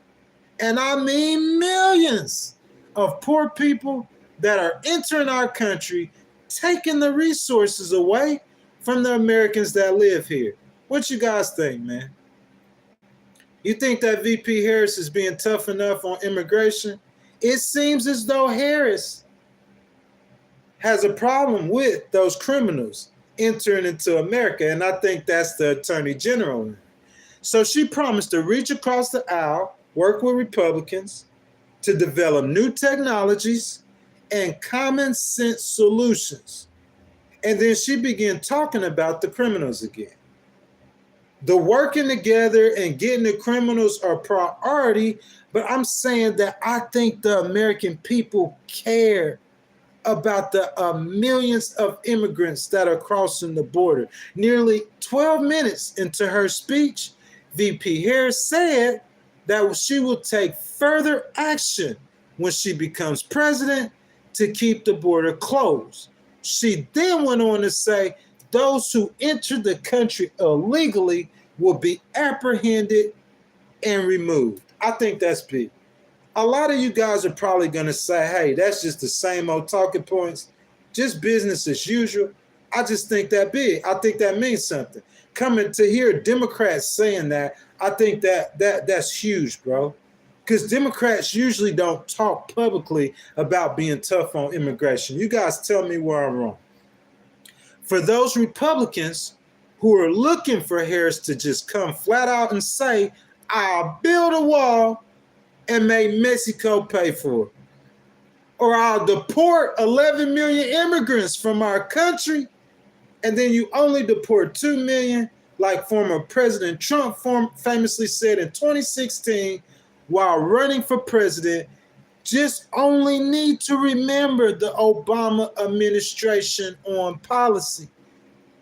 and I mean millions, of poor people that are entering our country, taking the resources away from the Americans that live here. What you guys think, man? You think that VP Harris is being tough enough on immigration? It seems as though Harris has a problem with those criminals entering into America, and I think that's the Attorney General. So she promised to reach across the aisle, work with Republicans to develop new technologies and common sense solutions. And then she began talking about the criminals again. The working together and getting the criminals are priority, but I'm saying that I think the American people care about the millions of immigrants that are crossing the border. Nearly 12 minutes into her speech, VP Harris said that she will take further action when she becomes president to keep the border closed. She then went on to say those who enter the country illegally will be apprehended and removed. I think that's big. A lot of you guys are probably going to say, hey, that's just the same old talking points, just business as usual. I just think that big. I think that means something. Coming to hear Democrats saying that, I think that's huge, bro. Because Democrats usually don't talk publicly about being tough on immigration. You guys tell me where I'm wrong. For those Republicans who are looking for Harris to just come flat out and say, I'll build a wall and make Mexico pay for it. Or I'll deport 11 million immigrants from our country, and then you only deport 2 million, like former President Trump famously said in 2016 while running for president. Just only need to remember the Obama administration on policy.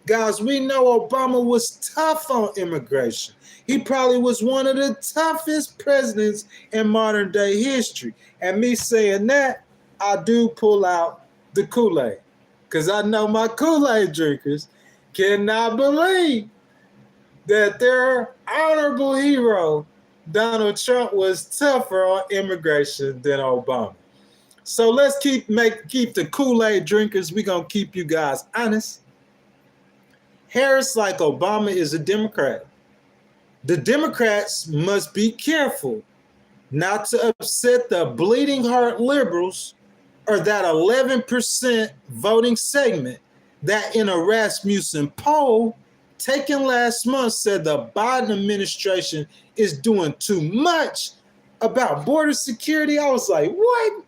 Guys, we know Obama was tough on immigration. He probably was one of the toughest presidents in modern day history. And me saying that, I do pull out the Kool-Aid. Because I know my Kool-Aid drinkers cannot believe that their honorable hero, Donald Trump, was tougher on immigration than Obama. So let's keep the Kool-Aid drinkers. We're going to keep you guys honest. Harris, like Obama, is a Democrat. The Democrats must be careful not to upset the bleeding heart liberals or that 11% voting segment that in a Rasmussen poll taken last month said the Biden administration is doing too much about border security. I was like, what?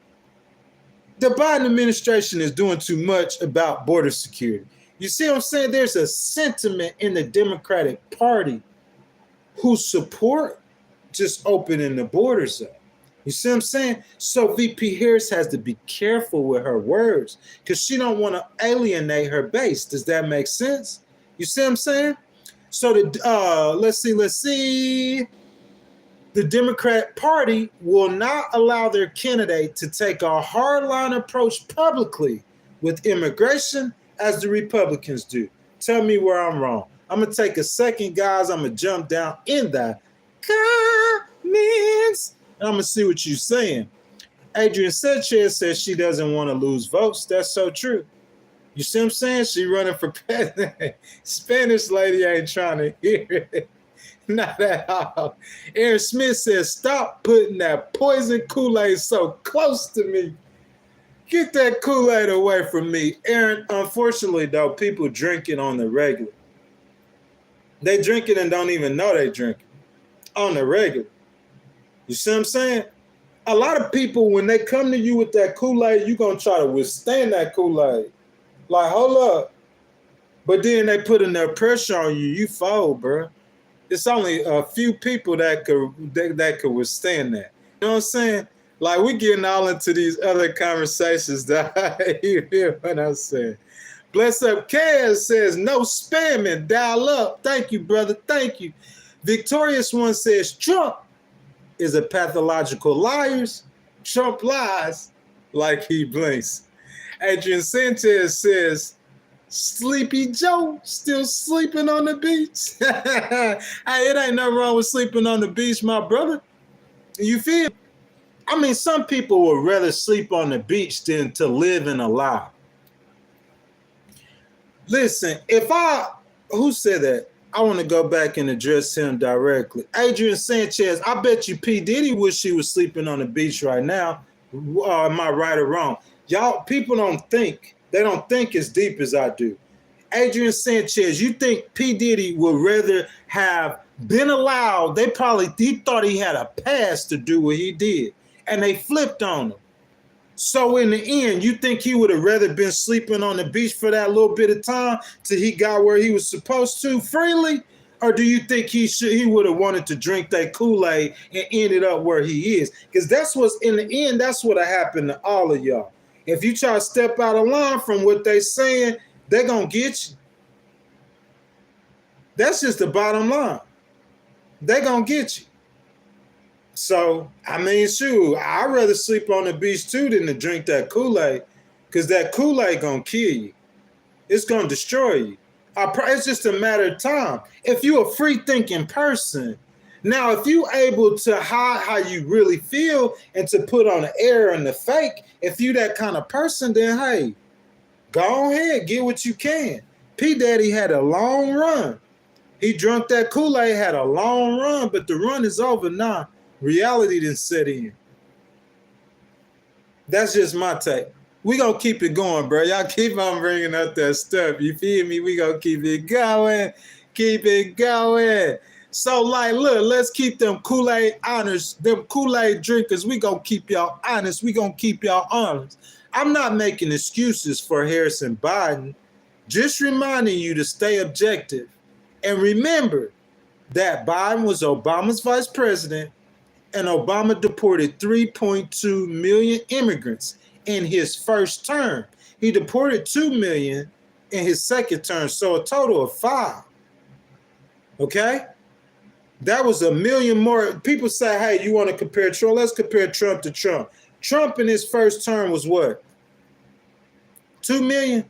The Biden administration is doing too much about border security. You see what I'm saying? There's a sentiment in the Democratic Party who support just opening the borders up. You see what I'm saying? So VP Harris has to be careful with her words because she don't want to alienate her base. Does that make sense? You see what I'm saying? So let's see. The Democrat Party will not allow their candidate to take a hardline approach publicly with immigration as the Republicans do. Tell me where I'm wrong. I'm going to take a second, guys. I'm going to jump down in the comments. And I'm going to see what you're saying. Adrian Sanchez says she doesn't want to lose votes. That's so true. You see what I'm saying? She running for president. Spanish lady ain't trying to hear it. Not at all. Aaron Smith says, stop putting that poison Kool-Aid so close to me. Get that Kool-Aid away from me. Aaron, unfortunately, though, people drink it on the regular. They drink it and don't even know they drink it on the regular. You see what I'm saying? A lot of people, when they come to you with that Kool-Aid, you're going to try to withstand that Kool-Aid. Like, hold up. But then they put enough pressure on you, you fold, bro. It's only a few people that could withstand that. You know what I'm saying? Like, we getting all into these other conversations that you hear what I'm saying. Bless up Kaz says, no spamming, dial up. Thank you, brother. Thank you. Victorious One says, Trump is a pathological liar. Trump lies like he blinks. Adrian Sanchez says, Sleepy Joe still sleeping on the beach. Hey, it ain't nothing wrong with sleeping on the beach, my brother. You feel? I mean, some people would rather sleep on the beach than to live in a lie. Listen, who said that? I want to go back and address him directly. Adrian Sanchez, I bet you P. Diddy wish he was sleeping on the beach right now. Am I right or wrong? Y'all, people don't think. They don't think as deep as I do. Adrian Sanchez, you think P. Diddy would rather have been allowed? He thought he had a pass to do what he did, and they flipped on him. So in the end, you think he would have rather been sleeping on the beach for that little bit of time till he got where he was supposed to freely? Or do you think he would have wanted to drink that Kool-Aid and ended up where he is? Because that's what's in the end, that's what happened to all of y'all. If you try to step out of line from what they saying, they're going to get you. That's just the bottom line. They're going to get you. So, I mean, shoot, I'd rather sleep on the beach too than to drink that Kool-Aid, because that Kool-Aid going to kill you. It's going to destroy you. It's just a matter of time. If you're a free-thinking person, now, if you're able to hide how you really feel and to put on the air and the fake, if you that kind of person, then, hey, go ahead, get what you can. P. Daddy had a long run. He drunk that Kool-Aid, had a long run, but the run is over now. Reality didn't set in. That's just my take. We gonna keep it going, bro. Y'all keep on bringing up that stuff. You feel me? We gonna keep it going. Keep it going. So, like, look, let's keep them Kool-Aid honors, them Kool-Aid drinkers. We gonna keep y'all honest. We gonna keep y'all honest. I'm not making excuses for Harris and Biden. Just reminding you to stay objective. And remember that Biden was Obama's vice president, and Obama deported 3.2 million immigrants in his first term. He deported 2 million in his second term, so a total of 5. Okay? That was 1 million more. People say, hey, you want to compare Trump? Let's compare Trump to Trump. Trump in his first term was what? 2 million?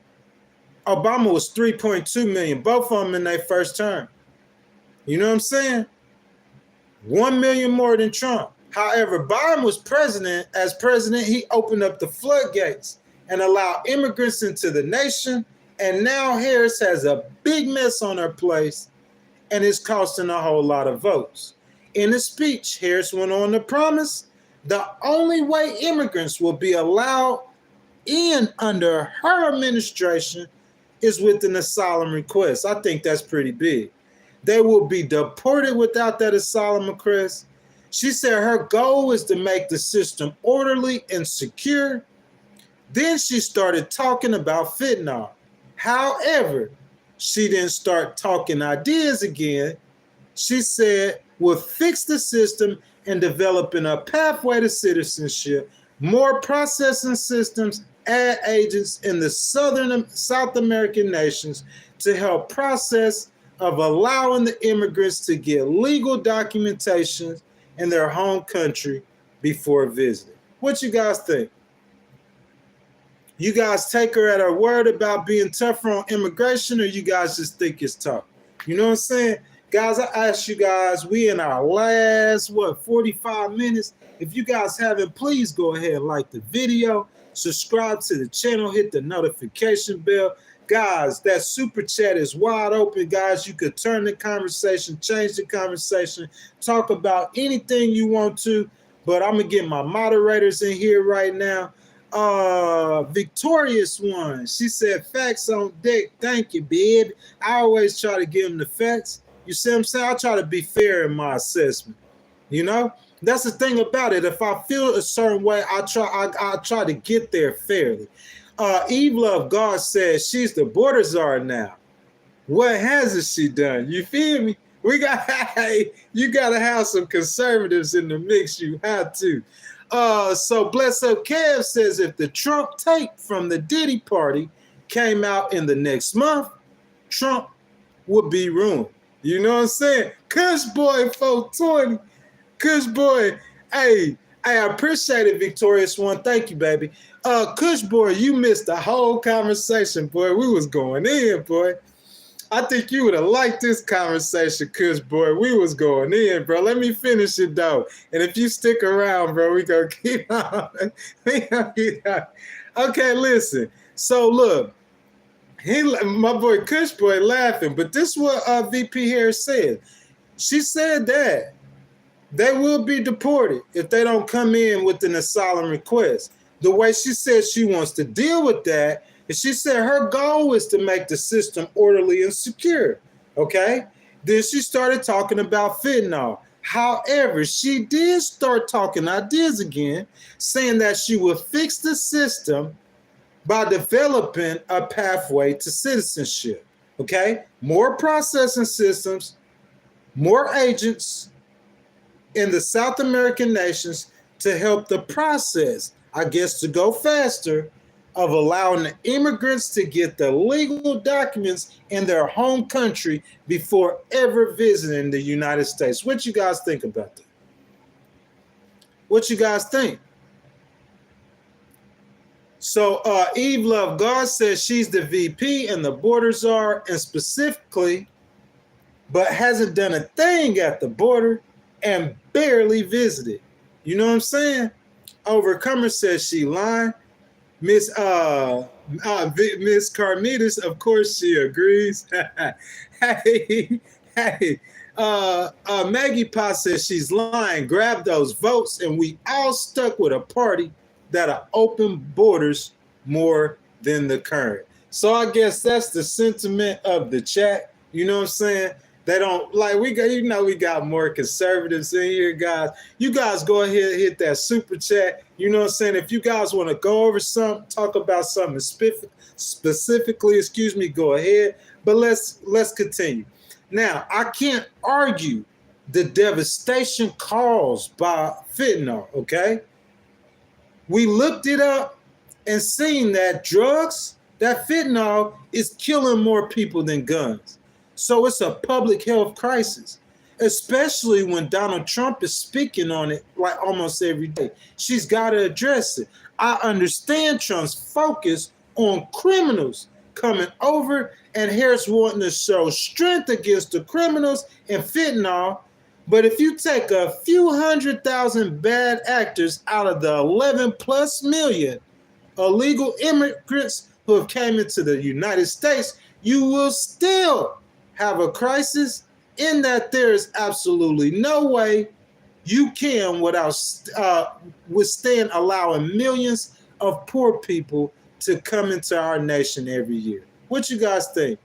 Obama was 3.2 million. Both of them in their first term. You know what I'm saying? 1 million more than Trump. However, Biden was president. As president, he opened up the floodgates and allowed immigrants into the nation. And now Harris has a big mess on her plate, and it's costing a whole lot of votes. In a speech, Harris went on to promise the only way immigrants will be allowed in under her administration is with an asylum request. I think that's pretty big. They will be deported without that asylum request. She said her goal is to make the system orderly and secure. Then she started talking about fentanyl. However, she didn't start talking ideas again. She said, we'll fix the system and developing a pathway to citizenship, more processing systems, add agents in the South American nations to help process of allowing the immigrants to get legal documentation in their home country before visiting. What you guys think? You guys take her at her word about being tougher on immigration, or you guys just think it's tough? You know what I'm saying? Guys, I asked you guys, we in our last, 45 minutes. If you guys haven't, please go ahead and like the video, subscribe to the channel, hit the notification bell. Guys, that super chat is wide open, guys. You could turn the conversation, change the conversation, talk about anything you want to, but I'm going to get my moderators in here right now. Victorious One, she said facts on deck. Thank you, babe. I always try to give them the facts. You see what I'm saying? I try to be fair in my assessment. You know, that's the thing about it. If I feel a certain way, I try to get there fairly. Eve Love God says she's the border czar now. What hasn't she done? You feel me? We got you gotta have some conservatives in the mix. You have to. So Bless Up Kev says if the Trump tape from the Diddy party came out in the next month, Trump would be ruined. You know what I'm saying? Kush Boy 420. Kush Boy. Hey, I appreciate it, Victorious One. Thank you, baby. Kush Boy, you missed the whole conversation, boy. We was going in, boy. I think you would have liked this conversation, Kush Boy. We was going in, bro. Let me finish it, though. And if you stick around, bro, we gonna keep on. Okay, listen. So, look. My boy Kush Boy laughing, but this is what VP Harris said. She said that they will be deported if they don't come in with an asylum request. The way she said she wants to deal with that is she said her goal is to make the system orderly and secure. Okay? Then she started talking about fentanyl. However, she did start talking ideas again, saying that she will fix the system by developing a pathway to citizenship. Okay? More processing systems, more agents in the South American nations to help the process, I guess, to go faster of allowing the immigrants to get the legal documents in their home country before ever visiting the United States. What you guys think about that? What you guys think? So Eve Love God says she's the VP and the border czar, and specifically, but hasn't done a thing at the border and barely visited. You know what I'm saying? Overcomer says she lying. Miss Carmitas, of course she agrees. Hey, Maggie Potts says she's lying. Grab those votes, and we all stuck with a party that'll open borders more than the current. So I guess that's the sentiment of the chat. You know what I'm saying? They don't like we got more conservatives in here, guys. You guys go ahead and hit that super chat. You know what I'm saying? If you guys want to go over something, talk about something specifically, go ahead. But let's continue. Now, I can't argue the devastation caused by fentanyl, okay? We looked it up and seen that drugs, that fentanyl is killing more people than guns. So it's a public health crisis, especially when Donald Trump is speaking on it like almost every day. She's got to address it. I understand Trump's focus on criminals coming over and Harris wanting to show strength against the criminals and fentanyl. But if you take a few 100,000 bad actors out of the 11 plus million illegal immigrants who have came into the United States, you will still have a crisis in that there is absolutely no way you can withstand allowing millions of poor people to come into our nation every year. What you guys think?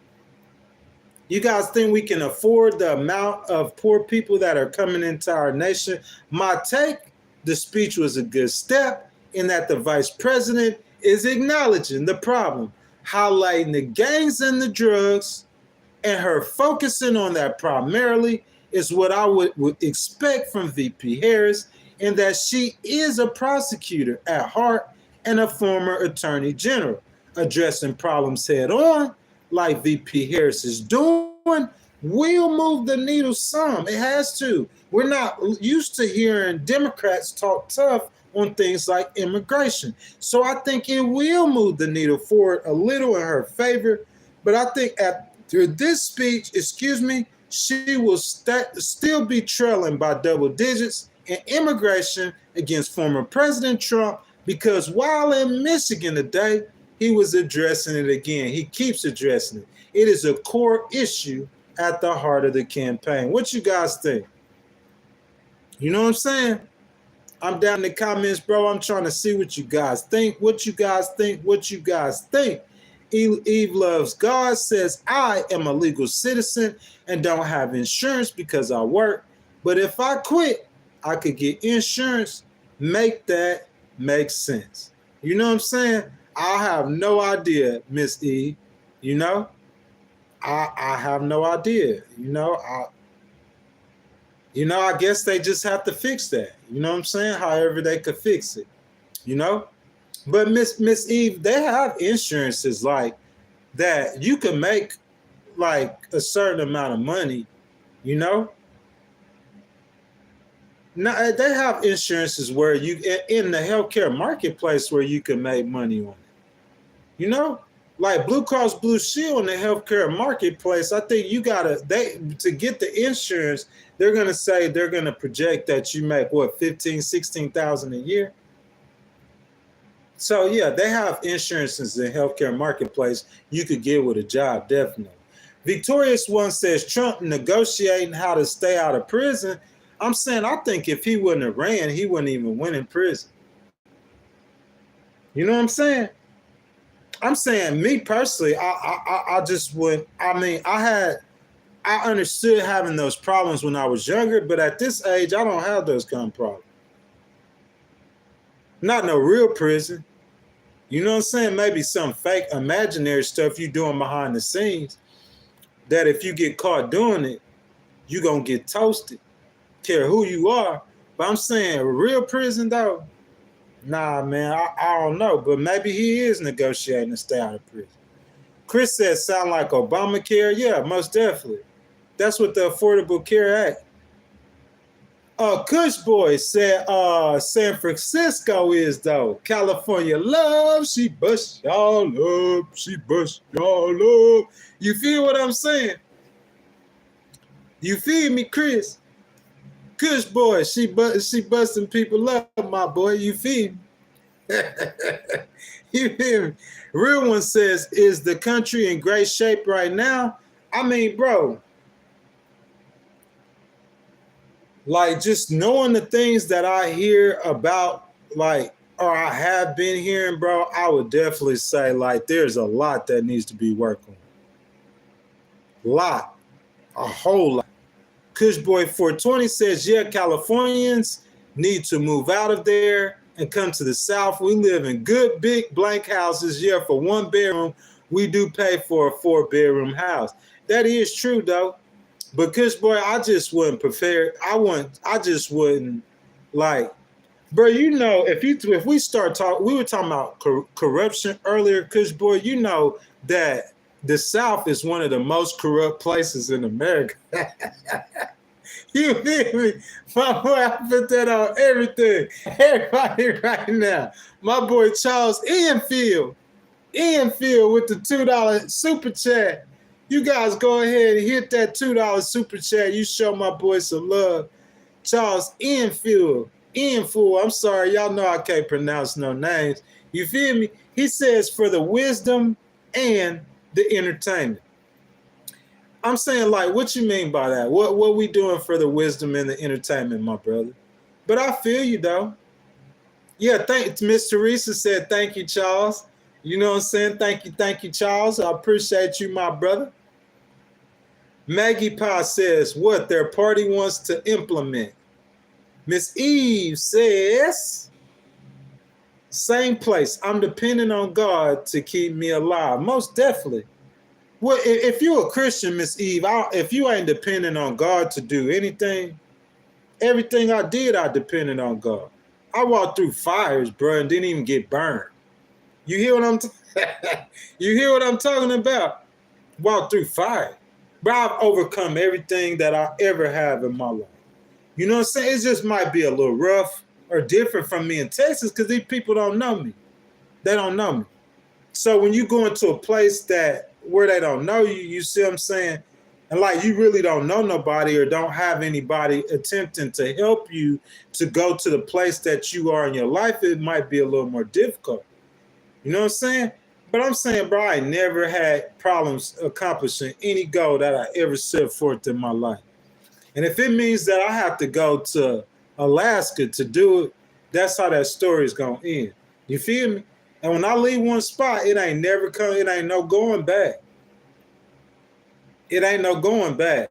You guys think we can afford the amount of poor people that are coming into our nation? My take, the speech was a good step in that the vice president is acknowledging the problem, highlighting the gangs and the drugs, and her focusing on that primarily is what I would expect from VP Harris, in that she is a prosecutor at heart and a former attorney general. Addressing problems head on, like VP Harris is doing, will move the needle some. It has to. We're not used to hearing Democrats talk tough on things like immigration. So I think it will move the needle forward a little in her favor. But I think through this speech, she will still be trailing by double digits in immigration against former President Trump, because while in Michigan today, he was addressing it again. He keeps addressing it. It is a core issue at the heart of the campaign. What you guys think? You know what I'm saying? I'm down in the comments, bro. I'm trying to see what you guys think. What you guys think? Eve Loves God says, I am a legal citizen and don't have insurance because I work. But if I quit, I could get insurance. Make that make sense. You know what I'm saying? I have no idea, Miss E. You know? I have no idea. I guess they just have to fix that. You know what I'm saying? However they could fix it. You know? But Miss Eve, they have insurances like that you can make like a certain amount of money, you know? Now they have insurances where you in the healthcare marketplace where you can make money on it. You know? Like Blue Cross Blue Shield in the healthcare marketplace, I think you gotta to get the insurance, they're gonna say they're gonna project that you make what 16,000 a year. So yeah, they have insurances in healthcare marketplace you could get with a job, definitely. Victorious One says Trump negotiating how to stay out of prison. I'm saying I think if he wouldn't have ran, he wouldn't even win in prison. You know what I'm saying? I'm saying me personally, I just would. I mean, I understood having those problems when I was younger, but at this age, I don't have those kind of problems. Not no real prison. You know what I'm saying? Maybe some fake imaginary stuff you doing behind the scenes that if you get caught doing it, you gonna get toasted. Care who you are. But I'm saying real prison though, nah, man, I don't know. But maybe he is negotiating to stay out of prison. Chris says sound like Obamacare. Yeah, most definitely. That's what the Affordable Care Act. Kush Boy said San Francisco is though. California love, she bust y'all up. She bust y'all up. You feel what I'm saying? You feel me, Chris? Kush Boy, she busting people up, my boy. You feel me? You feel me? Real One says, is the country in great shape right now? I mean, bro, like just knowing the things that I hear about, like, or I have been hearing, bro, I would definitely say like there's a lot that needs to be worked on. A whole lot. Kushboy 420 says, yeah, Californians need to move out of there and come to the South. We live in good big blank houses. Yeah, for 1 bedroom, we do pay for a 4-bedroom house. That is true though. But Kushboy, I just wouldn't prefer. I just wouldn't like, bro. You know, if we start talking, we were talking about corruption earlier, Kushboy. You know that the South is one of the most corrupt places in America. You feel me? My boy, I put that on everything. Everybody right now. My boy Charles Enfield with the $2 super chat. You guys go ahead and hit that $2 super chat. You show my boy some love. Charles Enfield. I'm sorry. Y'all know I can't pronounce no names. You feel me? He says for the wisdom and the entertainment. I'm saying, like, what you mean by that? What we doing for the wisdom and the entertainment, my brother? But I feel you, though. Yeah, Miss Teresa said, thank you, Charles. You know what I'm saying? Thank you, Charles. I appreciate you, my brother. Maggie Pie says, what their party wants to implement. Miss Eve says, same place. I'm depending on God to keep me alive. Most definitely. Well, if you're a Christian, Miss Eve, if you ain't depending on God to do anything, everything I did, I depended on God. I walked through fires, bro, and didn't even get burned. You hear what I'm talking about? Walked through fire. But I've overcome everything that I ever have in my life. You know what I'm saying? It just might be a little rough or different from me in Texas because these people don't know me. They don't know me. So when you go into a place where they don't know you, you see what I'm saying? And like you really don't know nobody or don't have anybody attempting to help you to go to the place that you are in your life, it might be a little more difficult. You know what I'm saying? But I'm saying, bro, I never had problems accomplishing any goal that I ever set forth in my life. And if it means that I have to go to Alaska to do it, that's how that story is going to end. You feel me? And when I leave one spot, it ain't no going back. It ain't no going back.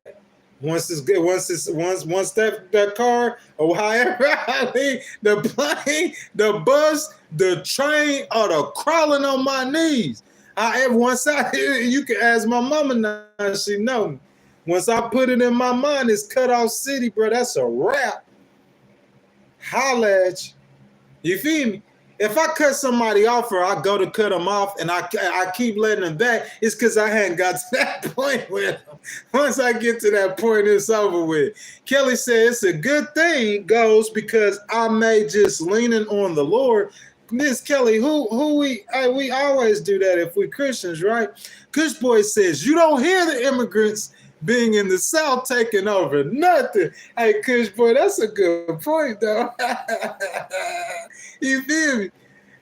Once that car or however I leave, the plane, the bus, the train, or the crawling on my knees. You can ask my mama now, she know me. Once I put it in my mind, it's cut off city, bro. That's a wrap. Holla at you. You feel me? If I cut somebody off or I go to cut them off and I keep letting them back, it's because I hadn't got to that point with them. Once I get to that point, it's over with. Kelly said it's a good thing, goes, because I may just leaning on the Lord. Miss Kelly, we always do that if we Christians, right? Kush Boy says, you don't hear the immigrants being in the South taking over nothing. Hey, Kush Boy, that's a good point, though. You feel me?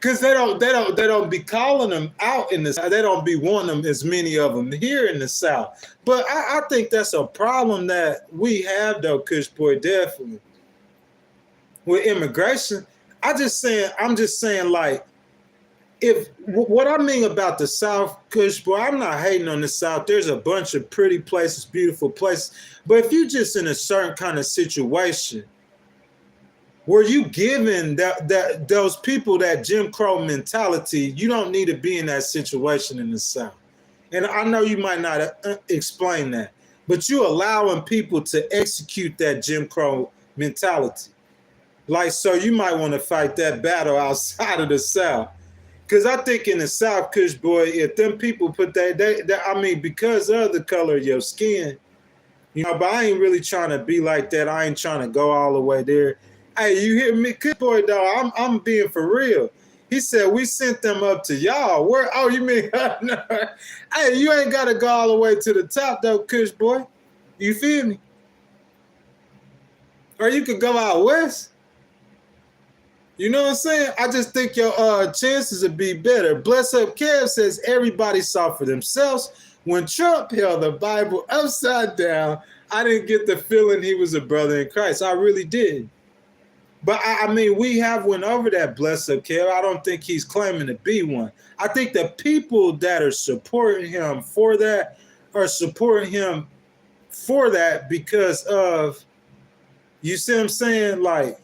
Because they don't be calling them out in the South. They don't be wanting them, as many of them here in the South. But I think that's a problem that we have, though, Kush Boy, definitely. With immigration, I'm just saying, like, if what I mean about the South, Kush Boy, I'm not hating on the South. There's a bunch of pretty places, beautiful places. But if you're just in a certain kind of situation where you giving those people that Jim Crow mentality, you don't need to be in that situation in the South. And I know you might not explain that, but you allowing people to execute that Jim Crow mentality. Like, so you might want to fight that battle outside of the South. Because I think in the South, Kush Boy, if them people put because of the color of your skin, you know, but I ain't really trying to be like that. I ain't trying to go all the way there. Hey, you hear me, Kush Boy, dog? I'm being for real. He said we sent them up to y'all. Where? Oh, you mean? No. Hey, you ain't got to go all the way to the top, though, Kush Boy. You feel me? Or you could go out west. You know what I'm saying? I just think your chances would be better. Bless Up Kev says everybody saw for themselves. When Trump held the Bible upside down, I didn't get the feeling he was a brother in Christ. I really did. But I mean, we have went over that, Bless Up Kev. I don't think he's claiming to be one. I think the people that are supporting him for that are supporting him for that because of, you see what I'm saying? Like,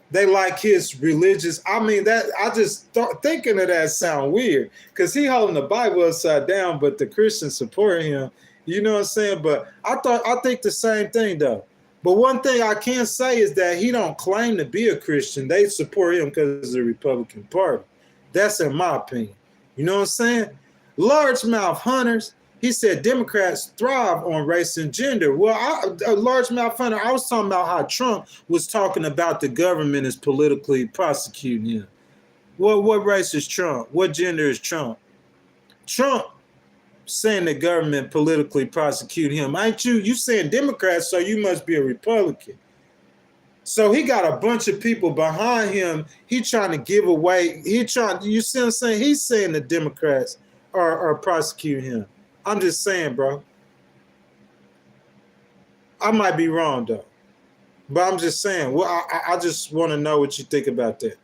they like his religious. I mean, that I just thought thinking of that sound weird because he holding the Bible upside down, but the Christians supporting him. You know what I'm saying? But I think the same thing though. But one thing I can say is that he don't claim to be a Christian. They support him because of the Republican Party. That's in my opinion. You know what I'm saying? Largemouth hunters. He said Democrats thrive on race and gender. Well, a largemouth hunter, I was talking about how Trump was talking about the government is politically prosecuting him. Well, what race is Trump? What gender is Trump? Trump saying the government politically prosecute him. Ain't you? You saying Democrats, so you must be a Republican. So he got a bunch of people behind him. He trying to give away. You see what I'm saying? He's saying the Democrats are prosecuting him. I'm just saying, bro. I might be wrong, though. But I'm just saying. Well, I just want to know what you think about that.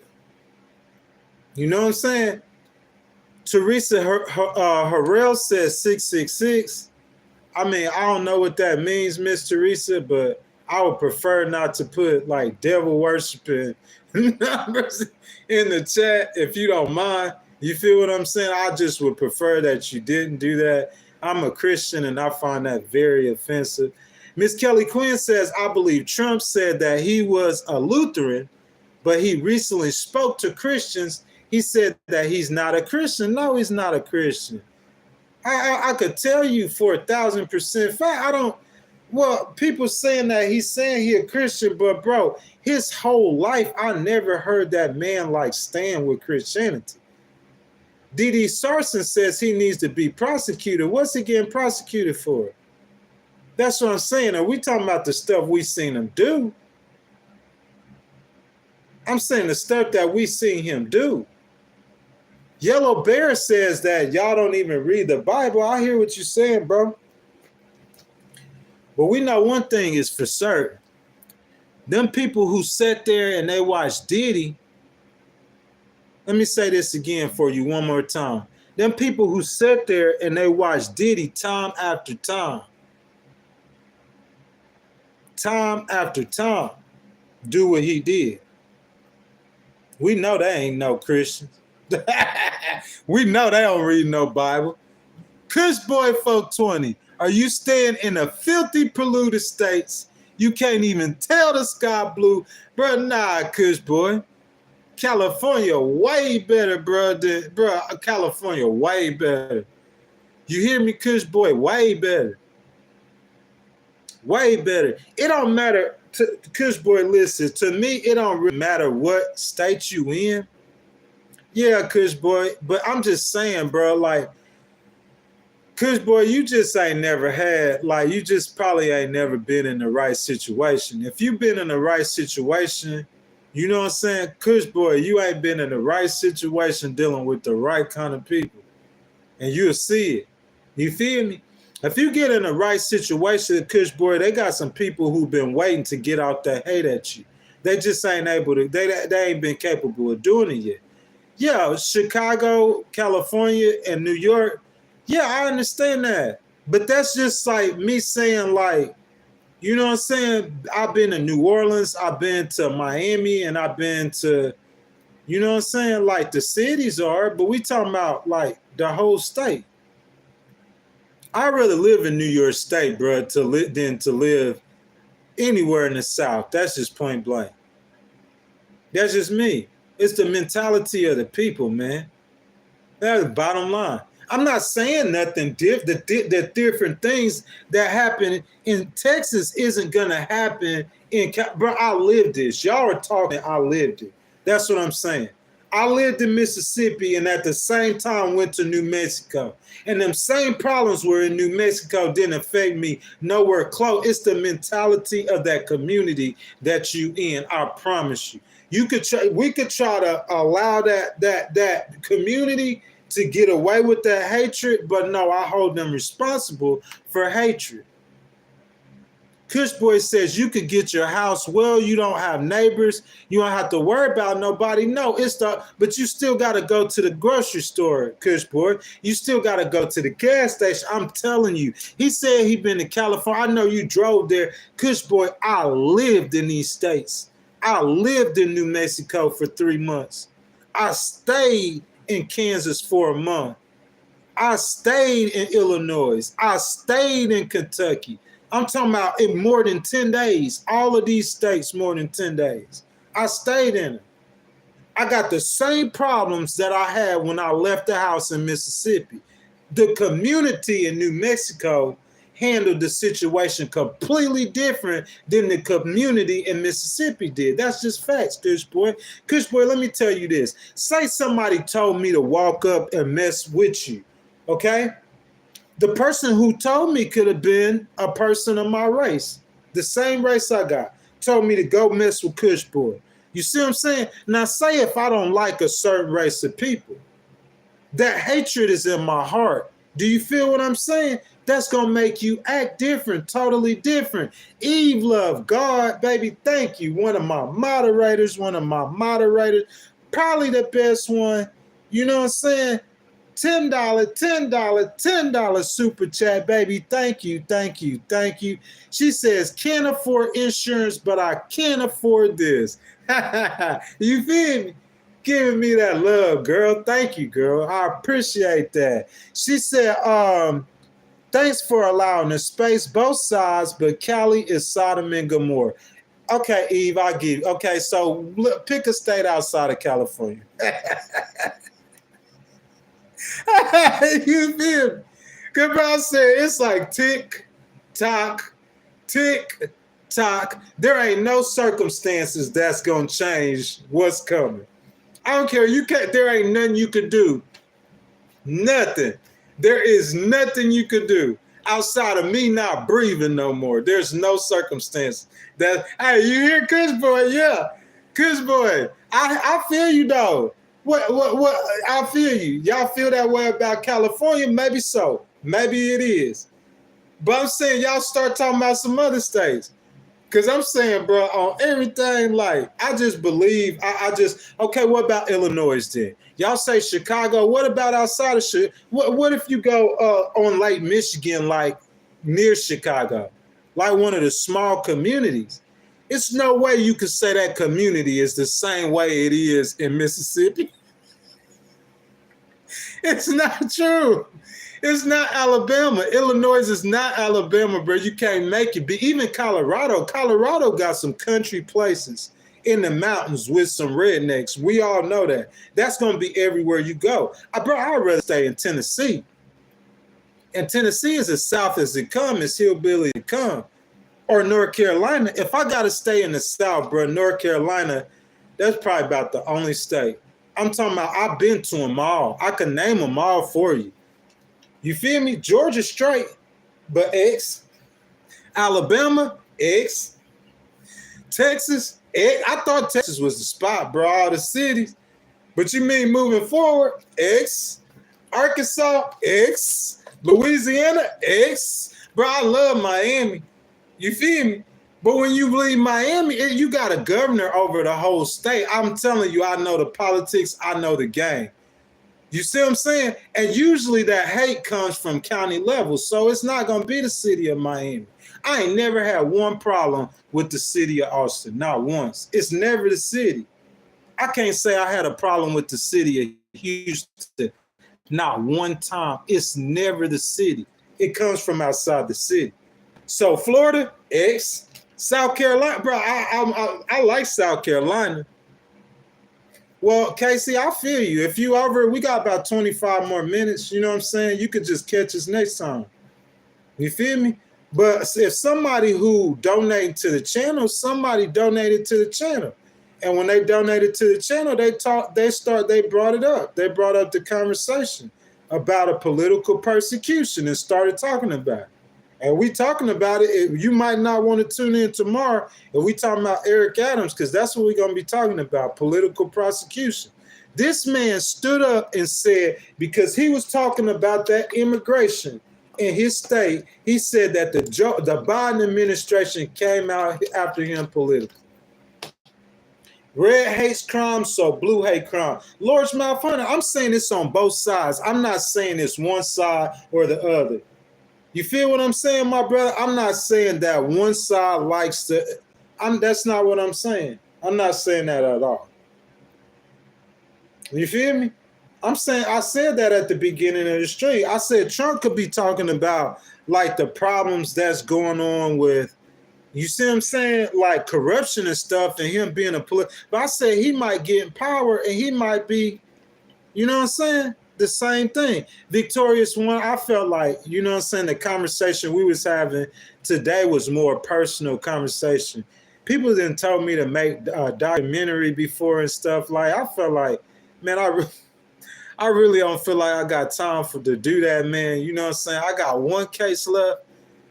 You know what I'm saying? Teresa Harrell says 666. I mean, I don't know what that means, Miss Teresa, but I would prefer not to put, like, devil worshiping numbers in the chat if you don't mind. You feel what I'm saying? I just would prefer that you didn't do that. I'm a Christian, and I find that very offensive. Miss Kelly Quinn says, I believe Trump said that he was a Lutheran, but he recently spoke to Christians. He said that he's not a Christian. No, he's not a Christian. I could tell you for 1,000% fact. People saying that he's saying he a Christian, but bro, his whole life, I never heard that man like stand with Christianity. D.D. Sarson says he needs to be prosecuted. What's he getting prosecuted for? That's what I'm saying. Are we talking about the stuff we seen him do? I'm saying the stuff that we seen him do. Yellow Bear says that y'all don't even read the Bible. I hear what you're saying, bro. But we know one thing is for certain. Them people who sat there and they watched Diddy. Let me say this again for you one more time. Them people who sat there and they watched Diddy time after time do what he did. We know they ain't no Christians. We know they don't read no Bible. Kush Boy 420, are you staying in the filthy, polluted states? You can't even tell the sky blue. Bro, nah, Kush Boy. California way better, bro. California way better. You hear me, Kush Boy? Way better. Way better. It don't matter. Kush Boy, listen, to me, it don't really matter what state you in. Yeah, Kush Boy, but I'm just saying, bro, like, Kush Boy, you just ain't never had, like, you just probably ain't never been in the right situation. If you've been in the right situation, you know what I'm saying? Kush Boy, you ain't been in the right situation dealing with the right kind of people. And you'll see it. You feel me? If you get in the right situation, Kush Boy, they got some people who've been waiting to get out that hate at you. They just ain't able to, they ain't been capable of doing it yet. Yeah, Chicago, California, and New York, yeah, I understand that. But that's just like me saying, like, you know what I'm saying? I've been to New Orleans, I've been to Miami, and I've been to, you know what I'm saying? Like, the cities are, but we talking about, like, the whole state. I'd rather live in New York State, bro, than to live anywhere in the South. That's just point blank. That's just me. It's the mentality of the people, man. That's the bottom line. I'm not saying nothing different. The different things that happen in Texas isn't gonna happen in. Bro, I lived this. Y'all are talking. I lived it. That's what I'm saying. I lived in Mississippi and at the same time went to New Mexico. And them same problems were in New Mexico didn't affect me nowhere close. It's the mentality of that community that you in. I promise you. We could try to allow that community to get away with that hatred, but no, I hold them responsible for hatred. Kush Boy says you could get your house well, you don't have neighbors, you don't have to worry about nobody. No, but you still got to go to the grocery store, Kush Boy. You still got to go to the gas station. I'm telling you. He said he been to California. I know you drove there. Kush Boy, I lived in these states. I lived in New Mexico for 3 months. I stayed in Kansas for a month. I stayed in Illinois. I stayed in Kentucky. I'm talking about in more than 10 days. All of these states, more than 10 days. I stayed in them. I got the same problems that I had when I left the house in Mississippi. The community in New Mexico handled the situation completely different than the community in Mississippi did. That's just facts, Kush Boy. Kush Boy, let me tell you this. Say somebody told me to walk up and mess with you, okay? The person who told me could have been a person of my race, the same race I got, told me to go mess with Kush Boy. You see what I'm saying? Now, say if I don't like a certain race of people, that hatred is in my heart. Do you feel what I'm saying? That's going to make you act different, totally different. Eve Love, God, baby, thank you. One of my moderators, probably the best one. You know what I'm saying? $10 super chat, baby. Thank you. She says, can't afford insurance, but I can afford this. You feel me? Giving me that love, girl. Thank you, girl. I appreciate that. She said, thanks for allowing the space, both sides, but Cali is Sodom and Gomorrah. Okay, Eve, I give you. Okay, so pick a state outside of California. You feel me? Because I said it's like tick, tock. There ain't no circumstances that's going to change what's coming. I don't care. There ain't nothing you could do. Nothing. There is nothing you could do outside of me not breathing no more. There's no circumstance that, hey, you hear Kush Boy? Yeah. Kush Boy, I feel you, though. What? I feel you. Y'all feel that way about California? Maybe so. Maybe it is. But I'm saying y'all start talking about some other states. Because I'm saying, bro, on everything, like, I just believe, okay, what about Illinois then? Y'all say Chicago. What about outside of Chicago? What if you go on Lake Michigan, like, near Chicago? Like one of the small communities. It's no way you could say that community is the same way it is in Mississippi. It's not true. It's not Alabama. Illinois is not Alabama, bro. You can't make it. But even Colorado. Colorado got some country places in the mountains with some rednecks. We all know that. That's going to be everywhere you go. Bro, I'd rather stay in Tennessee. And Tennessee is as south as it comes, as hillbilly it come. Or North Carolina. If I got to stay in the south, bro, North Carolina, that's probably about the only state. I'm talking about, I've been to them all. I can name them all for you. You feel me? Georgia straight, but X. Alabama, X. Texas, X. I thought Texas was the spot, bro, all the cities. But you mean moving forward, X. Arkansas, X. Louisiana, X. Bro, I love Miami. You feel me? But when you leave Miami, you got a governor over the whole state. I'm telling you, I know the politics. I know the game. You see what I'm saying? And usually that hate comes from county level. So it's not going to be the city of Miami. I ain't never had one problem with the city of Austin. Not once. It's never the city. I can't say I had a problem with the city of Houston. Not one time. It's never the city. It comes from outside the city. So Florida, X. South Carolina, bro, I like South Carolina. Well, Casey, I feel you. If you over, we got about 25 more minutes, you know what I'm saying? You could just catch us next time. You feel me? But if somebody who donated to the channel, somebody donated to the channel. And when they donated to the channel, they brought it up. They brought up the conversation about a political persecution and started talking about it. And we talking about it. You might not want to tune in tomorrow. And we talking about Eric Adams, because that's what we're going to be talking about, political prosecution. This man stood up and said, because he was talking about that immigration in his state, he said that the Biden administration came out after him politically. Red hates crime, so blue hate crime. Lord's Malfunction, I'm saying this on both sides. I'm not saying it's one side or the other. You feel what I'm saying, my brother? I'm not saying that one side likes to. That's not what I'm saying. I'm not saying that at all. You feel me? I'm saying I said that at the beginning of the stream. I said Trump could be talking about like the problems that's going on with, you see what I'm saying, like corruption and stuff, and him being a political. But I said he might get in power and he might be, you know what I'm saying? The same thing. Victorious one, I felt like, you know what I'm saying, the conversation we was having today was more personal conversation. People didn't tell me to make a documentary before and stuff. Like, I felt like, man, I really don't feel like I got time to do that, man. You know what I'm saying? I got one case left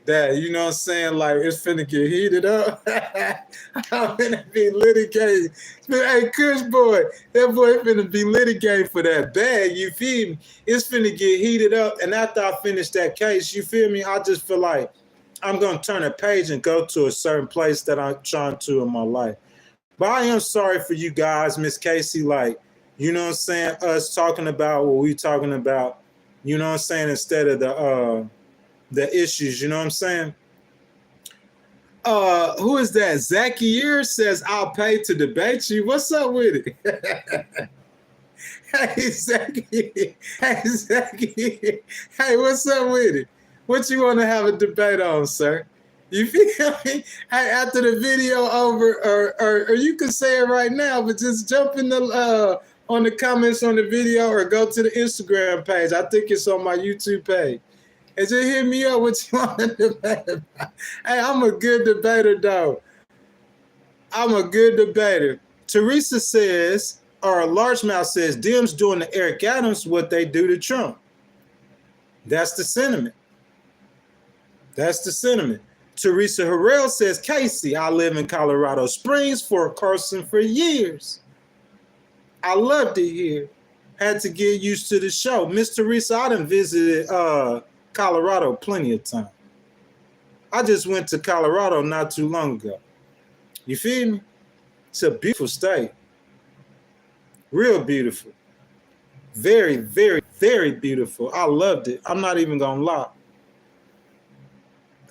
that, you know what I'm saying, like it's finna get heated up. I'm finna be litigated. Hey, Kush boy, that boy finna be litigated for that bag, you feel me? It's finna get heated up, and after I finish that case, you feel me, I just feel like I'm gonna turn a page and go to a certain place that I'm trying to in my life. But I am sorry for you guys, Miss Casey, like, you know what I'm saying, us talking about what we talking about, you know what I'm saying, instead of the issues, you know what I'm saying? Who is that? Zakier says, I'll pay to debate you. What's up with it? Hey, Zaki. Hey, Zaki. Hey, what's up with it? What you want to have a debate on, sir? You feel me? Hey, after the video over, or you can say it right now, but just jump in the on the comments on the video or go to the Instagram page. I think it's on my YouTube page. And just hit me up what you want to debate about. Hey, I'm a good debater, though. I'm a good debater. Teresa says, or Largemouth says, Dems doing to Eric Adams what they do to Trump. That's the sentiment. That's the sentiment. Teresa Harrell says, Casey, I live in Colorado Springs, Fort Carson for years. I loved it here. Had to get used to the show. Miss Teresa, I done visited Colorado plenty of time. I just went to Colorado not too long ago. You feel me? It's a beautiful state. Real beautiful. Very, very, very beautiful. I loved it. I'm not even gonna lie.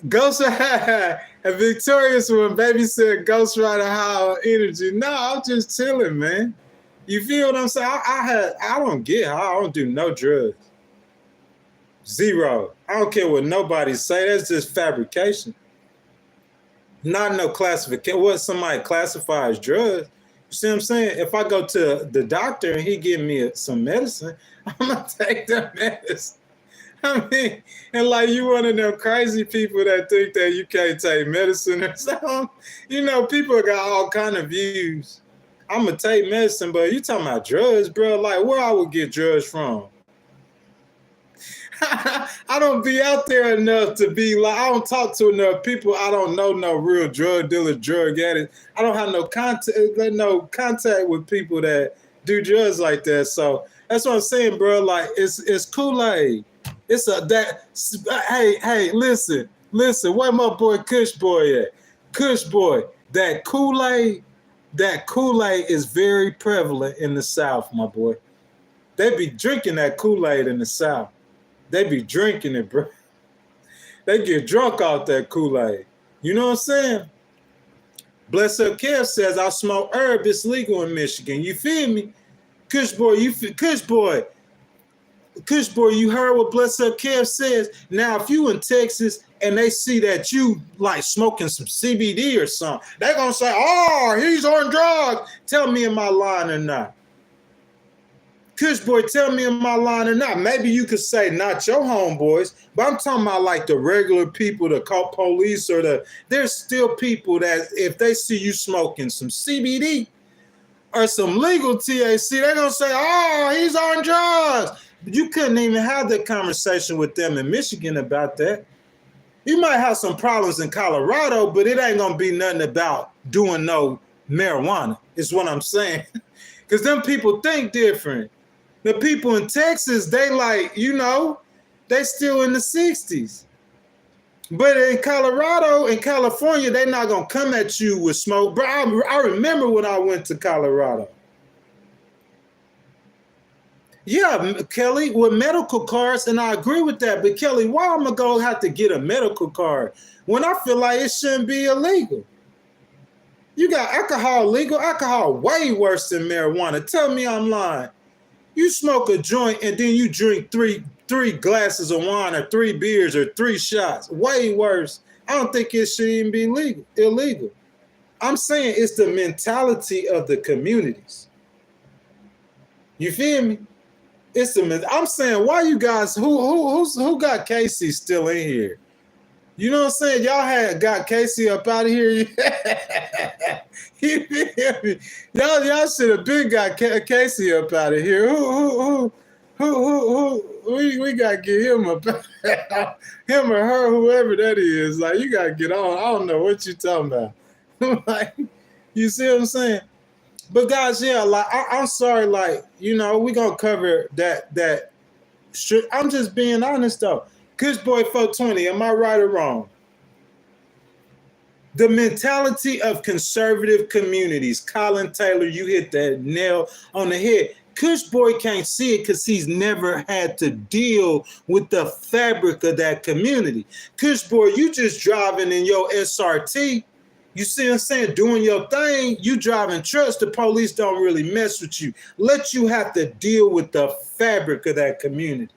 Ghost a victorious one, baby said Ghost Rider High energy. No, I'm just chilling, man. You feel what I'm saying? I don't get how I don't do no drugs. Zero. I don't care what nobody say. That's just fabrication. Not no classification. What somebody classifies drugs. You see what I'm saying? If I go to the doctor and he give me some medicine, I'm gonna take that medicine. I mean, and like you one of them crazy people that think that you can't take medicine or something. You know, people got all kind of views. I'm gonna take medicine, but you talking about drugs, bro? Like where I would get drugs from? I don't be out there enough to be like, I don't talk to enough people. I don't know no real drug dealers, drug addicts. I don't have no contact with people that do drugs like that. So that's what I'm saying, bro. Like it's Kool-Aid. It's hey, listen, where my boy Kush Boy at? Kush Boy, that Kool-Aid is very prevalent in the South, my boy. They be drinking that Kool-Aid in the South. They be drinking it, bro. They get drunk off that Kool-Aid. You know what I'm saying? Bless Up Kev says, I smoke herb. It's legal in Michigan. You feel me? Kush Boy, you heard what Bless Up Kev says? Now, if you in Texas and they see that you like smoking some CBD or something, they going to say, oh, he's on drugs. Tell me, am I lying or not? Kush Boy, tell me am I lying or not? Maybe you could say not your homeboys, but I'm talking about like the regular people, the cop police, or there's still people that if they see you smoking some CBD or some legal THC, they're gonna say, oh, he's on drugs. But you couldn't even have that conversation with them in Michigan about that. You might have some problems in Colorado, but it ain't gonna be nothing about doing no marijuana, is what I'm saying. Because them people think different. The people in Texas, they like, you know, they still in the 60s. But in Colorado and California, they're not going to come at you with smoke. Bro, I remember when I went to Colorado. Yeah, Kelly, with medical cards, and I agree with that. But Kelly, why am I going to have to get a medical card when I feel like it shouldn't be illegal? You got alcohol legal, alcohol way worse than marijuana. Tell me I'm lying. You smoke a joint and then you drink three glasses of wine or 3 beers or 3 shots. Way worse. I don't think it should even be illegal. I'm saying it's the mentality of the communities. You feel me? I'm saying, why you guys, who got Casey still in here? You know what I'm saying? Y'all got Casey up out of here. You feel me? Y'all should have been got Casey up out of here. We gotta get him up, him or her, whoever that is. Like you gotta get on. I don't know what you talking about. Like, you see what I'm saying? But guys, yeah, like I'm sorry, like you know, we gonna cover that. I'm just being honest though. Kush Boy 420, am I right or wrong? The mentality of conservative communities. Colin Taylor, you hit that nail on the head. Kush Boy can't see it because he's never had to deal with the fabric of that community. Kush Boy, you just driving in your SRT. You see what I'm saying? Doing your thing. You driving trucks. The police don't really mess with you. Let you have to deal with the fabric of that community.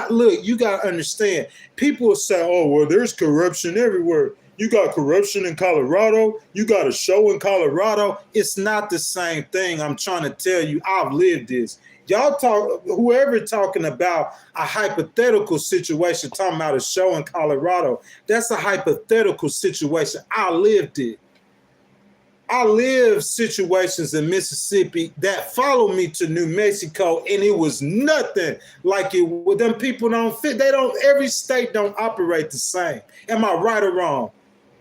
Look, you got to understand. People will say, oh, well, there's corruption everywhere. You got corruption in Colorado. You got a show in Colorado. It's not the same thing. I'm trying to tell you, I've lived this. Y'all whoever talking about a hypothetical situation, talking about a show in Colorado, that's a hypothetical situation. I lived it. I lived situations in Mississippi that followed me to New Mexico, and it was nothing like it. Them people don't fit. Every state don't operate the same. Am I right or wrong?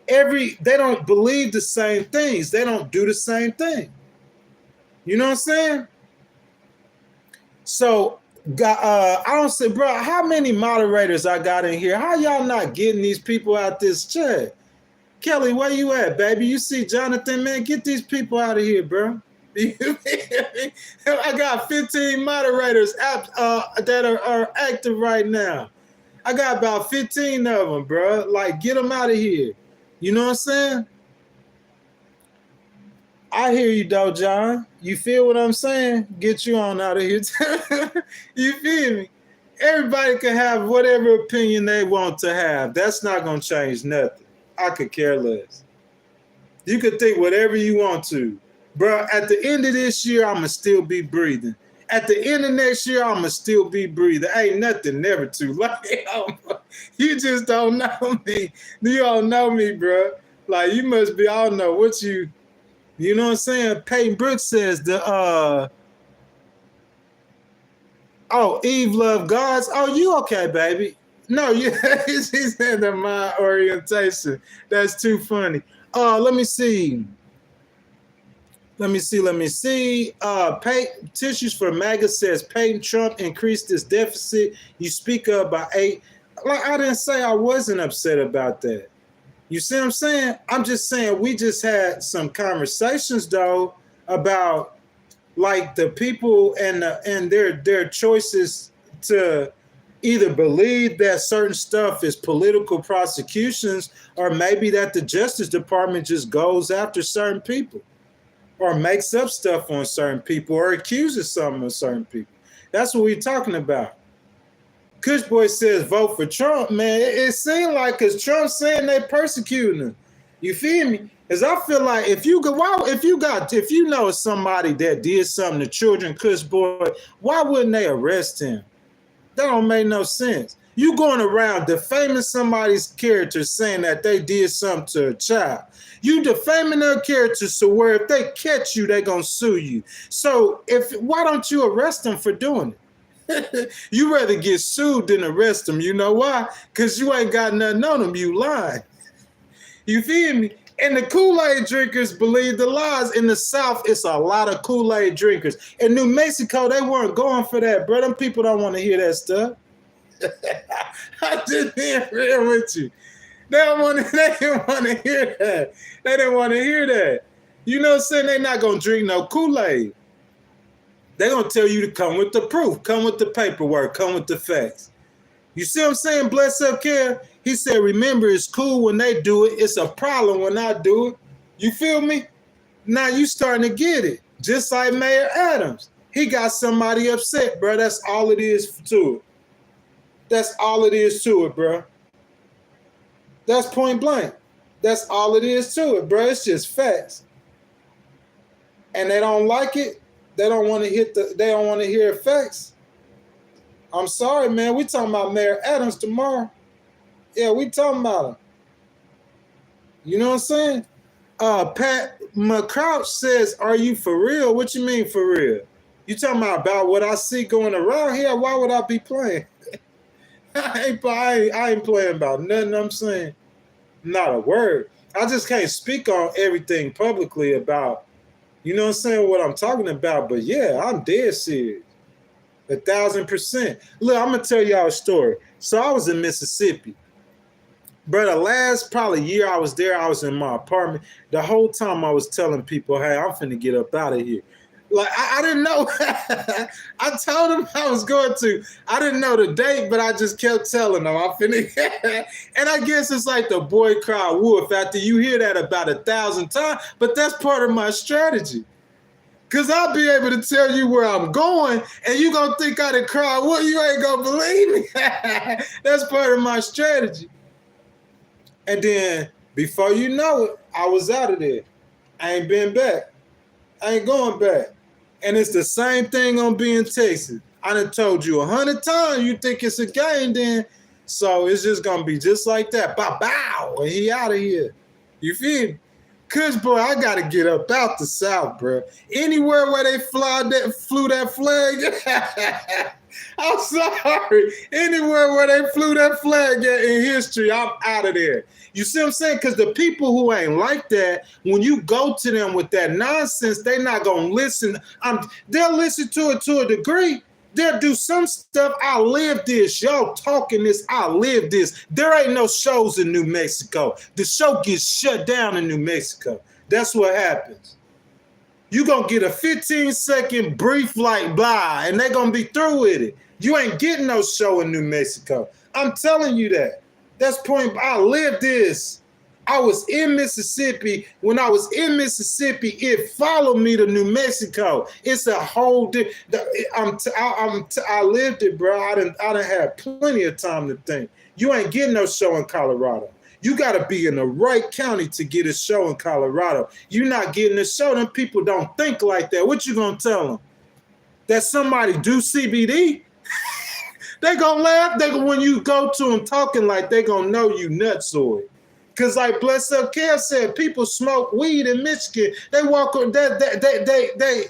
They don't believe the same things. They don't do the same thing. You know what I'm saying? So, I don't say, bro, how many moderators I got in here? How y'all not getting these people out this chat? Kelly, where you at, baby? You see Jonathan, man, get these people out of here, bro. I got 15 moderators that are active right now. I got about 15 of them, bro. Like, get them out of here. You know what I'm saying? I hear you though, John. You feel what I'm saying? Get you on out of here. You feel me? Everybody can have whatever opinion they want to have. That's not gonna change nothing. I could care less. You could think whatever you want to. Bro, at the end of this year, I'ma still be breathing. At the end of next year, I'ma still be breathing. Ain't nothing never too late. You just don't know me. You don't know me, bro. Like you must be, I don't know what you know what I'm saying? Peyton Brooks says Eve love gods. Oh, you okay, baby? No, you she said the mind orientation. That's too funny. Let me see. Tissues for MAGA says Peyton Trump increased his deficit. You speak up by 8. Like I didn't say I wasn't upset about that. You see what I'm saying? I'm just saying we just had some conversations though about like the people and their choices to either believe that certain stuff is political prosecutions or maybe that the Justice Department just goes after certain people or makes up stuff on certain people or accuses something of certain people. That's what we're talking about. Kush Boy says vote for Trump, man. It seemed like because Trump's saying they persecuting him. You feel me? Because I feel like if you know somebody that did something to children, Kush Boy, why wouldn't they arrest him? That don't make no sense. You going around defaming somebody's character saying that they did something to a child. You defaming their character so where if they catch you, they gonna sue you. So why don't you arrest them for doing it? You rather get sued than arrest them. You know why? Because you ain't got nothing on them. You lying. You feel me? And the Kool-Aid drinkers believe the lies. In the South, it's a lot of Kool-Aid drinkers. In New Mexico, they weren't going for that, bro. Them people don't want to hear that stuff. I just being real with you. They didn't want to hear that. They didn't want to hear that. You know what I'm saying? They're not going to drink no Kool-Aid. They're going to tell you to come with the proof, come with the paperwork, come with the facts. You see what I'm saying? Bless up, Care. He said, remember, it's cool when they do it. It's a problem when I do it. You feel me? Now you starting to get it. Just like Mayor Adams. He got somebody upset, bro. That's all it is to it. That's all it is to it, bro. That's point blank. That's all it is to it, bro. It's just facts. And they don't like it. They don't want to hear facts. I'm sorry, man. We talking about Mayor Adams tomorrow. Yeah, we talking about him. You know what I'm saying? Pat McCrouch says, are you for real? What you mean for real? You talking about what I see going around here? Why would I be playing? I ain't playing about nothing I'm saying. Not a word. I just can't speak on everything publicly about, you know what I'm saying, what I'm talking about. But yeah, I'm dead serious. 1,000%. Look, I'm going to tell y'all a story. So I was in Mississippi. Bro, the last probably year I was there, I was in my apartment. The whole time I was telling people, hey, I'm finna get up out of here. Like, I didn't know. I told them I was going to. I didn't know the date, but I just kept telling them I'm finna. And I guess it's like the boy cry wolf after you hear that about 1,000 times. But that's part of my strategy. Because I'll be able to tell you where I'm going, and you going to think I done cried wolf. You ain't going to believe me. That's part of my strategy. And then, before you know it, I was out of there. I ain't been back. I ain't going back. And it's the same thing on being Texas. I done told you 100 times you think it's a game then. So it's just going to be just like that. Bow, and he out of here. You feel me? Cuz, bro, I got to get up out the South, bro. Anywhere where they flew that flag, I'm sorry. Anywhere where they flew that flag in history, I'm out of there. You see what I'm saying? Because the people who ain't like that, when you go to them with that nonsense, they're not going to listen. They'll listen to it to a degree. They'll do some stuff. I live this. Y'all talking this. I live this. There ain't no shows in New Mexico. The show gets shut down in New Mexico. That's what happens. You're going to get a 15-second brief like blah, and they're going to be through with it. You ain't getting no show in New Mexico. I'm telling you that. That's point. I live this. I was in Mississippi. When I was in Mississippi, it followed me to New Mexico. It's a whole I lived it, bro. I didn't have plenty of time to think. You ain't getting no show in Colorado. You got to be in the right county to get a show in Colorado. You're not getting a show. Them people don't think like that. What you gonna tell them? That somebody do CBD? They gonna laugh. When you go to them talking like they gonna know you nutsoid. Cause like Bless Up Kev said, people smoke weed in Michigan. They walk on they.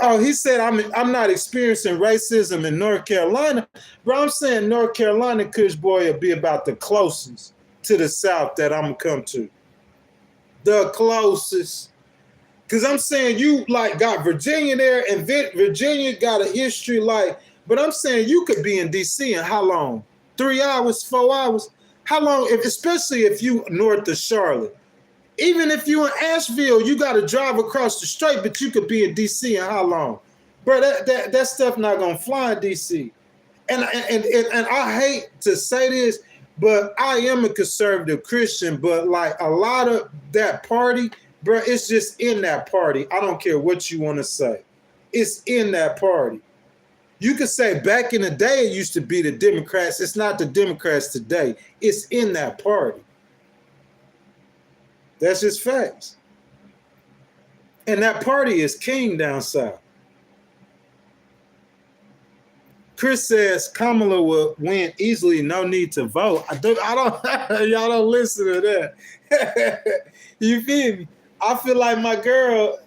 Oh, he said I'm not experiencing racism in North Carolina, bro. I'm saying North Carolina, Kush Boy, will be about the closest to the South that I'm gonna come to. The closest. Cause I'm saying you like got Virginia there, and Virginia got a history like. But I'm saying you could be in DC in how long? 3 hours, 4 hours. How long, especially if you north of Charlotte. Even if you in Asheville, you got to drive across the strait, but you could be in D.C. in how long? Bro, that stuff not going to fly in D.C. And I hate to say this, but I am a conservative Christian, but like a lot of that party, bro, it's just in that party. I don't care what you want to say. It's in that party. You could say back in the day, it used to be the Democrats. It's not the Democrats today. It's in that party. That's just facts. And that party is king down south. Chris says Kamala will win easily, no need to vote. I don't y'all don't listen to that. You feel me? I feel like my girl,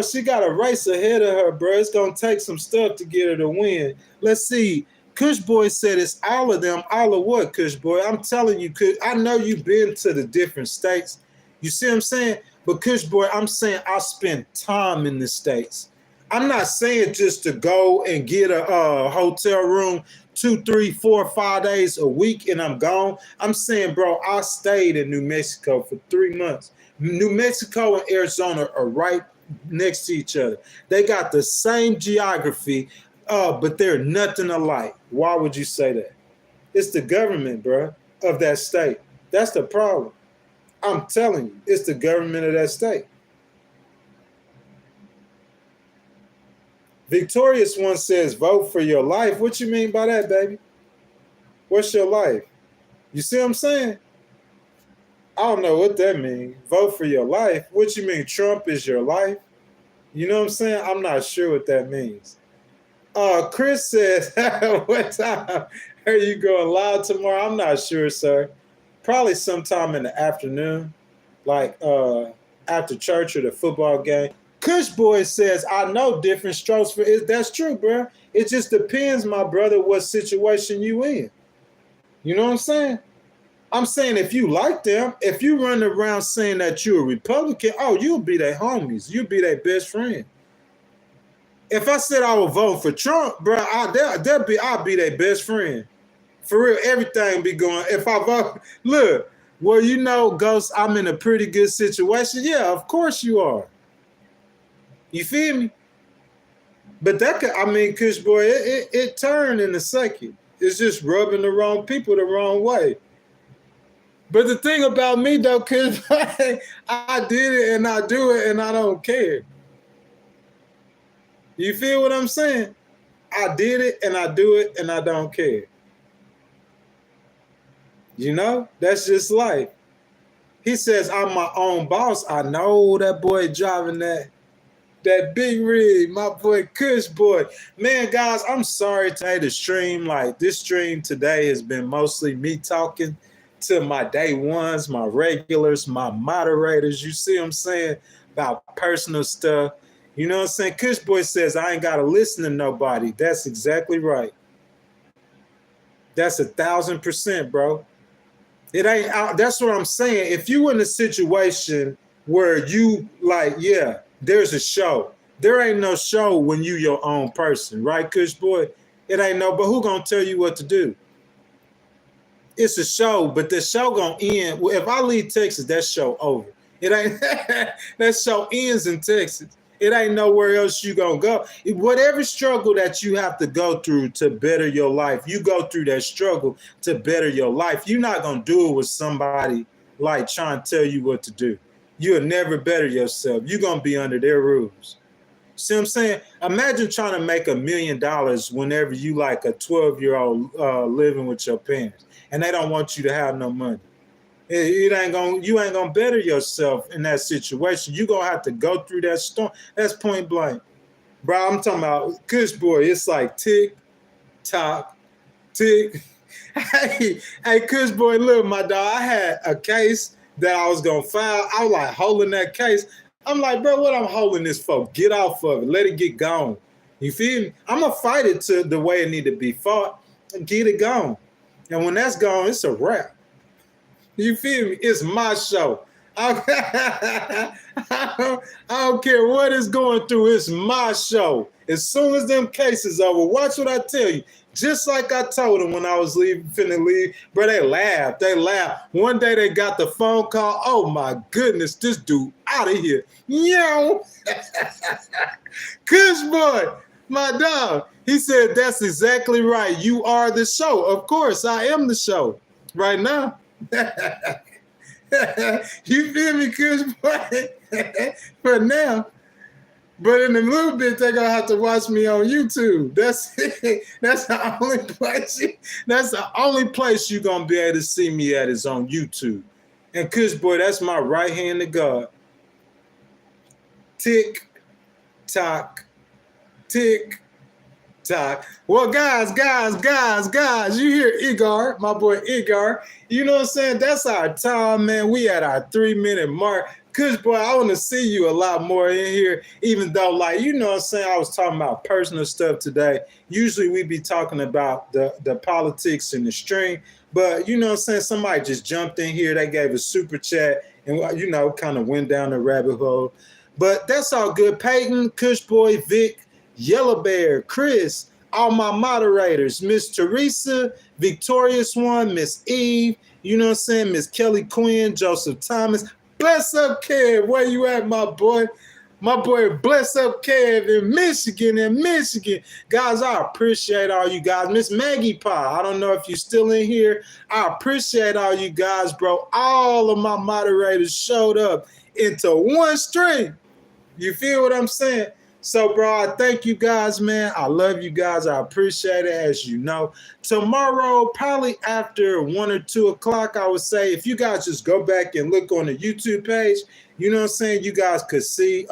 she got a race ahead of her, bro. It's gonna take some stuff to get her to win. Let's see. Kush Boy said it's all of them. All of what, Kush Boy? I'm telling you, I know you've been to the different states. You see what I'm saying? But Kush Boy, I'm saying I spent time in the states. I'm not saying just to go and get a hotel room 2, 3, 4, 5 days a week and I'm gone. I'm saying, bro, I stayed in New Mexico for 3 months. New Mexico and Arizona are right next to each other. They got the same geography, but they're nothing alike. Why would you say that? It's the government, bro, of that state. That's the problem. I'm telling you, it's the government of that state. Victorious one says, vote for your life. What you mean by that, baby? What's your life? You see what I'm saying? I don't know what that means. Vote for your life. What you mean, Trump is your life? You know what I'm saying? I'm not sure what that means. Chris says, what time are you going live tomorrow? I'm not sure, sir. Probably sometime in the afternoon, like after church or the football game. Kush Boy says, I know different strokes for it. That's true, bro. It just depends, my brother, what situation you in. You know what I'm saying? I'm saying if you like them, if you run around saying that you're a Republican, oh, you'll be their homies. You'll be their best friend. If I said I would vote for Trump, bro, I'll be their best friend. For real, everything be going. If I vote, look, well, you know, Ghost, I'm in a pretty good situation. Yeah, of course you are. You feel me? But that could, I mean, Kush Boy, it turned in a second. It's just rubbing the wrong people the wrong way. But the thing about me, though, Kush Boy, I did it and I do it and I don't care. You feel what I'm saying? I did it and I do it and I don't care. You know, that's just life. He says, I'm my own boss. I know that boy driving that big rig, my boy Kush Boy. Man, guys, I'm sorry today the stream. Like, this stream today has been mostly me talking to my day ones, my regulars, my moderators. You see what I'm saying? About personal stuff. You know what I'm saying? Kush Boy says, I ain't got to listen to nobody. That's exactly right. That's 1,000%, bro. It ain't, that's what I'm saying. If you in a situation where you like, yeah, there's a show. There ain't no show when you your own person, right, Kush Boy? It ain't no, but who gonna tell you what to do? It's a show, but the show gonna end. Well, if I leave Texas, that show over. It ain't that show ends in Texas. It ain't nowhere else you gonna go. Whatever struggle that you have to go through to better your life, you go through that struggle to better your life. You're not gonna do it with somebody like trying to tell you what to do. You'll never better yourself. You're gonna be under their rules. See what I'm saying? Imagine trying to make $1 million whenever you like a 12-year-old living with your parents, and they don't want you to have no money. You ain't gonna better yourself in that situation. You gonna have to go through that storm. That's point blank, bro. I'm talking about Kush boy. It's like tick tock, tick. Hey, Kush boy, look, my dog. I had a case that I was gonna file. I was like holding that case. I'm like, bro, what I'm holding this for? Get off of it. Let it get gone. You feel me? I'm gonna fight it to the way it need to be fought and get it gone. And when that's gone, it's a wrap. You feel me? It's my show. I don't care what it's going through. It's my show. As soon as them cases over, watch what I tell you. Just like I told them when I was finna leave, bro, they laughed. They laughed. One day they got the phone call. Oh my goodness, this dude out of here. Yo. Kush boy, my dog. He said, that's exactly right. You are the show. Of course, I am the show right now. You feel me, Kush boy? For now. But in a little bit, they're gonna have to watch me on YouTube. That's it. That's the only place. That's the only place you're gonna be able to see me at is on YouTube. And Kush boy, that's my right hand to God. Tick tock, tick tock. Well, guys, you hear Igor, my boy Igor. You know what I'm saying? That's our time, man. We at our 3-minute mark. Kush boy, I want to see you a lot more in here, even though, like, you know what I'm saying, I was talking about personal stuff today. Usually we be talking about the politics and the stream, but you know what I'm saying, somebody just jumped in here, they gave a super chat, and, you know, kind of went down the rabbit hole. But that's all good. Peyton, Kush boy, Vic, Yellow Bear, Chris, all my moderators, Miss Teresa, Victorious One, Miss Eve, you know what I'm saying, Miss Kelly Quinn, Joseph Thomas. Bless up, Kev. Where you at, my boy? My boy, bless up, Kev in Michigan. Guys, I appreciate all you guys. Miss Maggie Pie, I don't know if you're still in here. I appreciate all you guys, bro. All of my moderators showed up into one stream. You feel what I'm saying? So, bro, I thank you guys, man. I love you guys. I appreciate it, as you know. Tomorrow, probably after 1 or 2 o'clock, I would say, if you guys just go back and look on the YouTube page, you know what I'm saying, you guys could see,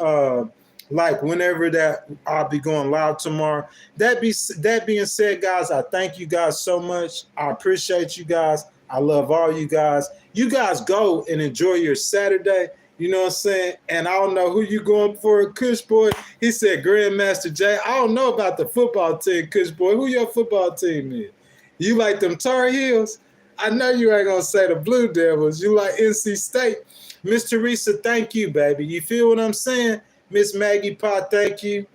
like, whenever that I'll be going live tomorrow. That being said, guys, I thank you guys so much. I appreciate you guys. I love all you guys. You guys go and enjoy your Saturday. You know what I'm saying? And I don't know who you going for, Kush boy. He said Grandmaster Jay. I don't know about the football team, Kush boy. Who your football team is? You like them Tar Heels? I know you ain't going to say the Blue Devils. You like NC State. Miss Teresa, thank you, baby. You feel what I'm saying? Miss Maggie Pie, thank you.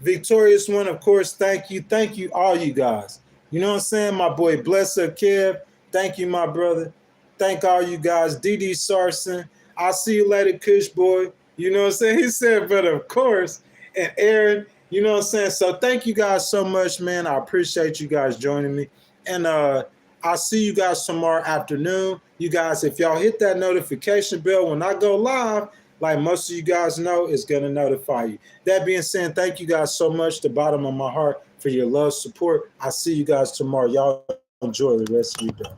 Victorious One, of course, thank you. Thank you, all you guys. You know what I'm saying? My boy, bless up, Kev. Thank you, my brother. Thank all you guys. DD Sarson. I'll see you later, Kush boy. You know what I'm saying? He said, but of course. And Aaron, you know what I'm saying? So thank you guys so much, man. I appreciate you guys joining me. And I'll see you guys tomorrow afternoon. You guys, if y'all hit that notification bell when I go live, like most of you guys know, it's going to notify you. That being said, thank you guys so much, the bottom of my heart, for your love, support. I'll see you guys tomorrow. Y'all enjoy the rest of your day.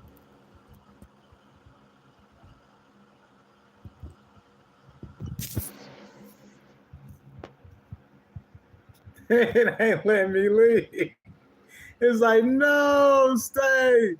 It ain't letting me leave. It's like, no, stay.